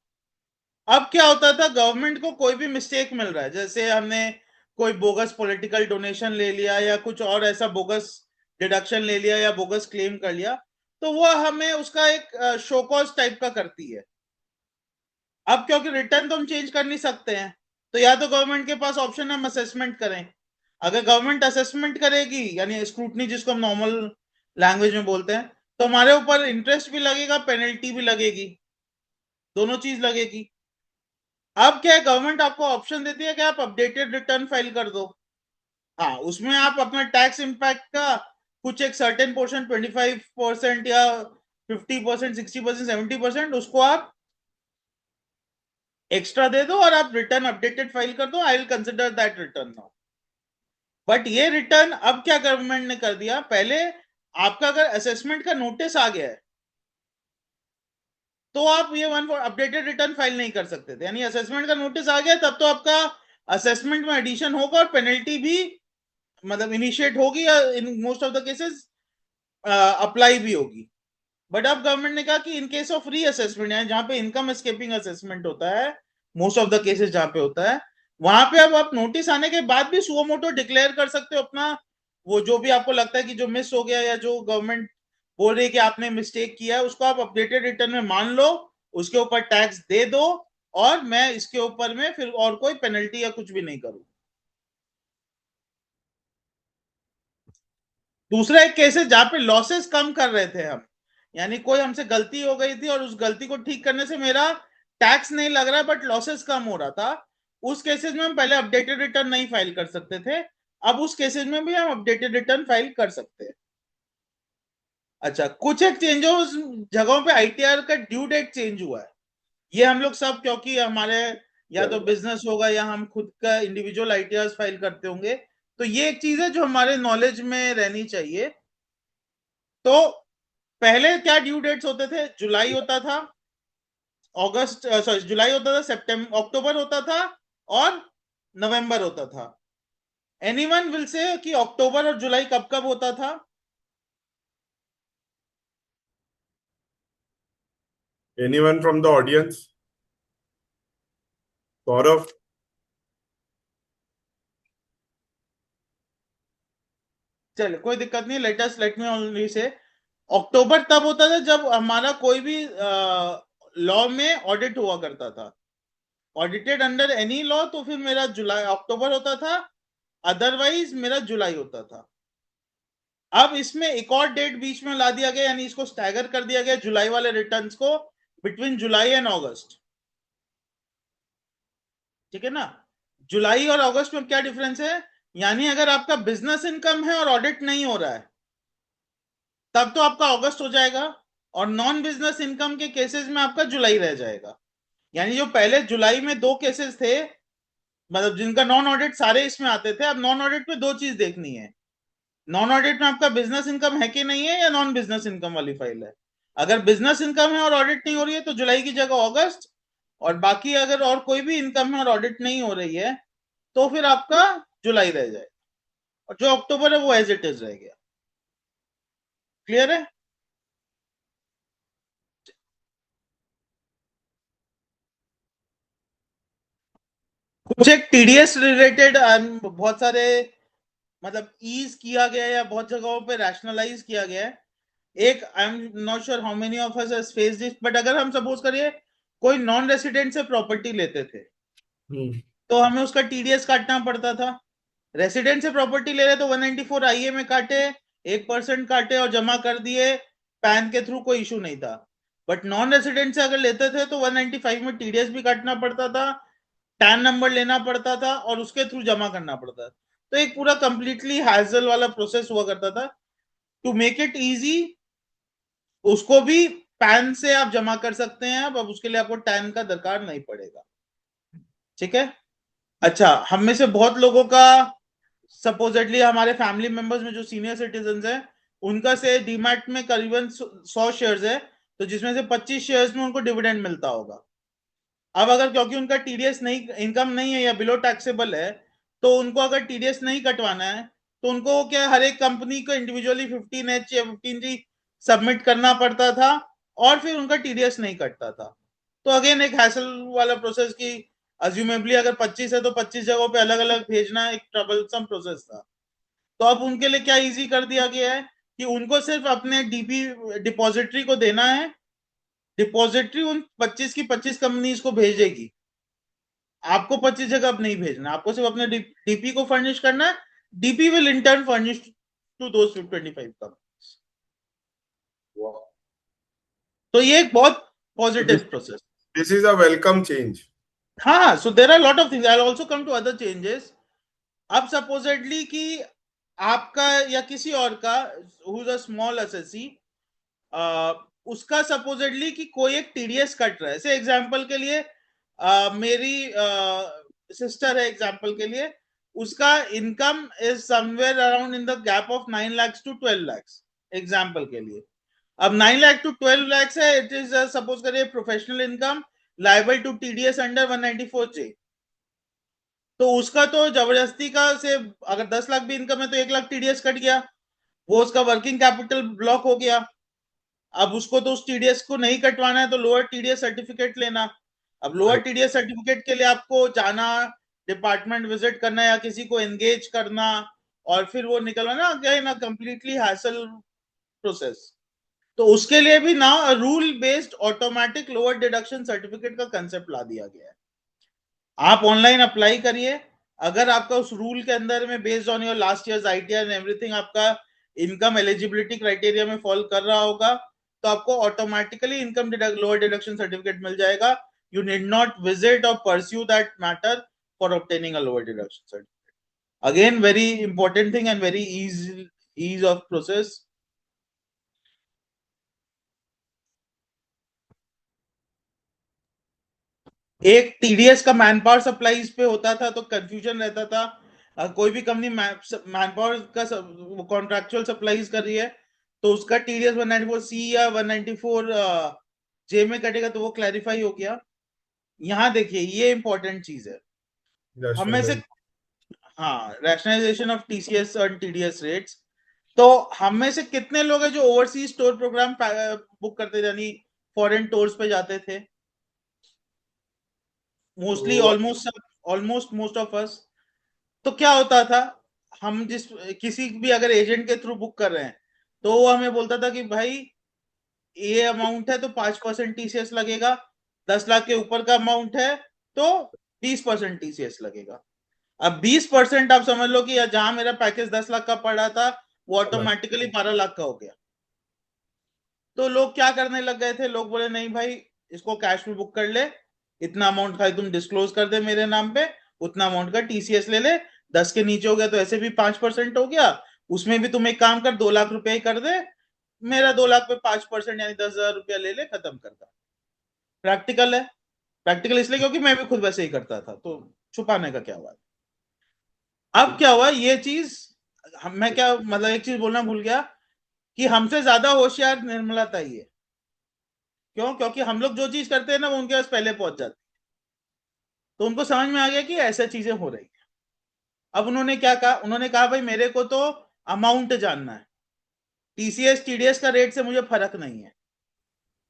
अब क्या होता था, गवर्नमेंट को कोई भी मिस्टेक मिल रहा है, जैसे हमने कोई बोगस पॉलिटिकल डोनेशन ले लिया या कुछ और ऐसा बोगस डिडक्शन ले लिया या बोगस क्लेम कर लिया, तो वो हमें उसका एक शो कॉज टाइप का करती है। अब क्योंकि रिटर्न तो हम चेंज कर नहीं सकते हैं, तो या तो गवर्नमेंट के पास ऑप्शन है हम असेसमेंट करें। अगर गवर्नमेंट असेसमेंट करेगी, यानी स्क्रूटनी जिसको हम नॉर्मल लैंग्वेज में बोलते हैं, तो हमारे ऊपर इंटरेस्ट भी लगेगा, पेनल्टी भी लगेगी, दोनों चीज लगेगी। अब क्या है, गवर्नमेंट आपको ऑप्शन देती है कि आप अपडेटेड रिटर्न फाइल कर दो। हाँ, उसमें आप अपना टैक्स इंपैक्ट का कुछ एक सर्टेन पोर्शन 25% या 50%, 60%, 70%, उसको आप एक्स्ट्रा दे दो और आप रिटर्न अपडेटेड फाइल कर दो, I will consider that return now. But ये रिटर्न अब क्या गवर्नमेंट ने कर दिया, पहले आपका अगर असेसमेंट का नोटिस आ गया है तो आप ये वन अपडेटेड रिटर्न फाइल नहीं कर सकते थे, यानी असेसमेंट का नोटिस आ गया तब तो आपका असेसमेंट में एडिशन होगा और पेनल्टी भी मतलब इनिशिएट होगी या in most of the cases apply भी होगी। बट अब गवर्नमेंट ने कहा कि इन केस ऑफ री असेसमेंट है, जहां पे इनकम एस्केपिंग असेसमेंट होता है, मोस्ट ऑफ द केसेस जहां पे होता है, वहां पे अब आप नोटिस आने के बाद भी सुओ मोटो डिक्लेयर कर सकते हो अपना वो जो भी आपको लगता है कि जो मिस हो गया या जो गवर्नमेंट बोल रही है कि आपने मिस्टेक किया है, उसको आप अपडेटेड रिटर्न में मान लो, उसके ऊपर टैक्स दे दो और मैं इसके ऊपर में फिर और कोई पेनल्टी या कुछ भी नहीं करूं। दूसरा एक केस है जहां पे लॉसेस कम कर रहे थे हम, यानी कोई हमसे गलती हो गई थी और उस गलती को ठीक करने से मेरा टैक्स नहीं लग रहा बट लॉसेस कम हो रहा था, उस केसेस में हम पहले अपडेटेड रिटर्न नहीं फाइल कर सकते थे, अब उस केसेस में भी हम अपडेटेड रिटर्न फाइल कर सकते हैं। अच्छा, कुछ एक चेंजेस जगहों पे आईटीआर का ड्यू डेट चेंज हुआ है, ये हम लोग सब क्योंकि हमारे या तो बिजनेस होगा या हम खुद का इंडिविजुअल आईटीआर फाइल करते होंगे, तो ये एक चीज है जो हमारे नॉलेज में रहनी चाहिए। तो पहले क्या ड्यू डेट्स होते थे, जुलाई होता था, अगस्त सॉरी जुलाई होता था, सितंबर अक्टूबर होता था और नवंबर होता था। एनीवन विल से कि अक्टूबर और जुलाई कब कब होता था? Anyone from the audience? Gaurav? चलिए कोई दिक्कत नहीं, लेट मी ओनली से अक्टूबर तब होता था जब हमारा कोई भी लॉ में ऑडिट हुआ करता था, ऑडिटेड अंडर एनी लॉ, तो फिर मेरा जुलाई अक्टूबर होता था, अदरवाइज मेरा जुलाई होता था। अब इसमें एक और डेट बीच में ला दिया गया, यानी इसको स्टैगर कर दिया गया जुलाई वाले रिटर्न्स को बिटवीन जुलाई एंड अगस्त, ठीक है ना। जुलाई और अगस्त में क्या डिफरेंस है, यानी अगर आपका बिजनेस इनकम है और ऑडिट नहीं हो रहा है तब तो आपका अगस्त हो जाएगा और नॉन बिजनेस इनकम के केसेस में आपका जुलाई रह जाएगा। यानी जो पहले जुलाई में दो केसेस थे, मतलब जिनका नॉन ऑडिट सारे इसमें आते थे, अब नॉन ऑडिट में दो चीज देखनी है, नॉन ऑडिट में आपका बिजनेस इनकम है कि नहीं है या नॉन बिजनेस इनकम वाली फाइल है। अगर बिजनेस इनकम है और ऑडिट नहीं हो रही है तो जुलाई की जगह अगस्त, और बाकी अगर और कोई भी इनकम है और ऑडिट नहीं हो रही है तो फिर आपका जुलाई रह जाएगा और जो अक्टूबर है वो एज इट इज रह गया। क्लियर है? कुछ एक टीडीएस रिलेटेड बहुत सारे मतलब ईज किया गया या बहुत जगहों पे रैशनलाइज किया गया है। एक आई am not sure how many of us has faced this, but अगर हम सपोज करिए कोई नॉन रेसिडेंट से प्रॉपर्टी लेते थे तो हमें उसका टीडीएस काटना पड़ता था। रेसिडेंट से प्रॉपर्टी ले रहे तो 194 आईए में काटे, 1% काटे और जमा कर दिए, पैन के थ्रू कोई इशू नहीं था। बट नॉन रेसिडेंट से अगर लेते थे तो 195 में टीडीएस भी काटना पड़ता था, टैन नंबर लेना पड़ता था और उसके थ्रू जमा करना पड़ता था। तो एक पूरा कंप्लीटली हैजल वाला प्रोसेस हुआ करता था। टू मेक इट इजी उसको भी पैन से आप जमा कर सकते हैं, अब उसके लिए आपको टैन का दरकार नहीं पड़ेगा, ठीक है। अच्छा, हम में से बहुत लोगों का सपोजिटली हमारे फैमिली मेंबर्स में जो सीनियर सिटीजन है उनका से डीमैट में करीबन 100 शेयर्स है, तो जिसमें से 25 शेयर्स में उनको डिविडेंड मिलता होगा। अब अगर क्योंकि उनका टीडीएस नहीं इनकम नहीं है या बिलो टैक्सेबल है, तो उनको अगर टीडीएस नहीं कटवाना है तो उनको क्या हर एक कंपनी को इंडिविजुअली 15H या 15G सबमिट करना पड़ता था और फिर उनका टीडीएस नहीं कटता था। तो अगेन एक हैसल वाला प्रोसेस की अज्यूमेबली अगर 25 है तो 25 जगहों पे अलग अलग भेजना एक ट्रबलसम प्रोसेस था। तो अब उनके लिए क्या इजी कर दिया गया है कि उनको सिर्फ अपने डीपी डिपॉजिटरी को देना है, डिपॉजिटरी उन 25 की 25 कंपनीज को भेजेगी, आपको 25 जगह अब नहीं भेजना, आपको सिर्फ अपने डीपी को फर्निश करना है, DP will in turn furnish to those 25 companies. तो ये एक बहुत positive process. This is a welcome change. हाँ, so there are a lot of things. I'll also come to other changes. अब सपोजिटली कि आपका या किसी और का who is a small assessee, उसका सपोजिटली कि कोई एक टीडीएस कट रहा है, से एग्जांपल के लिए मेरी सिस्टर है एग्जांपल के लिए, उसका income is somewhere around in the gap of 9 lakhs to 12 lakhs example के लिए। अब 9 lakh to 12 lakhs है, इट इज सपोज करिए professional income liable to TDS under 194J। तो उसका तो जबरदस्ती का से अगर 10 लाख भी इनकम है तो 1 लाख टीडीएस कट गया, वो उसका वर्किंग कैपिटल ब्लॉक हो गया। अब उसको तो उस टीडीएस को नहीं कटवाना है तो लोअर टीडीएस सर्टिफिकेट लेना। अब लोअर टीडीएस सर्टिफिकेट के लिए आपको जाना, डिपार्टमेंट विजिट करना या किसी को एंगेज करना और फिर वो निकलवाना, again a completely hassle process. तो उसके लिए भी ना rule based automatic lower deduction certificate का कंसेप्ट ला दिया गया है। आप ऑनलाइन अप्लाई करिए, अगर आपका उस रूल के अंदर में based on your last years ITR and everything आपका इनकम एलिजिबिलिटी क्राइटेरिया में फॉलो कर रहा होगा तो आपको automatically income lower deduction certificate मिल जाएगा। यू नीड नॉट विजिट और pursue that matter for obtaining a lower deduction certificate. Again very important thing and very ease of process। एक टीडीएस का मैन पावर सप्लाईज पे होता था तो confusion रहता था, कोई भी कंपनी मैन पावर का कॉन्ट्रैक्चुअल सप्लाईज कर रही है तो उसका टीडीएस 194C या 194J में कटेगा, तो वो क्लैरिफाई हो गया। यहाँ देखिए ये इंपॉर्टेंट चीज है, हमें से हाँ रैशनलाइजेशन ऑफ टीसीएस और टीडीएस रेट्स। तो हम में से कितने लोग हैं जो ओवरसीज टूर प्रोग्राम बुक करते थे, यानी फॉरेन टूर्स पे जाते थे? मोस्टली ऑलमोस्ट मोस्ट ऑफ अस। तो क्या होता था, हम जिस किसी भी अगर एजेंट के थ्रू बुक कर रहे हैं तो वो हमें बोलता था कि भाई ये अमाउंट है तो 5% टीसीएस लगेगा, 10 लाख के ऊपर का अमाउंट है तो 20% टीसीएस लगेगा। अब 20% आप समझ लो कि जहां मेरा पैकेज 10 लाख का पड़ा था वो ऑटोमेटिकली 12 लाख का हो गया। तो लोग क्या करने लग गए थे, लोग बोले नहीं भाई इसको कैश में बुक कर ले, इतना अमाउंट खाली तुम डिस्क्लोज कर दे मेरे नाम पे, उतना अमाउंट का टीसीएस ले ले, 10 के नीचे हो गया तो ऐसे भी 5% हो गया, उसमें भी तुम एक काम कर 2 लाख रुपए ही कर दे, मेरा 2 लाख पे 5% यानी 10,000 रुपया ले ले, खत्म कर दे। प्रैक्टिकल है, प्रैक्टिकल इसलिए क्योंकि मैं भी खुद वैसे ही करता था, तो छुपाने का क्या बात। अब क्या हुआ ये चीज, मैं क्या मतलब एक चीज बोलना भूल गया कि हमसे ज्यादा होशियार निर्मला ताई है। क्यों? क्योंकि हम लोग जो चीज करते हैं ना वो उनके पास पहले पहुंच जाती है, तो उनको समझ में आ गया कि ऐसा चीजें हो रही है। अब उन्होंने क्या कहा, उन्होंने कहा भाई मेरे को तो अमाउंट जानना है, टीसीएस टीडीएस का रेट से मुझे फर्क नहीं है,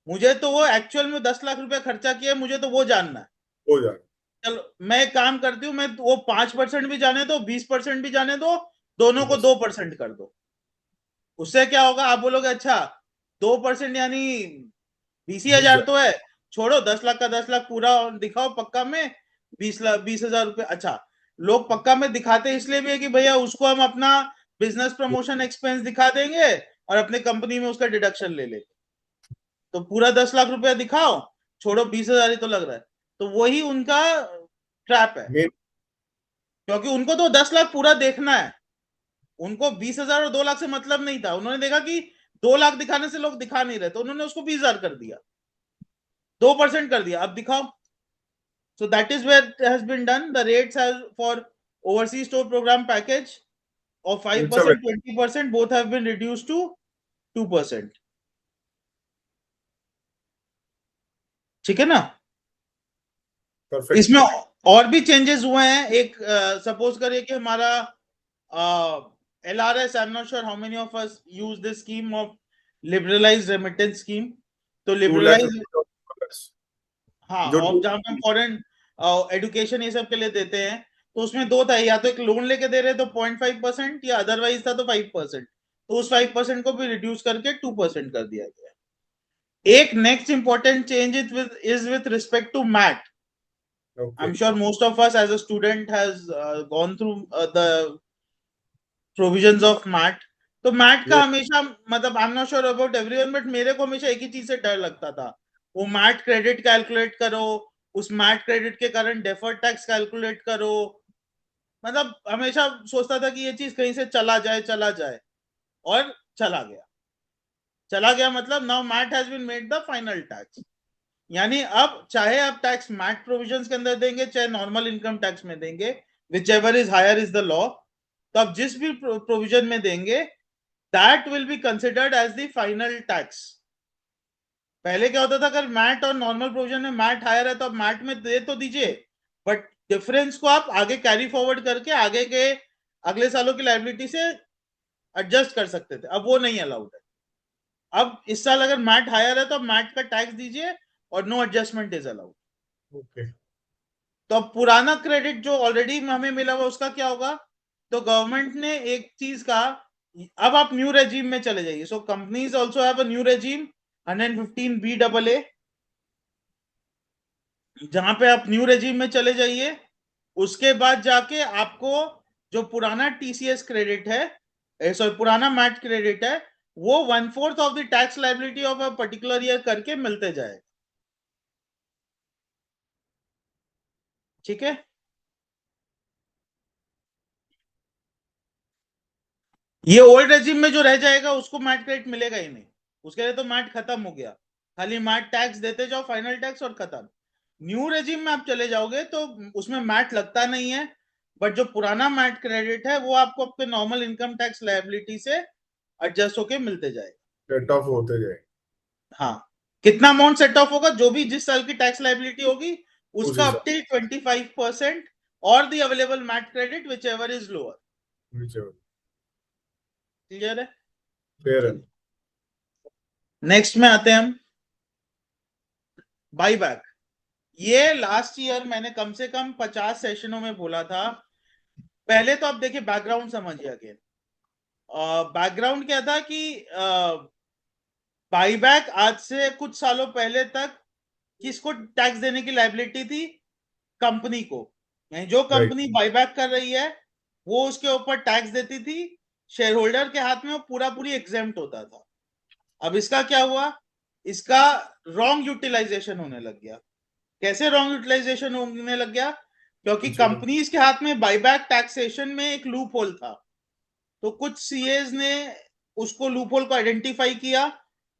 मुझे तो वो एक्चुअल में 10 लाख रुपया खर्चा किया मुझे तो वो जानना है। हो जाए। चलो मैं एक काम करती हूँ, मैं वो 5% भी जाने दो 20% भी जाने दो, दोनों को 2% कर दो। उससे क्या होगा, आप बोलोगे अच्छा 2% यानी 20,000 तो है, छोड़ो 10 लाख का 10 लाख पूरा दिखाओ पक्का में 20,000 रुपए। अच्छा लोग पक्का में दिखाते इसलिए भी है कि भैया उसको हम अपना बिजनेस प्रमोशन एक्सपेंस दिखा देंगे और अपने कंपनी में उसका डिडक्शन ले लेंगे, तो पूरा 10 लाख रुपया दिखाओ, छोड़ो 20,000 ही तो लग रहा है। तो वही उनका ट्रैप है, क्योंकि उनको तो 10 लाख पूरा देखना है, उनको 20,000 और 2 लाख से मतलब नहीं था। उन्होंने देखा कि 2 लाख दिखाने से लोग दिखा नहीं रहे तो उन्होंने उसको 20,000 कर दिया, 2% कर दिया, अब दिखाओ। So that is where it has been done. The rates has for overseas tour program package of 5%, 20%, both have been reduced to 2%. ठीक है ना? Perfect. इसमें और भी चेंजेस हुए हैं। एक सपोज करिए कि हमारा LRS, I'm not sure how many of us use this scheme of liberalized remittance scheme. तो 2 lakh liberalized, हाँ, जो और जहां पे हम फॉरेन एडुकेशन ये सब के लिए देते हैं तो उसमें दो था, या तो एक लोन लेके दे रहे तो 0.5% या अदरवाइज था तो 5%, तो उस 5% को भी रिड्यूस करके 2% कर दिया गया। एक next important change is with respect to MAT. I am sure most of us as a student has gone through the provisions of MAT. तो मैट का हमेशा मतलब I am not sure about everyone, but मेरे को हमेशा एक ही चीज से डर लगता था, वो मैट क्रेडिट कैलकुलेट करो, उस मैट क्रेडिट के कारण डेफर्ड टैक्स कैलकुलेट करो, मतलब हमेशा सोचता था कि ये चीज कहीं से चला जाए, और चला गया मतलब now MAT has been made the final tax. यानी अब चाहे आप टैक्स मैट प्रोविजंस के अंदर देंगे चाहे नॉर्मल इनकम टैक्स में देंगे, whichever is higher is the law, तो आप जिस भी प्रोविजन में देंगे that will be considered as the final tax. पहले क्या होता था, अगर मैट और नॉर्मल प्रोविजन में मैट हायर है तो आप मैट में दे तो दीजिए, बट डिफरेंस को आप आगे कैरी फॉरवर्ड करके आगे के अगले सालों की लाइबिलिटी से एडजस्ट कर सकते थे। अब वो नहीं अलाउड है। अब इस साल अगर मैट हायर है तो आप मैट का टैक्स दीजिए और no adjustment is allowed. Okay, तो अब पुराना क्रेडिट जो ऑलरेडी हमें मिला हुआ उसका क्या होगा? तो गवर्नमेंट ने एक चीज कहा, अब आप न्यू रेजिम में चले जाइए। सो companies also have a new regime 115BAA, जहां पे आप न्यू रेजिम में चले जाइए। उसके बाद जाके आपको जो पुराना टीसीएस क्रेडिट है, सॉरी पुराना मैट क्रेडिट है, वो 1/4 of the tax liability of a particular year करके मिलते जाए। ठीक है, ये ओल्ड रेजिम में जो रह जाएगा उसको मैट क्रेडिट मिलेगा ही नहीं, उसके लिए तो मैट खत्म हो गया, खाली मैट टैक्स देते जाओ, फाइनल टैक्स और खत्म। न्यू रेजिम में आप चले जाओगे तो उसमें मैट लगता नहीं है, बट जो पुराना मैट क्रेडिट है वो आपको आपके नॉर्मल इनकम टैक्स लायबिलिटी से एडजस्ट होके मिलते जाएगा। सेट ऑफ होते जाए। हाँ, कितना अमाउंट सेट ऑफ होगा? जो भी जिस साल की टैक्स लायबिलिटी होगी उस उसका हिसाब अप टिल 25% और the available MAT credit whichever is lower. whichever. Clear है? Fair है। नेक्स्ट में आते हैं हम बाई बैक। ये लास्ट ईयर मैंने कम से कम 50 सेशनों में बोला था। पहले तो आप देखिए बैकग्राउंड समझिए अगेन। बैकग्राउंड क्या था कि बाईबैक आज से कुछ सालों पहले तक किसको टैक्स देने की लायबिलिटी थी? कंपनी को। यानी जो कंपनी बाईबैक कर रही है वो उसके ऊपर टैक्स देती थी, शेयर होल्डर के हाथ में वो पूरा पूरी एग्जेम्प्ट होता था। अब इसका क्या हुआ? इसका रॉन्ग यूटिलाइजेशन होने लग गया। कैसे रॉन्ग यूटिलाइजेशन होने लग गया? क्योंकि कंपनीज के हाथ में बाईबैक टैक्सेशन में एक लूप होल था, तो कुछ सीएस ने उसको लूप होल को आइडेंटिफाई किया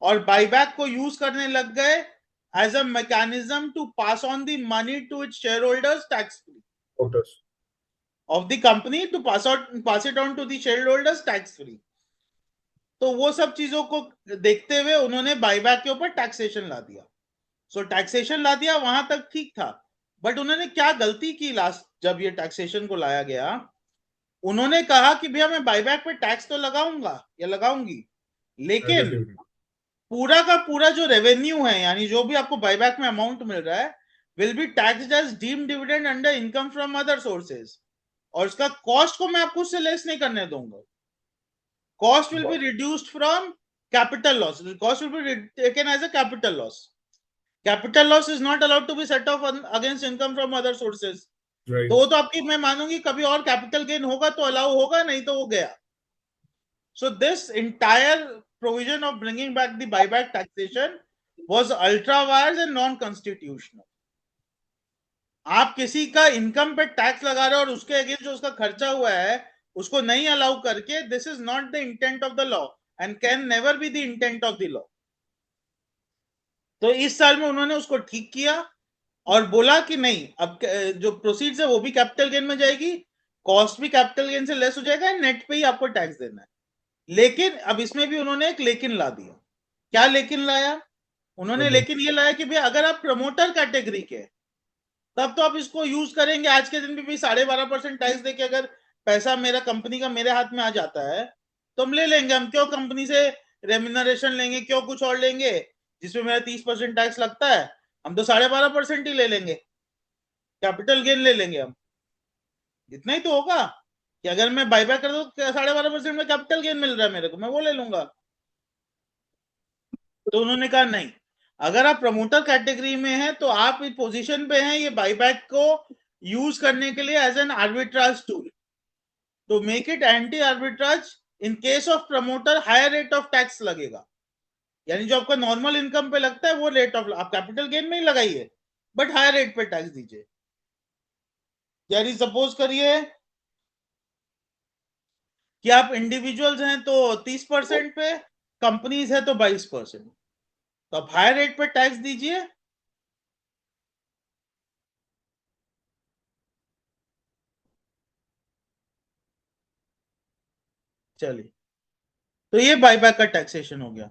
और बाईबैक को यूज करने लग गए as a mechanism to pass on the money to its shareholders tax free of the company, to pass it on to the shareholders tax free. तो वो सब चीजों को देखते हुए उन्होंने बाईबैक के ऊपर टैक्सेशन ला दिया। सो टैक्सेशन ला दिया, वहां तक ठीक था, बट उन्होंने क्या गलती की लास्ट जब ये टैक्सेशन को लाया गया? उन्होंने कहा कि भैया मैं बाईबैक पे टैक्स तो लगाऊंगा या लगाऊंगी, लेकिन पूरा का पूरा जो रेवेन्यू है, यानी जो भी आपको बाईबैक में अमाउंट मिल रहा है, will be taxed as deemed dividend under income from other sources, और इसका कॉस्ट को मैं आपको उससे लेस नहीं करने दूंगा। Cost will be reduced from capital loss, cost will be taken as a capital loss. Capital loss is not allowed to be set off against income from other sources. तो वो तो आपकी, मैं मानूंगी कभी और कैपिटल गेन होगा तो allow होगा, नहीं तो वो गया। So this entire provision of bringing back the buyback taxation was ultra wise and non-constitutional. आप किसी का इनकम पे टैक्स लगा रहे हो और उसके अगेंस्ट जो उसका खर्चा हुआ है उसको नहीं अलाउ करके, this is not the intent of the law and can never be the intent of the law. तो इस साल में उन्होंने उसको ठीक किया और बोला कि नहीं, अब जो प्रोसीड्स है वो भी कैपिटल गेन में जाएगी, कॉस्ट भी कैपिटल गेन से लेस हो जाएगा, नेट पे ही आपको टैक्स देना है। लेकिन अब इसमें भी उन्होंने एक लेकिन ला दिया। क्या लेकिन लाया उन्होंने? लेकिन ये लाया कि भाई अगर आप प्रमोटर कैटेगरी के तब तो आप इसको यूज करेंगे, आज के दिन भी 12.5% टैक्स देके अगर पैसा मेरा कंपनी का मेरे हाथ में आ जाता है तो हम ले लेंगे। हम क्यों कंपनी से रेम्यूनरेशन लेंगे, क्यों कुछ और लेंगे जिसमें मेरा 30% टैक्स लगता है? हम तो 12.5% ही ले लेंगे, कैपिटल गेन ले लेंगे हम। इतना ही तो होगा कि अगर मैं बाईबैक कर दूं 12.5% में कैपिटल गेन मिल रहा है मेरे को, मैं वो ले लूंगा। तो उन्होंने कहा नहीं, अगर आप प्रमोटर कैटेगरी में हैं तो आप इस पोजीशन पे हैं ये बाईबैक को यूज करने के लिए as an arbitrage tool to make it anti arbitrage. In case of promoter higher rate of tax लगेगा, यानी जो आपका नॉर्मल इनकम पे लगता है वो रेट ऑफ, आप कैपिटल गेन में ही लगाइए बट हायर रेट पे टैक्स दीजिए। यानी सपोज करिए कि आप इंडिविजुअल्स हैं तो 30% पे, कंपनीज है तो 22%, तो आप हायर रेट पे टैक्स दीजिए चलिए, तो ये बायबैक का टैक्सेशन हो गया।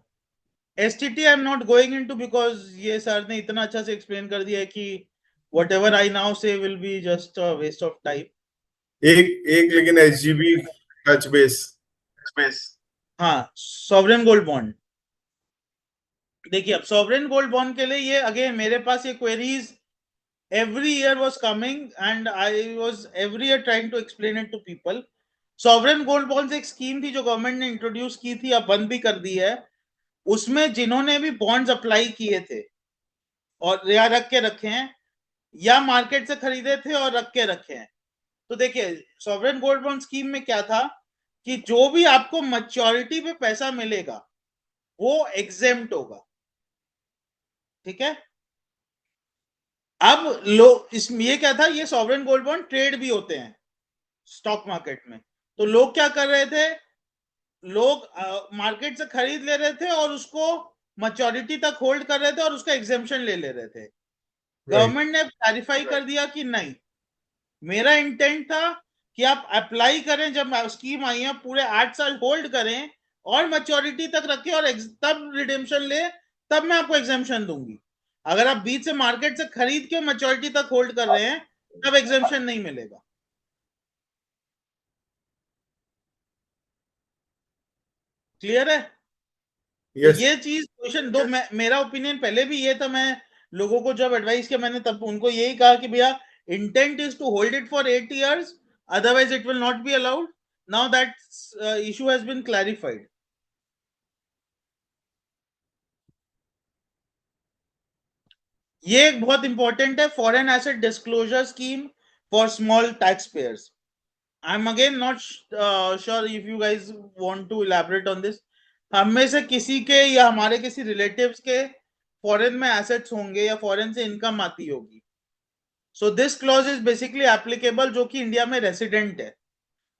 STT I am not going into, because ये सर ने इतना अच्छा से एक्सप्लेन कर दिया है कि whatever I now say will be just a waste of time. एक एक लेकिन एसजीबी टच बेस। हाँ, सॉवरेन गोल्ड बॉन्ड। देखिए, अब सॉवरेन गोल्ड बॉन्ड के लिए ये अगेन मेरे पास ये queries every year was coming and I was every year trying to explain it to people. Sovereign gold bonds एक स्कीम थी जो गवर्नमेंट ने इंट्रोड्यूस की थी, अब बंद भी कर दी है। उसमें जिन्होंने भी बॉन्ड्स अप्लाई किए थे और या रख के रखे हैं या मार्केट से खरीदे थे और रख के रखे हैं, तो देखिए सॉवरेन गोल्ड बॉन्ड स्कीम में क्या था कि जो भी आपको मैच्योरिटी पे पैसा मिलेगा वो एग्जेम्प्ट होगा, ठीक है। अब लोग इसमें ये क्या था, ये सॉवरेन गोल्ड बॉन्ड ट्रेड भी होते हैं स्टॉक मार्केट में, तो लोग क्या कर रहे थे, लोग मार्केट से खरीद ले रहे थे और उसको मैच्योरिटी तक होल्ड कर रहे थे और उसका एग्जेम्पशन ले रहे थे। गवर्नमेंट ने क्लैरिफाई कर दिया कि नहीं, मेरा इंटेंट था कि आप अप्लाई करें, जब स्कीम आई है पूरे 8 साल होल्ड करें और मैच्योरिटी तक रखें और तब रिडेम्पशन ले, तब मैं आपको एग्जेम्पशन दूंगी। अगर आप बीच से मार्केट से खरीद के मैच्योरिटी तक होल्ड कर रहे हैं तब एग्जेम्पशन नहीं मिलेगा। क्लियर है? तो यस, ये चीज क्वेश्चन दो, मेरा ओपिनियन पहले भी ये था, मैं लोगों को जब एडवाइस किया मैंने तब उनको यही कहा कि भैया intent is to hold it for 8 years, otherwise it will not be allowed. Now that issue has been clarified. ये एक बहुत इंपॉर्टेंट है, foreign asset disclosure scheme for small taxpayers. I am again not sure if you guys want to elaborate on this. हम में से किसी के या हमारे किसी रिलेटिव्स के फॉरेन में एसेट्स होंगे या फॉरेन से इनकम आती होगी, so this clause is basically applicable जो कि इंडिया में रेसिडेंट है।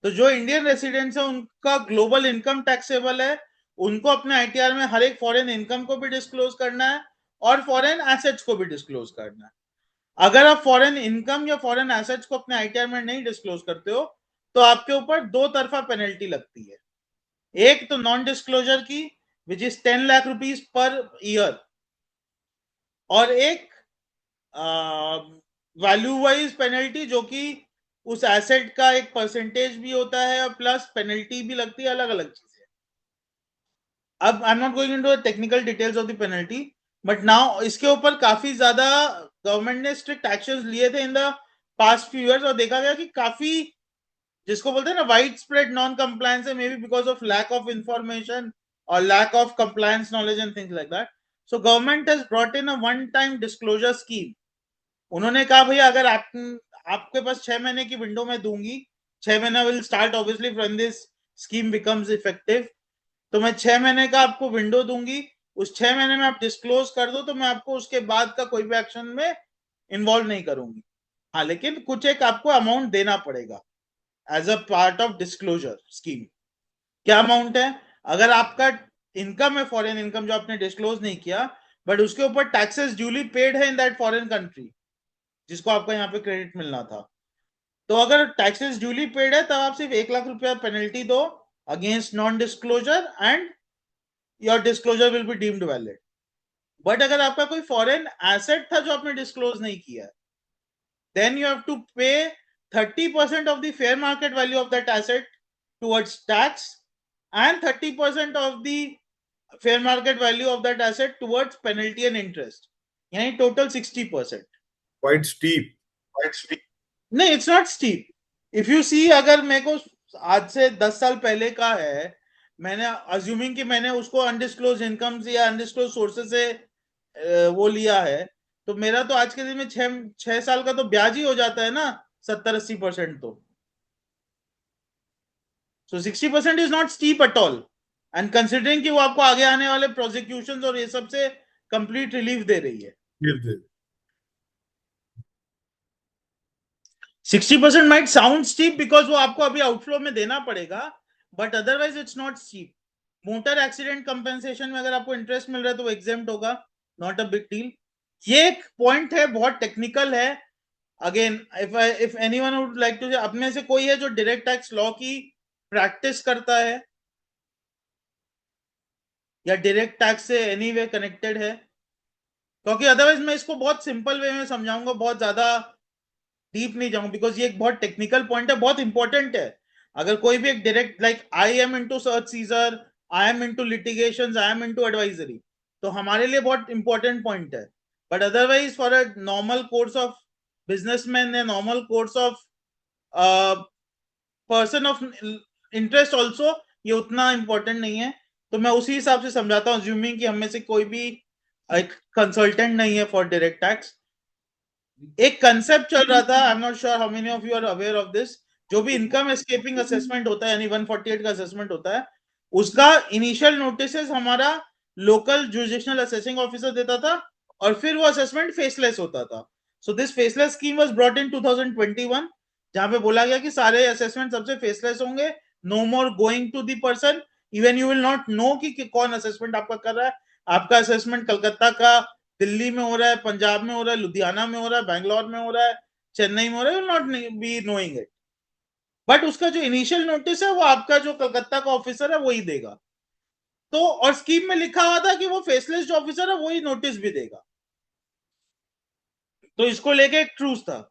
तो जो इंडियन रेसिडेंट्स है उनका ग्लोबल इनकम टैक्सेबल है, उनको अपने आईटीआर में हर एक फॉरेन इनकम को भी डिस्क्लोज करना है और फॉरेन एसेट्स को भी डिस्क्लोज करना है। अगर आप फॉरेन इनकम या फॉरेन एसेट्स को अपने आईटीआर में नहीं डिस्क्लोज करते हो तो आपके ऊपर 2 तरफा पेनल्टी लगती है। एक तो नॉन डिस्क्लोजर की which is 10 lakh rupees per year, और एक वैल्यू वाइज पेनल्टी जो कि उस एसेट का एक परसेंटेज भी होता है और प्लस पेनल्टी भी लगती है, अलग अलग चीजें। अब आई am not going into the technical details of the penalty, but now इसके ऊपर काफी ज्यादा गवर्नमेंट ने स्ट्रिक्ट एक्शंस लिए थे in the past few years, और देखा गया कि काफी जिसको बोलते हैं ना वाइड स्प्रेड नॉन कंप्लायंस है, maybe because of lack of information और lack of compliance knowledge and things like that. So government has brought in a one time disclosure scheme. उन्होंने कहा भैया अगर आपके पास 6 महीने की विंडो में दूंगी, 6 महीना will start obviously when this scheme becomes effective, तो मैं 6 महीने का आपको विंडो दूंगी, उस 6 महीने में आप डिस्क्लोज कर दो तो मैं आपको उसके बाद का कोई भी एक्शन में इन्वॉल्व नहीं करूंगी। हाँ, लेकिन कुछ एक आपको अमाउंट देना पड़ेगा as a part of disclosure scheme. क्या अमाउंट है? अगर आपका इनकम है फॉरेन इनकम जो आपने डिस्क्लोज नहीं किया बट उसके ऊपर टैक्सेस ड्यूली पेड है इन दैट फॉरेन कंट्री जिसको आपको यहाँ पे क्रेडिट मिलना था, तो अगर टैक्सेस ड्यूली पेड है तब आप सिर्फ 1 लाख रुपया पेनल्टी दो against non disclosure and your disclosure will be deemed valid. But अगर आपका कोई फॉरेन एसेट था जो आपने डिस्क्लोज नहीं किया, then you have to pay 30% of the fair market value of that asset towards tax and 30% of the fair market value of that asset towards penalty and interest, यानी total 60%। Quite steep. नहीं, it's not steep. If you see, अगर मेरे को आज से 10 साल पहले का है, मैंने अज्यूमिंग कि मैंने उसको अनडिस्क्लोज इनकम से या अनडिस्क्लोज सोर्सेज से वो लिया है, तो मेरा तो आज के दिन में 6 साल का तो ब्याज ही हो जाता है ना 70-80%। तो सो 60% is not steep at all, and considering कि वो आपको आगे आने वाले प्रोसिक्यूशंस और ये सब से कंप्लीट रिलीफ दे रही है। 60% might sound steep because वो आपको अभी आउटफ्लो में देना पड़ेगा, but otherwise it's not steep. Motor accident compensation में अगर आपको इंटरेस्ट मिल रहा है तो वो एग्जेम्प्ट होगा, नॉट अ बिग डील। ये एक पॉइंट है, बहुत टेक्निकल है। Again if anyone would like to, अपने से कोई है जो डायरेक्ट टैक्स लॉ की प्रैक्टिस करता है या डायरेक्ट टैक्स से एनी वे कनेक्टेड है? क्योंकि अदरवाइज मैं इसको बहुत सिंपल वे में समझाऊंगा, बहुत ज्यादा डीप नहीं जाऊंगा, बिकॉज ये एक बहुत टेक्निकल पॉइंट है, बहुत इंपॉर्टेंट है। अगर कोई भी एक direct, like I am into search seizure, I am into litigations, I am into advisory, तो हमारे लिए बहुत इंपॉर्टेंट पॉइंट है। But otherwise for a normal course of businessman या normal course of person of interest also ये उतना important नहीं है। तो मैं उसी हिसाब से समझाता हूँ, अज्यूमिंग कि हम में से कोई भी एक कंसल्टेंट नहीं है फॉर डायरेक्ट टैक्स। एक कंसेप्ट चल रहा था, I am not sure how many of you are aware of this, जो भी इनकम एस्केपिंग असेसमेंट होता है, यानी 148 का असेसमेंट होता है, उसका इनिशियल नोटिस हमारा लोकल जुडिशनल असेसिंग ऑफिसर देता था, और फिर वो असेसमेंट फेसलेस होता था। So this faceless scheme was brought in 2021, जहां पे बोला गया कि सारे असेसमेंट सबसे फेसलेस होंगे, no more going to the person, even you will not know कि कौन असेसमेंट आपका कर रहा है। आपका असेसमेंट कलकत्ता का, दिल्ली में हो रहा है, पंजाब में हो रहा है, लुधियाना में हो रहा है, बैंगलोर में हो रहा है, चेन्नई में हो रहा है, not be knowing it. But उसका जो इनिशियल नोटिस है वो आपका जो कलकत्ता का ऑफिसर है वही देगा। तो और स्कीम में लिखा हुआ था कि वो फेसलेस जो ऑफिसर है वही नोटिस भी देगा। तो इसको लेके एक ट्रूथ था,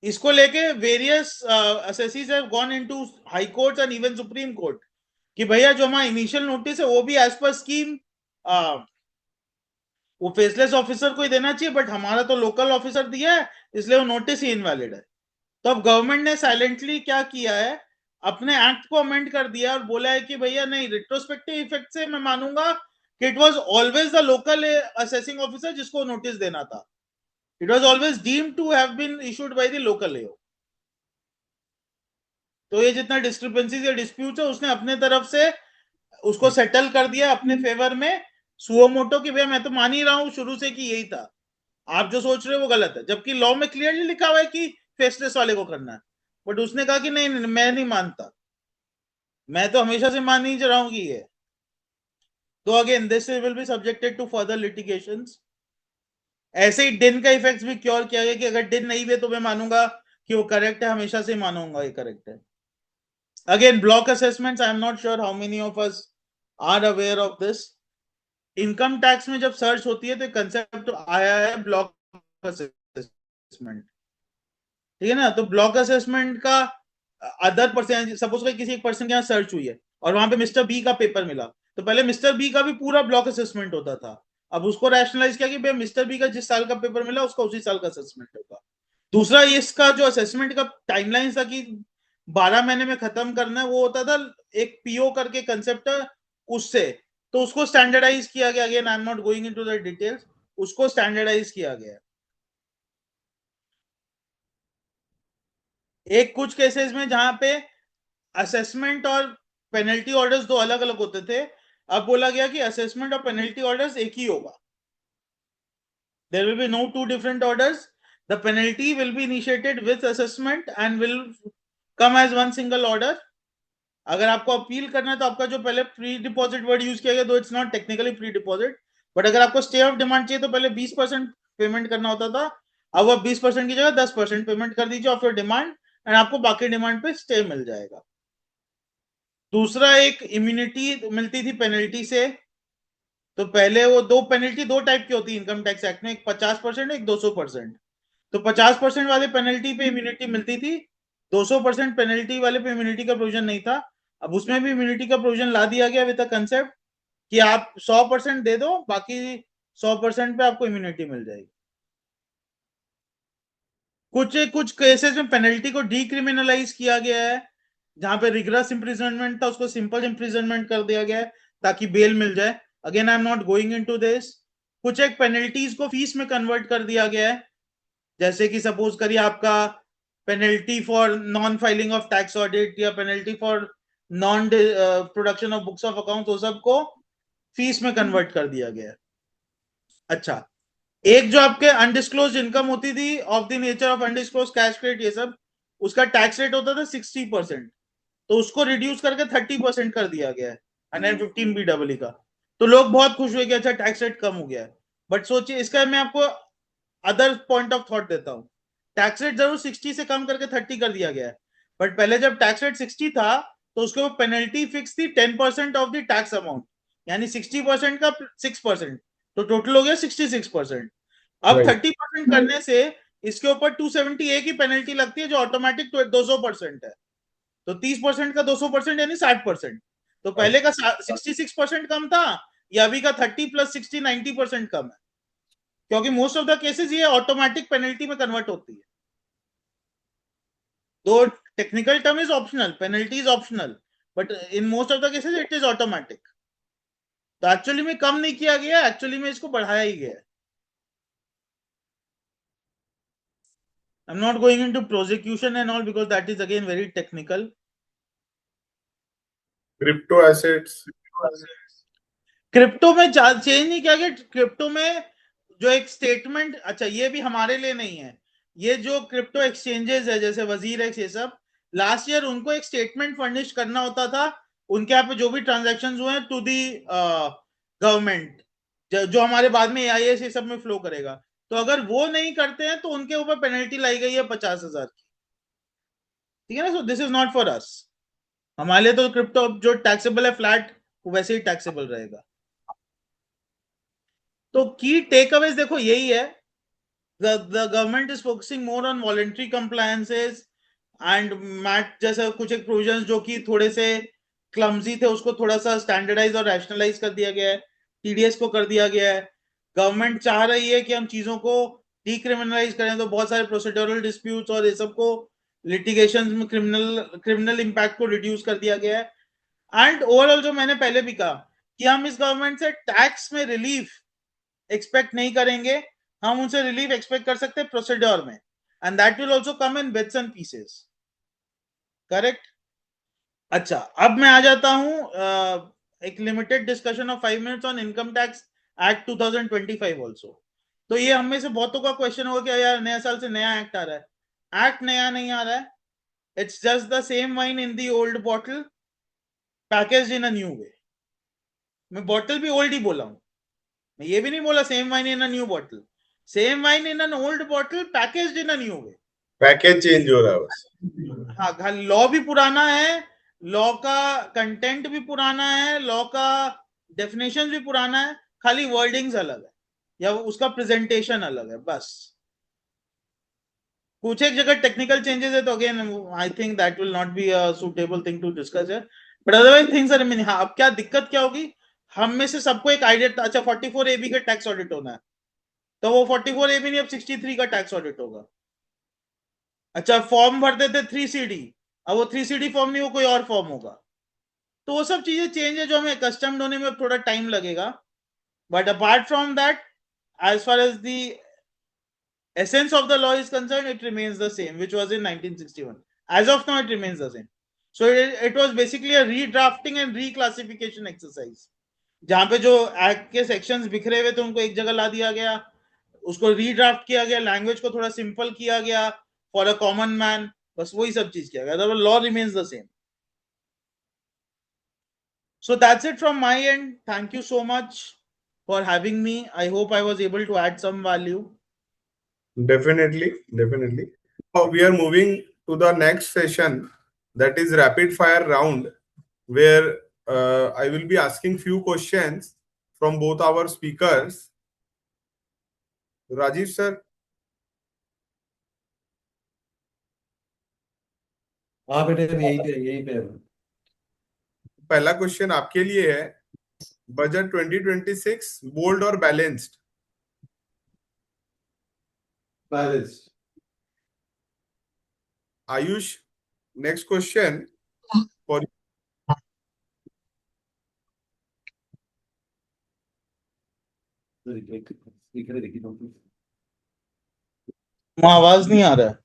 इसको लेके various assessees have gone into high court and even supreme court कि भैया जो हमारा इनिशियल नोटिस है वो भी एज पर स्कीम वो फेसलेस ऑफिसर को ही देना चाहिए, बट हमारा तो लोकल ऑफिसर दिया है इसलिए वो नोटिस ही इनवैलिड है। तो अब गवर्नमेंट ने साइलेंटली क्या किया है, अपने एक्ट को अमेंड कर दिया और बोला है कि भैया नहीं, रिट्रोस्पेक्टिव इफेक्ट से मैं मानूंगा कि it was always the local assessing officer जिसको नोटिस देना था। It was always deemed to have been issued by the local AO. तो ये जितना डिस्क्रिपेंसीज या डिस्प्यूट है उसने अपने तरफ से उसको सेटल कर दिया अपने फेवर में सुओ मोटो की भैया मैं तो मान ही रहा हूं शुरू से कि यही था, आप जो सोच रहे हो वो गलत है, जबकि लॉ में क्लियरली लिखा हुआ है कि फेसलेस वाले को करना है। बट उसने कहा कि नहीं, नहीं मैं नहीं मानता, मैं तो हमेशा से मान ही रहा हूं कि ये। तो again this will be subjected to further litigations. ऐसे ही डिन का इफेक्ट भी क्योर किया गया कि अगर डिन नहीं भी तो मैं मानूंगा कि वो करेक्ट है, हमेशा से मानूंगा ये करेक्ट है। Again block assessments, I am not sure how many of us are aware of this. Income tax में जब सर्च होती है तो कंसेप्ट आया है ब्लॉक असेसमेंट, ठीक है ना। तो ब्लॉक असेसमेंट का अदर पर्सन, सपोज किसी एक पर्सन के यहाँ सर्च हुई है और वहां पे मिस्टर बी का पेपर मिला, तो पहले मिस्टर बी का भी पूरा ब्लॉक असेसमेंट होता था। अब उसको रैशनलाइज किया कि भाई मिस्टर बी का जिस साल का पेपर मिला उसका उसी साल का असेसमेंट होगा। दूसरा, इसका जो असेसमेंट का टाइमलाइन था कि 12 महीने में खत्म करना है, वो होता था एक पीओ करके कंसेप्ट है उससे, तो उसको स्टैंडर्डाइज किया गया। Again I am not going into the details, उसको स्टैंडर्डाइज किया गया। एक कुछ केसेस में जहां पे असेसमेंट और पेनल्टी ऑर्डर्स दो अलग अलग होते थे, अब बोला गया कि असेसमेंट और पेनल्टी ऑर्डर्स एक ही होगा। There will be no two different orders, the penalty will be initiated with assessment and will come as one single order. अगर आपको अपील करना है तो आपका जो पहले प्री डिपॉजिट वर्ड यूज किया गया, दो it's not technically pre deposit, but अगर आपको स्टे ऑफ डिमांड चाहिए तो पहले 20% पेमेंट करना होता था, अब आप 20% की जगह 10% पेमेंट कर दीजिए ऑफ योर डिमांड एंड आपको बाकी डिमांड पे स्टे मिल जाएगा। दूसरा, एक इम्यूनिटी मिलती थी पेनल्टी से। तो पहले वो दो पेनल्टी दो टाइप की होती है इनकम टैक्स एक्ट में, एक 50% एक 200%। तो 50% वाले पेनल्टी पे इम्यूनिटी मिलती थी, 200% पेनल्टी वाले पे इम्यूनिटी का प्रोविजन नहीं था। अब उसमें भी इम्यूनिटी का प्रोविजन ला दिया गया विद द कंसेप्ट कि आप 100% दे दो, बाकी 100% पे आपको इम्यूनिटी मिल जाएगी। कुछ केसेस में पेनल्टी को डीक्रिमिनलाइज किया गया है, जहां पे रिग्रेस इंप्रिजनमेंट था उसको सिंपल इंप्रिजनमेंट कर दिया गया है ताकि बेल मिल जाए। Again I am not going into this. कुछ एक पेनल्टीज को फीस में कन्वर्ट कर दिया गया है, जैसे कि सपोज करिए आपका penalty for non filing of tax audit या penalty for non production of books of account, वो सबको फीस में कन्वर्ट कर दिया गया है। अच्छा, एक जो आपके अनडिस्क्लोज इनकम होती थी of the nature of undisclosed cash credit, ये सब उसका टैक्स रेट होता था 60%, तो उसको रिड्यूस करके 30% कर दिया गया है 115BEE का। तो लोग बहुत खुश हुए कि अच्छा टैक्स रेट कम हो गया है। बट सोचिए, इसका मैं आपको अदर पॉइंट ऑफ थॉट देता हूं। टैक्स रेट जरूर 60 से कम करके 30 कर दिया गया है, बट पहले जब टैक्स रेट 60 था तो उसके वो पेनल्टी फिक्स थी 10% ऑफ द टैक्स अमाउंट, यानी 60% का 6%, तो टोटल हो गया 66%। अब Right. 30% करने से इसके ऊपर 270A की पेनल्टी लगती है जो ऑटोमेटिक 200% है। तो 30% का 200% यानी 60%। तो पहले का 66% कम था, या अभी का 30 + 60 90% कम है, क्योंकि मोस्ट ऑफ द केसेस ये ऑटोमेटिक पेनल्टी में कन्वर्ट होती है। तो technical term is optional, penalty is optional, but in most of the cases it is automatic. तो एक्चुअली में कम नहीं किया गया, एक्चुअली में इसको बढ़ाया ही गया है। I'm not going into prosecution and all because that is again very technical. Crypto assets. Crypto में चेंज नहीं किया गया। क्रिप्टो में जो एक स्टेटमेंट, अच्छा ये भी हमारे लिए नहीं है, ये जो क्रिप्टो एक्सचेंजेस है जैसे वजीर एक्स, ये सब लास्ट ईयर उनको एक स्टेटमेंट फर्निश करना होता था उनके यहाँ पे जो भी ट्रांजैक्शंस हुए टू दी गवर्नमेंट, जो हमारे बाद में AIS ये सब में फ्लो करेगा। तो अगर वो नहीं करते हैं तो उनके ऊपर पेनल्टी लाई गई है 50,000 की। ठीक है ना? So this is not for us. हमारे लिए तो क्रिप्टो जो टैक्सेबल है फ्लैट, वैसे ही टैक्सेबल रहेगा। तो की टेक अवेज देखो यही है, the government is focusing more on voluntary compliances and MAT जैसा कुछ एक प्रोविजंस जो कि थोड़े से क्लमजी थे उसको थोड़ा सा स्टैंडर्डाइज और रैशनलाइज कर दिया गया है, TDS को कर दिया गया है। गवर्नमेंट चाह रही है कि हम चीजों को डिक्रिमिनलाइज करें, तो बहुत सारे प्रोसीड्यूरल डिस्प्यूट्स और ये सब को लिटिगेशन में क्रिमिनल इंपैक्ट को रिड्यूस कर दिया गया है। एंड ओवरऑल जो मैंने पहले भी कहा कि हम इस गवर्नमेंट से टैक्स में रिलीफ एक्सपेक्ट नहीं करेंगे, हम उनसे रिलीफ एक्सपेक्ट कर सकते हैं प्रोसीड्योर में, and that will also come in bits and pieces. Correct. अच्छा, अब मैं आ जाता हूं एक limited discussion of 5 minutes on income tax act 2025 also. तो ये हम में से बहुतों का क्वेश्चन होगा कि यार नया साल से नया एक्ट आ रहा है। एक्ट नया नहीं आ रहा है, it's just the same wine in the old bottle packaged in a new way. मैं बॉटल भी ओल्ड ही बोला हूं, मैं ये भी नहीं बोला same wine in a new bottle, same wine in an old bottle packaged in a new way. Package change हो रहा है बस. हाँ, लॉ भी पुराना है, लॉ का कंटेंट भी पुराना है, लॉ का डेफिनेशन भी पुराना है, खाली वर्डिंग्स अलग है या उसका प्रेजेंटेशन अलग है बस। कुछ एक जगह टेक्निकल चेंजेस है तो again I think that will not be a suitable thing to discuss है, but otherwise things are meaning. हाँ, अब क्या दिक्कत क्या होगी, हम में से सबको एक आइडिया, अच्छा 44AB का टैक्स ऑडिट होना है, तो वो 44AB नहीं अब 63 का टैक्स ऑडिट होगा। अच्छा, फॉर्म भरते थे 3CD, अब वो 3CD फॉर्म नहीं, वो कोई और फॉर्म होगा। तो वो सब चीजें चेंज है जो हमें कस्टम्ड होने में थोड़ा टाइम लगेगा, but apart from that as far as the essence of the law is concerned it remains the same which was in 1961. As of now it remains the same. So it was basically a redrafting and reclassification exercise, जहां पे जो act के sections बिखरे हुए थे उनको एक जगह ला दिया गया, उसको रीड्राफ्ट किया गया, लैंग्वेज को थोड़ा सिंपल किया गया फॉर अ कॉमन मैन, बस वही सब चीज किया गया, law remains the same. So that's it from my end. Thank you so much for having me. I hope I was able to add some value. Definitely, definitely. Now we are moving to the next session, that is rapid fire round, where I will be asking few questions from both our speakers. Rajiv sir, हाँ बेटे यही पे हूँ। पहला question आपके लिए है, budget 2026 bold और balanced? Balance. Ayush, next question for वहाँ आवाज नहीं आ रहा है।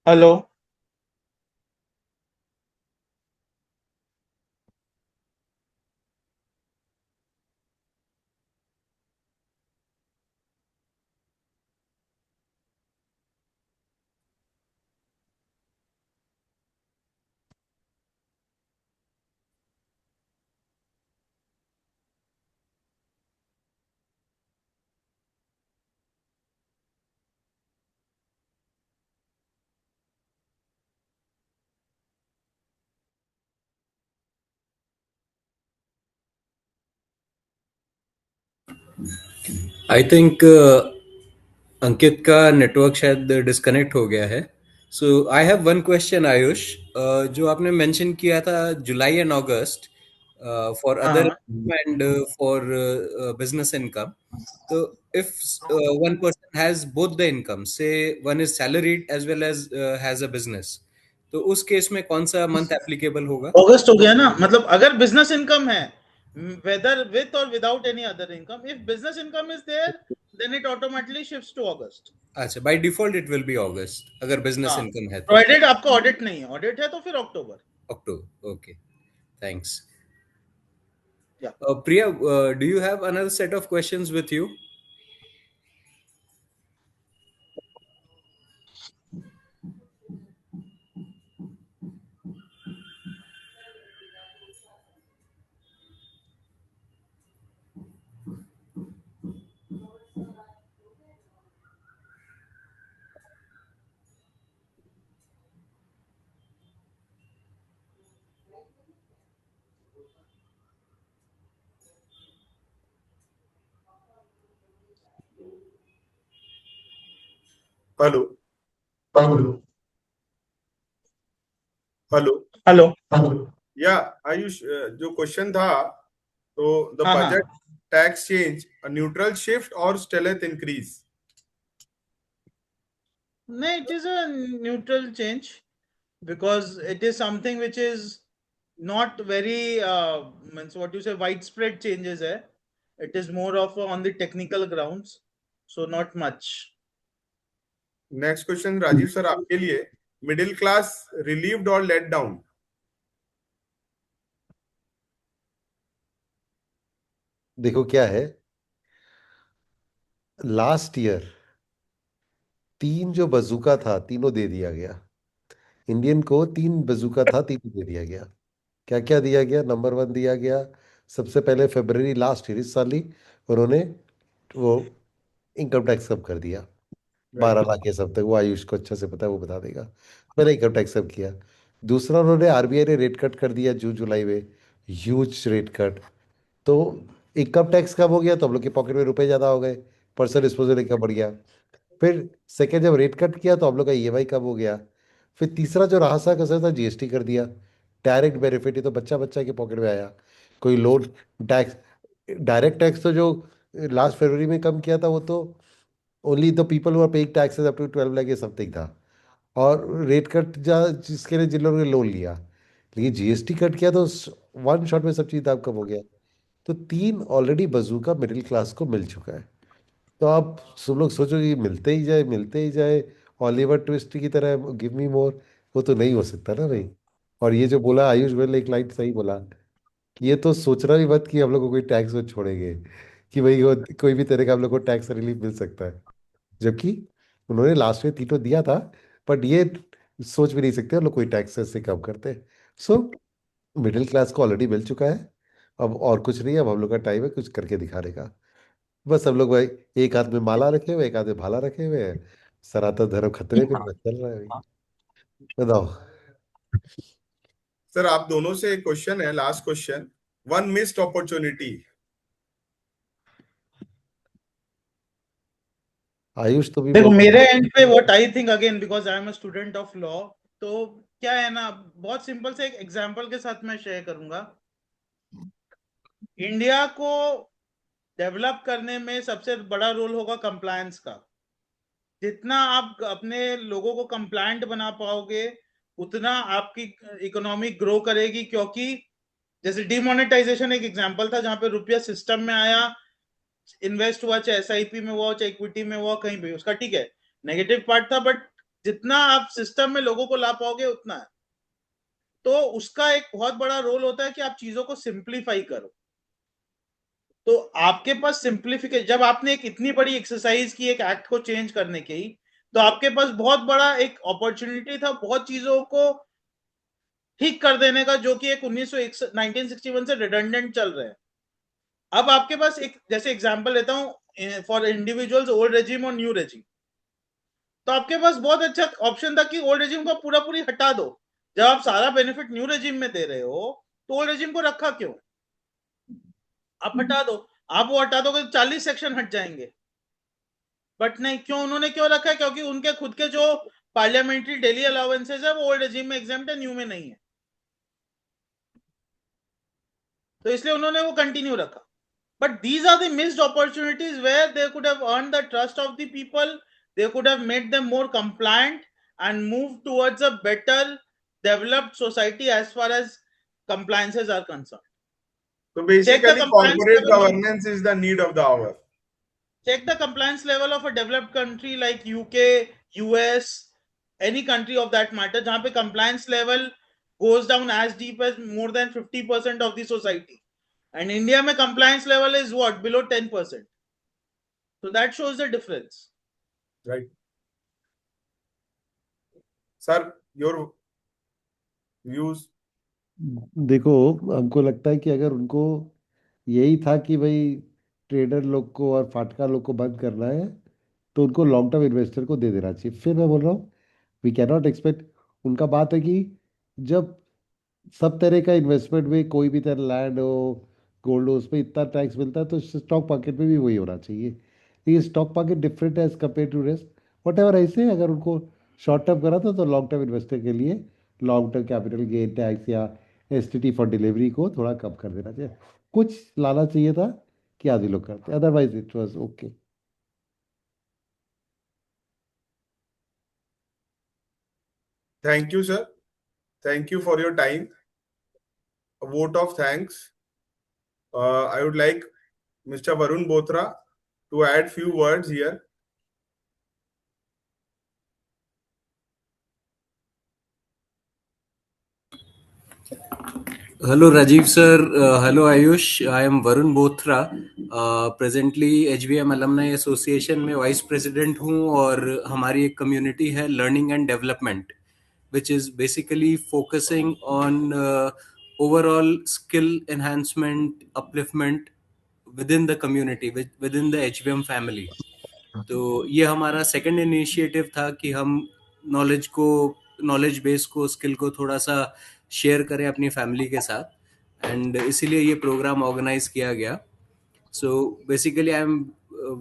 हेलो। आई थिंक अंकित का नेटवर्क शायद डिस्कनेक्ट हो गया है. So I have one question Ayush. जो आपने मेंशन किया था जुलाई एंड अगस्त फॉर हाँ अदर हाँ एंड फॉर बिजनेस इनकम. तो if one person has both the income, say one is salaried as well as has a business, तो उस case में कौन सा मंथ एप्लीकेबल होगा? अगस्त हो गया ना, मतलब अगर बिजनेस इनकम है, whether with or without any other income, if business income is there then it automatically shifts to August. अच्छा, by default it will be August अगर बिजनेस हाँ, इनकम है तो. प्रोवाइडेड आपका ऑडिट नहीं है, ऑडिट है तो फिर October. October. Okay, thanks. Yeah Priya, do you have another set of questions with you? Hello hello. Hello. या आयुष, जो क्वेश्चन था, तो द हाँ हाँ, budget tax change a neutral shift और स्टेलेथ increase. no, it is a neutral change because it is something which is not very means what you say widespread changes hai. It is more of on the technical grounds, so not much. Next question Rajeev sir आपके लिए. Middle class relieved और let down. देखो क्या है, last year 3 जो बजूका था तीनों दे दिया गया. इंडियन को 3 बजूका था, तीनों दे दिया गया. क्या क्या दिया गया? नंबर 1 दिया गया सबसे पहले फरवरी लास्ट ईयर, इस साल ही उन्होंने वो इनकम टैक्स कम कर दिया. 12 लाख के सब तक, वो आयुष को अच्छा से पता है, वो बता देगा. मैंने इनकम टैक्स कम किया. दूसरा, उन्होंने आरबीआई ने रेट कट कर दिया जून जुलाई में, ह्यूज रेट कट. तो इनकम टैक्स कम हो गया तो हम लोग के पॉकेट में रुपए ज्यादा हो गए, पर्सनल डिस्पोजल इनकम बढ़ गया. फिर सेकेंड, जब रेट कट किया तो हम लोग का ईएमआई कम हो गया. फिर तीसरा जो राहत कसर था, जीएसटी कर दिया. डायरेक्ट बेनिफिट, ये तो बच्चा बच्चा के पॉकेट में आया. कोई लोन टैक्स, डायरेक्ट टैक्स तो जो लास्ट फरवरी में कम किया था वो तो only the people who are paying taxes up to 12 lakh something था. और रेट कट जिसके लिए जिन लोगों ने लोन लिया, लेकिन जीएसटी कट किया तो वन शॉट में सब चीज दाम कम हो गया. तो 3 ऑलरेडी बजूका मिडिल क्लास को मिल चुका है. तो आप सब लोग सोचो कि मिलते ही जाए मिलते ही जाए, ऑलिवर ट्विस्ट की तरह गिव मी मोर, वो तो नहीं हो सकता ना भाई. और ये जो बोला आयुष गोयल ने, एक लाइन सही बोला कि ये तो सोचना भी मत कि हम लोग को कोई टैक्स वो छोड़ेंगे, कि भाई वो कोई भी तरह का हम लोग को टैक्स रिलीफ मिल सकता है. जबकि उन्होंने लास्ट में तीनों दिया था, बट ये सोच भी नहीं सकते हम लोग कोई टैक्स से कम करते. सो मिडिल क्लास को ऑलरेडी मिल चुका है. अब और कुछ नहीं है, अब हम लोग का टाइम है कुछ करके दिखाने का. बस हम लोग भाई एक हाथ में माला रखे हुए, एक हाथ में भाला रखे हुए हैं. सनातन धर्म खतरे पे बस चल रहा है भाई. बताओ. सर आप दोनों से एक क्वेश्चन है, last question. One missed opportunity. Ayush तो भी देखो बोल. मेरे एंड पे what I think again because I am a student of law, तो क्या है ना, बहुत सिंपल से एक एग्जांपल के साथ मैं शेयर करूंगा. इंडिया को डेवलप करने में सबसे बड़ा रोल होगा कंप्लायंस का. जितना आप अपने लोगों को कंप्लायंट बना पाओगे उतना आपकी इकोनॉमी ग्रो करेगी. क्योंकि जैसे डिमोनेटाइजेशन एक एग्जांपल था, जहां पे रुपया सिस्टम में आया, इन्वेस्ट हुआ, चाहे एसआईपी में हुआ, चाहे इक्विटी में हुआ, कहीं भी उसका ठीक है नेगेटिव पार्ट था, बट जितना आप सिस्टम में लोगों को ला पाओगे उतना है. तो उसका एक बहुत बड़ा रोल होता है कि आप चीजों को सिंप्लीफाई करो. तो आपके पास सिंप्लीफिकेशन, जब आपने एक इतनी बड़ी एक्सरसाइज की एक एक्ट को चेंज करने की, तो आपके पास बहुत बड़ा एक अपॉर्चुनिटी था बहुत चीजों को ठीक कर देने का, जो कि एक 1961 से रिडंडेंट चल रहे हैं. अब आपके पास एक, जैसे एग्जांपल लेता हूं फॉर इंडिविजुअल्स, ओल्ड रेजिम और न्यू रेजिम. तो आपके पास बहुत अच्छा ऑप्शन था कि ओल्ड रेजिम को पूरा पूरी हटा दो. जब आप सारा बेनिफिट न्यू रेजिम में दे रहे हो तो ओल्ड रेजिम को रखा क्यों, आप हटा दो. आप वो हटा दोगे तो 40 सेक्शन हट जाएंगे, बट नहीं, क्यों उन्होंने क्यों रखा है? क्योंकि उनके खुद के जो पार्लियामेंट्री डेली अलाउंसेज है वो ओल्ड रेजिम में एग्जाम्प्ट है, न्यू में नहीं है, तो इसलिए उन्होंने वो कंटिन्यू रखा। But these are the missed opportunities where they could have earned the trust of the people, they could have made them more compliant and moved towards a better developed society as far as compliances are concerned. So Check the basically, compliance corporate level. governance is the need of the hour. Check the compliance level of a developed country like UK, US, any country of that matter, जहाँ पे compliance level goes down as deep as more than 50% of the society. And India mein compliance level is what? Below 10%. So that shows the difference. Right. Sir, your views? देखो, हमको लगता है कि अगर उनको यही था कि भाई ट्रेडर लोग को और फाटका लोग को बंद करना है, तो उनको लॉन्ग टर्म इन्वेस्टर को दे देना चाहिए। फिर मैं बोल रहा हूँ, वी कैन नॉट एक्सपेक्ट। उनका बात है कि जब सब तरह का इन्वेस्टमेंट में कोई भी तरह लैंड हो, गोल्ड हो, उस पर इतना टैक्स मिलता है, तो स्टॉक मार्केट में भी वही होना चाहिए। लेकिन स्टॉक मार्केट डिफरेंट है as compare to rest. Whatever, ऐसे अगर उनको शॉर्ट टर्म करा था तो लॉन्ग टर्म इन्वेस्टर के लिए long term capital gain tax या एसटीटी फॉर डिलीवरी को थोड़ा कम कर देना चाहिए। कुछ लाना चाहिए था कि आदि लोग करते, otherwise it was okay. Thank you, sir. Thank you for your time. A vote of thanks. I would like Mr. Varun Bothra to add few words here. Hello Rajiv sir, hello Ayush. I am Varun Bothra. Presently HBM Alumni Association में vice president हूँ और हमारी एक community है learning and development, which is basically focusing on overall skill enhancement, upliftment within the community, within the HBM family. तो ये हमारा second initiative था कि हम नॉलेज बेस को, स्किल को थोड़ा सा शेयर करें अपनी फैमिली के साथ, एंड इसीलिए ये प्रोग्राम ऑर्गेनाइज किया गया। So basically I am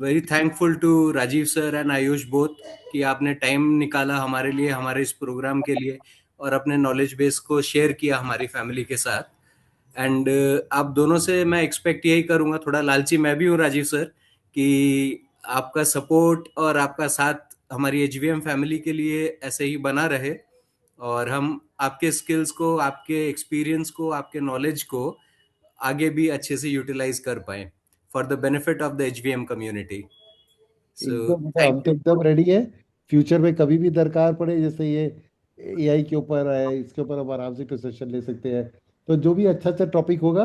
very thankful to Rajeev sir and Ayush both कि आपने टाइम निकाला हमारे लिए, हमारे इस प्रोग्राम के लिए, और अपने नॉलेज बेस को शेयर किया हमारी फैमिली के साथ। एंड आप दोनों से मैं एक्सपेक्ट यही करूंगा, थोड़ा लालची मैं भी हूँ राजीव सर, कि आपका सपोर्ट और आपका साथ हमारी एचवीएम फैमिली के लिए ऐसे ही बना रहे, और हम आपके स्किल्स को, आपके एक्सपीरियंस को, आपके नॉलेज को आगे भी अच्छे से यूटिलाइज कर पाए for the benefit of the HVM community. So एकदम मतलब हम थैंक तो यू। एकदम रेडी है। फ्यूचर में कभी भी दरकार पड़े, जैसे ये एआई के ऊपर है, इसके ऊपर हम आराम से सेशन ले सकते हैं। तो जो भी अच्छा अच्छा टॉपिक होगा,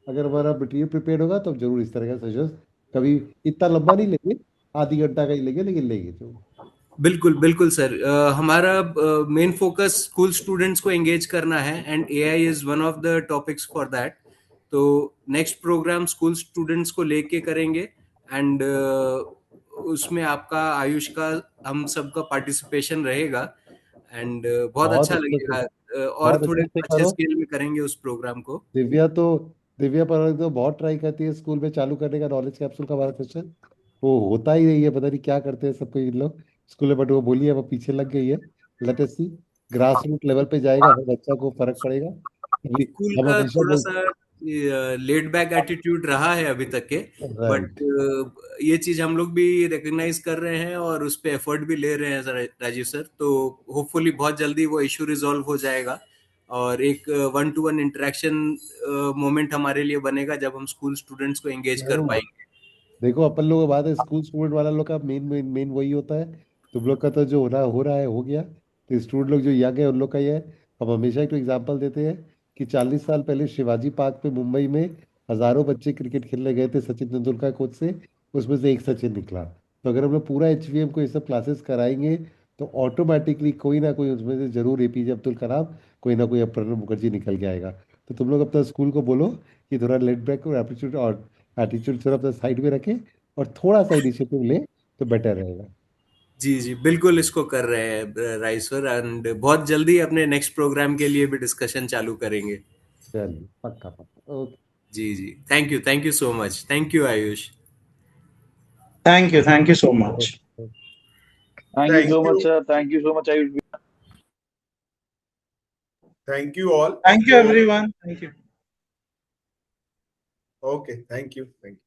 अगर हमारा मटेरियल प्रिपेयर होगा तो हम जरूर इस तरह का सेशन, कभी इतना लंबा नहीं लेंगे, आधी घंटा का ही लेंगे, लेकिन लेंगे जो। बिल्कुल बिल्कुल सर, हमारा मेन फोकस स्कूल स्टूडेंट्स को एंगेज करना है, and AI is one of the topics for that. तो नेक्स्ट प्रोग्राम स्कूल स्टूडेंट्स को लेके करेंगे, एंड उसमें आपका, आयुष का, हम सबका पार्टिसिपेशन रहेगा, एंड बहुत बहुत अच्छा अच्छे से, लगेगा। और बहुत थोड़े अच्छे से अच्छे करो। स्केल में करेंगे उस प्रोग्राम को। दिव्या तो दिव्या पर तो बहुत ट्राई करती है स्कूल में चालू करने का नॉलेज कैप्सूल का हमारा सेशन। वो होता ही नहीं है, पता नहीं क्या करते हैं सबको इन लोग स्कूल में, बट वो बोलिए वो पीछे लग गई है। लेट अस सी, ग्रास रूट लेवल पे जाएगा, हर बच्चा को फर्क पड़ेगा। अभी स्कूल हम का हमेशा थोड़ा बोल, सा लेड बैक एटीट्यूड रहा है अभी तक के, बट राइट। ये चीज हम लोग भी रिकग्नाइज कर रहे हैं और उस पे एफर्ट भी ले रहे हैं राजीव सर। तो होपफुली बहुत जल्दी वो इशू रिजॉल्व हो जाएगा, और एक one two one interaction moment हमारे लिए बनेगा जब हम स्कूल स्टूडेंट्स को एंगेज कर जरूर। पाएंगे। देखो अपन लोग का बात है, स्कूल स्टूडेंट वाला लोग का मेन मेन मेन वही होता है। तुम लोग का तो जो हो रहा है हो गया। तो स्टूडेंट लोग जो यंग है उन लोग का ये है। हम हमेशा एक तो एग्जाम्पल देते हैं कि 40 साल पहले शिवाजी पार्क पे मुंबई में हजारों बच्चे क्रिकेट खेलने गए थे सचिन तेंदुलकर कोच से, उसमें से एक सचिन निकला। तो अगर हम लोग पूरा एचवीएम को ये सब क्लासेस कराएंगे तो ऑटोमेटिकली कोई ना कोई उसमें से जरूर एपीजे अब्दुल कलाम, कोई ना कोई प्रणब मुखर्जी निकल के आएगा। तो तुम लोग अपना स्कूल को बोलो कि थोड़ा लेट बैक और एटीट्यूड थोड़ा अपना साइड में रखे और थोड़ा सा इनिशिएटिव ले तो बेटर रहेगा। जी जी बिल्कुल, इसको कर रहे हैं राइसर, एंड बहुत जल्दी अपने नेक्स्ट प्रोग्राम के लिए भी डिस्कशन चालू करेंगे। चलिए, पक्का पक्का, ओके। जी जी, thank you so much, thank you Ayush. Thank you so much. Thank you Thank so much, you. sir. Thank you so much, Ayush. Thank you all. Thank you So, everyone. Thank you. okay. Thank you. Thank you.